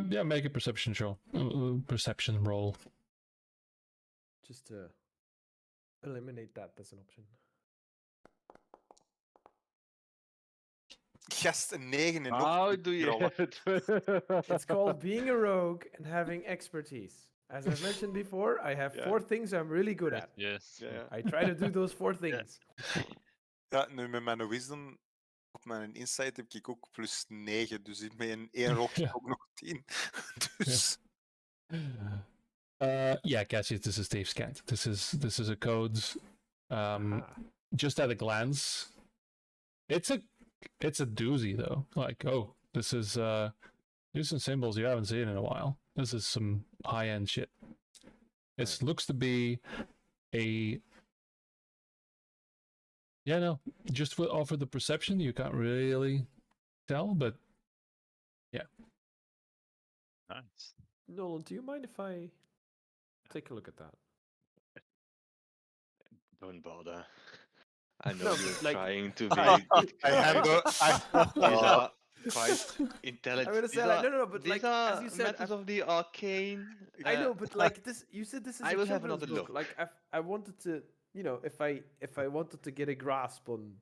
Yeah, make a perception roll. Just to eliminate that as an option. Yes, een 9 en How do you rollen. have it? It's called being a rogue and having expertise. As I've mentioned before, I have Yeah. 4 things I'm really good at. Yes. Ja. I try to do those 4 things. Ja, nu met mijn wisdom op mijn insight heb ik ook plus 9, dus met een 1 rol heb ik Ja. ook nog 10. Dus Yeah, Cassius, this is Dave's Cant. This is a code. Ah. Just at a glance, it's a doozy though. Like, oh, this is here's some symbols you haven't seen in a while. This is some high end shit. It Right. looks to be a just off of the perception, you can't really tell, but Nice. Nolan, do you mind if I take a look at that? Don't bother. I know No, you're but, like- trying to I be. handle. These are quite intelligent. I'm gonna say like, no, but these like are as you said, matters of the arcane. I know, but like this, you said this is I a will have children's another book. look. Like I wanted to, if I wanted to get a grasp on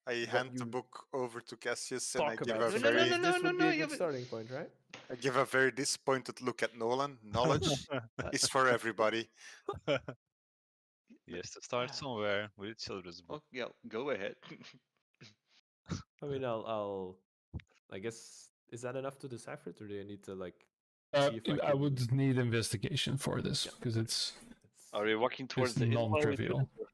I hand the you book over to Cassius and I talk give about, a No, no, very, no, this would be a you- good starting point, right? I give a very disappointed look at Nolan. Knowledge is for everybody. Yes, to start somewhere with a children's book. Oh, yeah, go ahead. I mean, I guess, is that enough to decipher it, or do I need to like? See if I I would need investigation for this Yeah. because it's Are we walking towards the inn while we do non-trivial. this?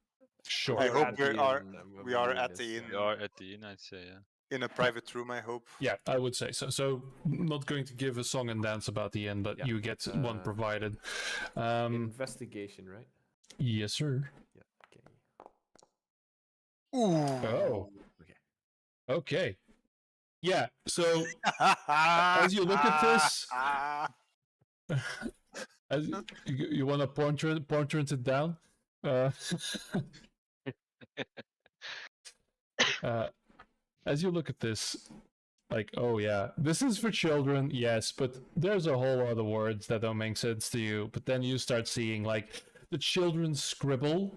Sure. I We're hope at we the are- inn, I'm we are reading at the this, inn. We are at the inn, I'd say, yeah. In a private room, I hope. Yeah, I would say so. So, not going to give a song and dance about the end, but Yeah, you get one provided. Investigation, right? Yes, sir. Yeah. Okay. Ooh. Oh. Okay. Okay. Yeah. So, as you look at this, as you want to portrait it down. As you look at this, like, oh yeah, this is for children, yes, but there's a whole lot of words that don't make sense to you. But then you start seeing like the children scribble,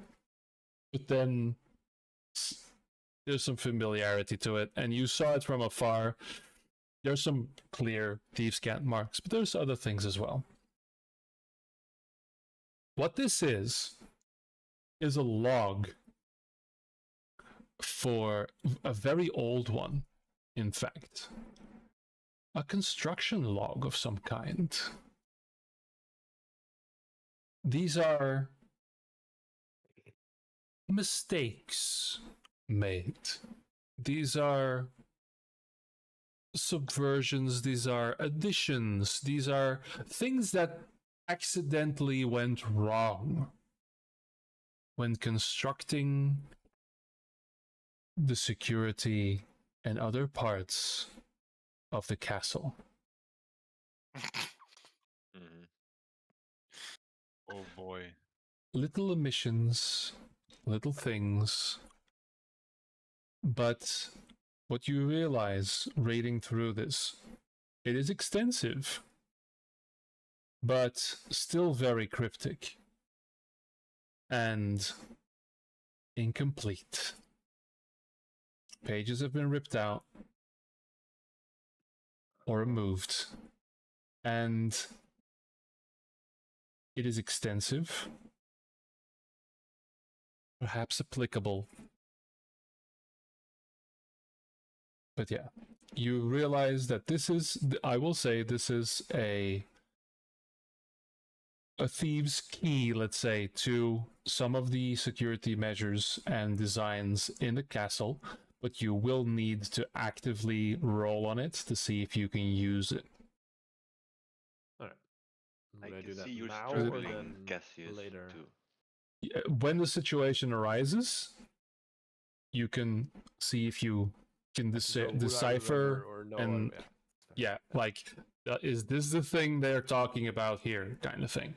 but then there's some familiarity to it, and you saw it from afar. There's some clear Thieves' Cant marks, but there's other things as well. What this is a log for a very old one, in fact. A construction log of some kind. These are mistakes made. These are subversions, these are additions, these are things that accidentally went wrong when constructing the security and other parts of the castle. Mhm. Oh boy. Little omissions, little things, but what you realize reading through this, it is extensive, but still very cryptic and incomplete. Pages have been ripped out or removed, and it is extensive, perhaps applicable. But yeah, you realize that this is, I will say, this is a thieves' key, let's say, to some of the security measures and designs in the castle, but you will need to actively roll on it to see if you can use it. Alright. I Would I can do that see you're now or struggling, then Cassius, later? too. When the situation arises, you can see if you can So would I decipher remember or no? and yeah, like is this the thing they're talking about here, kind of thing.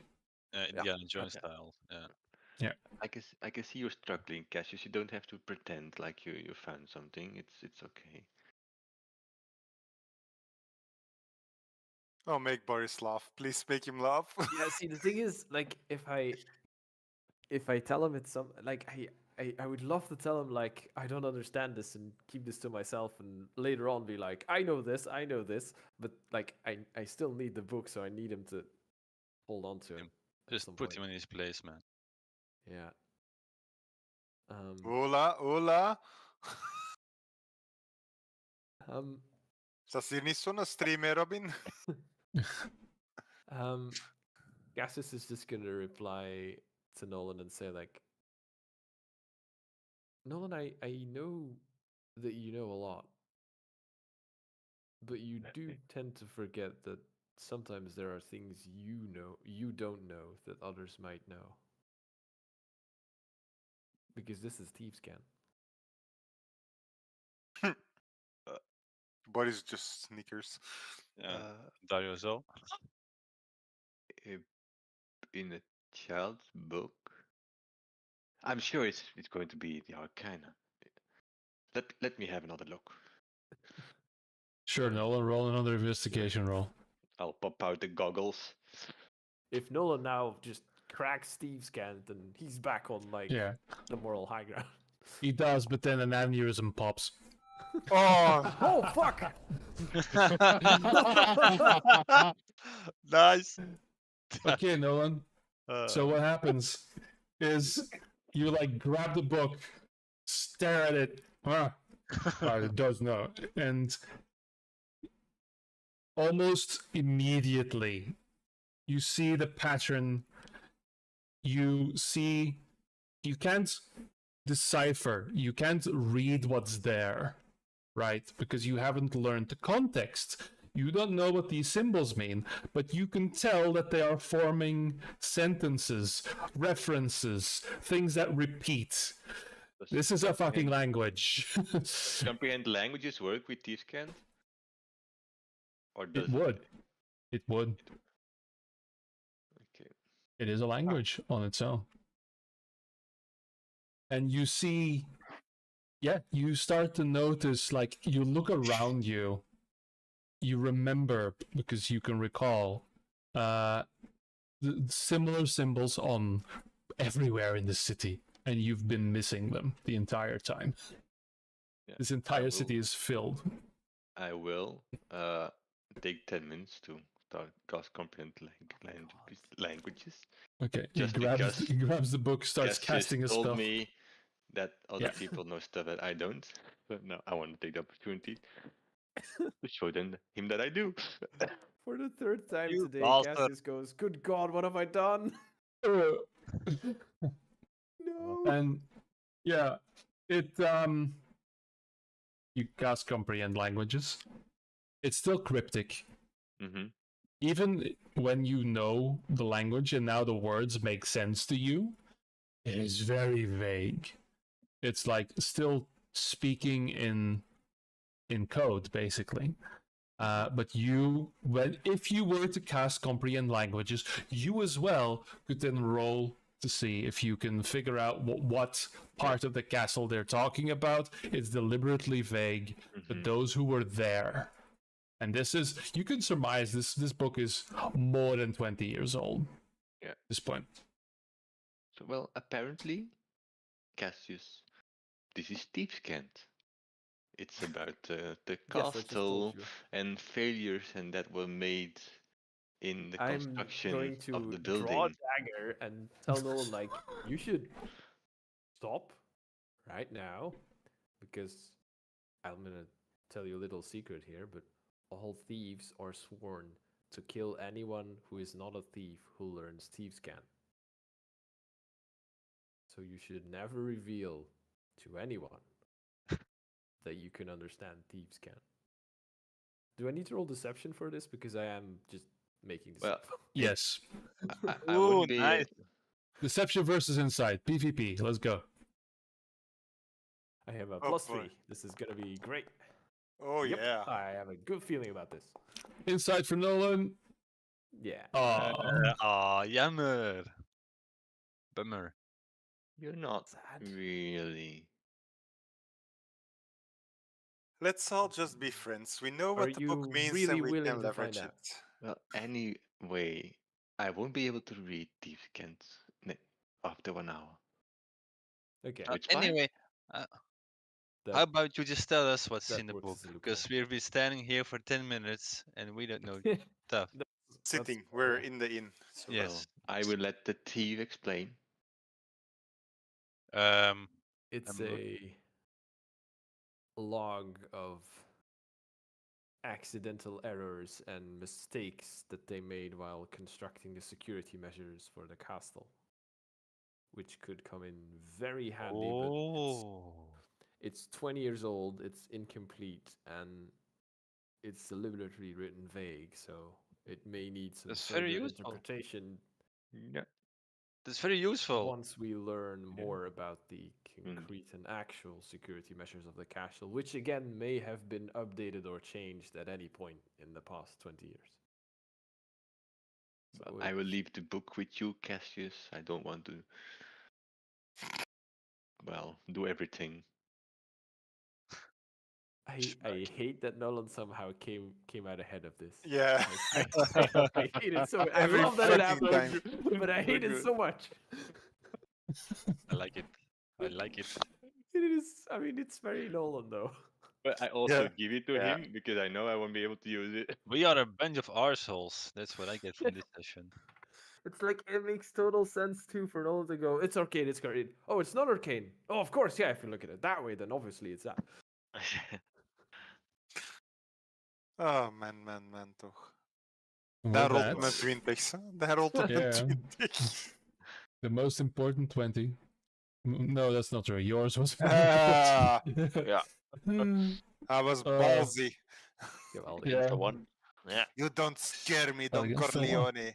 Yeah, Indiana Jones okay. style. Yeah. I can see you're struggling, Cassius. You don't have to pretend like you found something. It's okay. Oh, make Boris laugh. Please make him laugh. Yeah, see, the thing is, like, if I tell him it's some like I would love to tell him like I don't understand this and keep this to myself and later on be like I know this, but like I still need the book, so I need him to hold on to it. at Just some put point. him in his place, man. Yeah. Hola, hola. Um. Zat hier niet zo'n stream, hè, Robin? Gassis is just gonna reply to Nolan and say like, Nolan, I know that you know a lot, but you do tend to forget that sometimes there are things you don't know that others might know. Because this is Thieves' Can. Boris just sneakers. Yeah. Dario zo. In a child's book, I'm sure it's going to be the Arcana. Let me have another look. Sure, Nolan, roll another investigation roll. I'll pop out the goggles. If Nolan now just cracks Steve's can, then he's back on like Yeah, the moral high ground. he does, but then an aneurysm pops. Oh, Oh fuck! Nice. Okay, Nolan. So what happens is you like grab the book, stare at it. It does no, and almost immediately you see the pattern. You see, you can't decipher. You can't read what's there, right? Because you haven't learned the context. You don't know what these symbols mean, but you can tell that they are forming sentences, references, things that repeat. Does This is a fucking comprehend- language. Comprehend languages work with Thieves' Cant? Or does It would. It would. Okay. It is a language on its own. And you see, yeah, you start to notice, like, you look around you, you remember, because you can recall, the similar symbols on everywhere in the city, and you've been missing them the entire time. Yeah, This I entire will- city is filled. I will take 10 minutes to start cast comprehend languages. Okay, Just he grabs, because he grabs the book, starts Cassius casting a told spell. me that other Yeah. people know stuff that I don't. So now I want to take the opportunity to show him that I do. For the third time You today, bastard. Cassius goes, "Good God, what have I done?" No. And yeah, it you cast comprehend languages. It's still cryptic. Mm-hmm. Even when you know the language and now the words make sense to you, it is very vague. It's like still speaking in code, basically. But if you were to cast comprehend languages, you as well could then roll to see if you can figure out what part of the castle they're talking about. It's deliberately vague, but those who were there. And this is, you can surmise this book is more than 20 years old. Yeah. At this point. So, well, apparently, Cassius, this is Thieves' Cant. It's about the Yes, I just told castle you. and failures and that were made in the I'm construction going of the to draw a building. dagger and tell Nolan, like, you should stop right now, because I'm gonna tell you a little secret here, but all thieves are sworn to kill anyone who is not a thief who learns thieves' can. So you should never reveal to anyone that you can understand thieves' can. Do I need to roll deception for this? Because I am just making this Well, up. Yes. I Ooh, wouldn't be. nice. Deception versus insight. PvP. Let's go. I have a Oh, +3. boy. This is gonna be great. Oh Yep, yeah. I have a good feeling about this. Insight for Nolan. Yeah. Oh. Jammer. Bummer. You're not Sad. really. Let's all just be friends. We know Are what the book you means really and we willing can to find leverage out? it. Well, anyway, I won't be able to read Thieves' Cant after 1 hour. Okay. Which fine. Anyway, that, how about you just tell us what's that in the works book? as a loophole. Because we've been standing here for 10 minutes and we don't know stuff. Sitting, That's we're fair. in the inn. So Yes. Well, I will let the thief explain. It's I'm a log of accidental errors and mistakes that they made while constructing the security measures for the castle, which could come in very handy. But Oh. it's 20 years old, it's incomplete, and it's deliberately written vague, so it may need some That's further very useful. interpretation Yeah. That's very useful. once we learn Yeah. more about the Mm. concrete and actual security measures of the castle, which again may have been updated or changed at any point in the past 20 years. So Well, I will leave the book with you, Cassius. I don't want to, well, do everything. I hate that Nolan somehow came out ahead of this. yeah. I hate it so. I Every love that it fucking happened, time. but I hate it good. so much. I like it. I like it. It is. I mean, it's very Nolan though. But I also Yeah. give it to Yeah. him because I know I won't be able to use it. We are a bunch of arseholes. That's what I get from this session. It's like it makes total sense too for Nolan to go. It's arcane. It's arcane. Oh, it's not arcane. Oh, of course. Yeah, if you look at it that way, then obviously it's that. Oh man, toch. With Daar rolt that, mijn 20. Daar rolt mijn Yeah. 20. the most important 20. No, that's not true. Yours was. Ah, Yeah. I was Uh, ballsy. Jawel, Yeah. The one. Yeah. You don't scare me, Don against the one. Corleone.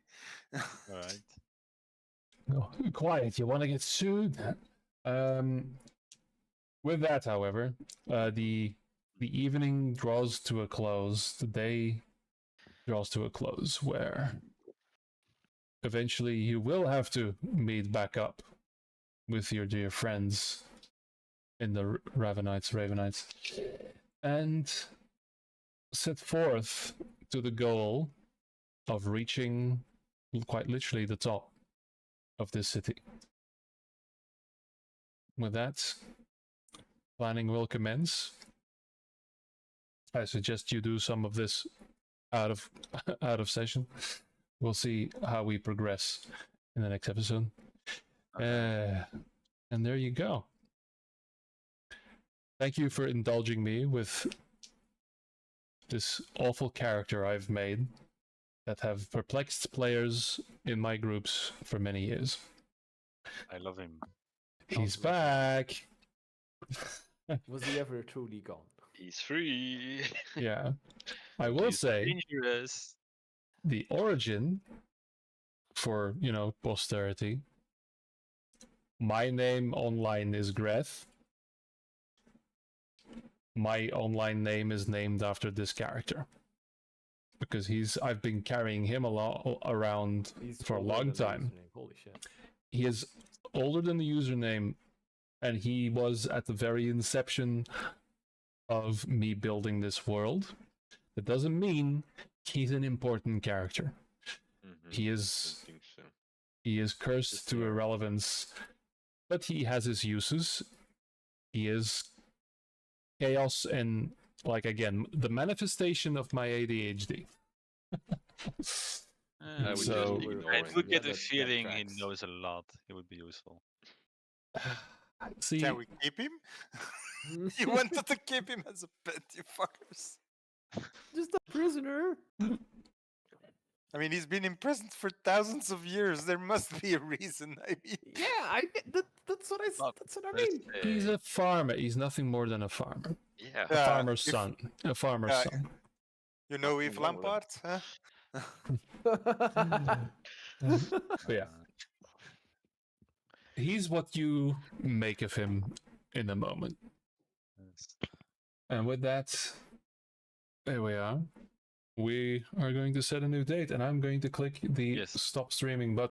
All right. No, quiet. You want to get sued? With that, however, the evening draws to a close. The day draws to a close, where eventually you will have to meet back up with your dear friends in the Ravenites, and set forth to the goal of reaching quite literally the top of this city. With that, planning will commence. I suggest you do some of this out of session. We'll see how we progress in the next episode. And there you go. Thank you for indulging me with this awful character I've made that have perplexed players in my groups for many years. I love him. He's back. Was he ever truly gone? He's free. Yeah. I will He's say dangerous. the origin for, posterity. My name online is Greth. My online name is named after this character. Because I've been carrying him around He's for a older long than the time. username. Holy shit. He is older than the username, and he was at the very inception of me building this world. That doesn't mean he's an important character. Mhm. He I is don't think so. he is cursed to irrelevance, but he has his uses. He is chaos and, like, again, the manifestation of my ADHD. Eh, I would So- just ignore I him. do get the that feeling he tracks. knows a lot. He would be useful. See, Can we keep him? You wanted to keep him as a pet, you fuckers. Just a prisoner. I mean, he's been imprisoned for thousands of years. There must be a reason. I mean, Yeah, that's what Well, that's what I Let's mean. he's say- a farmer. He's nothing more than a farmer. Yeah. A Yeah, farmer's if- son. A farmer's yeah. son. you know Nothing Eve wrong with him. Lampard? Huh? But yeah, he's what you make of him in the moment. Yes. And with that, there we are. We are going to set a new date, and I'm going to click the Yes. stop streaming button.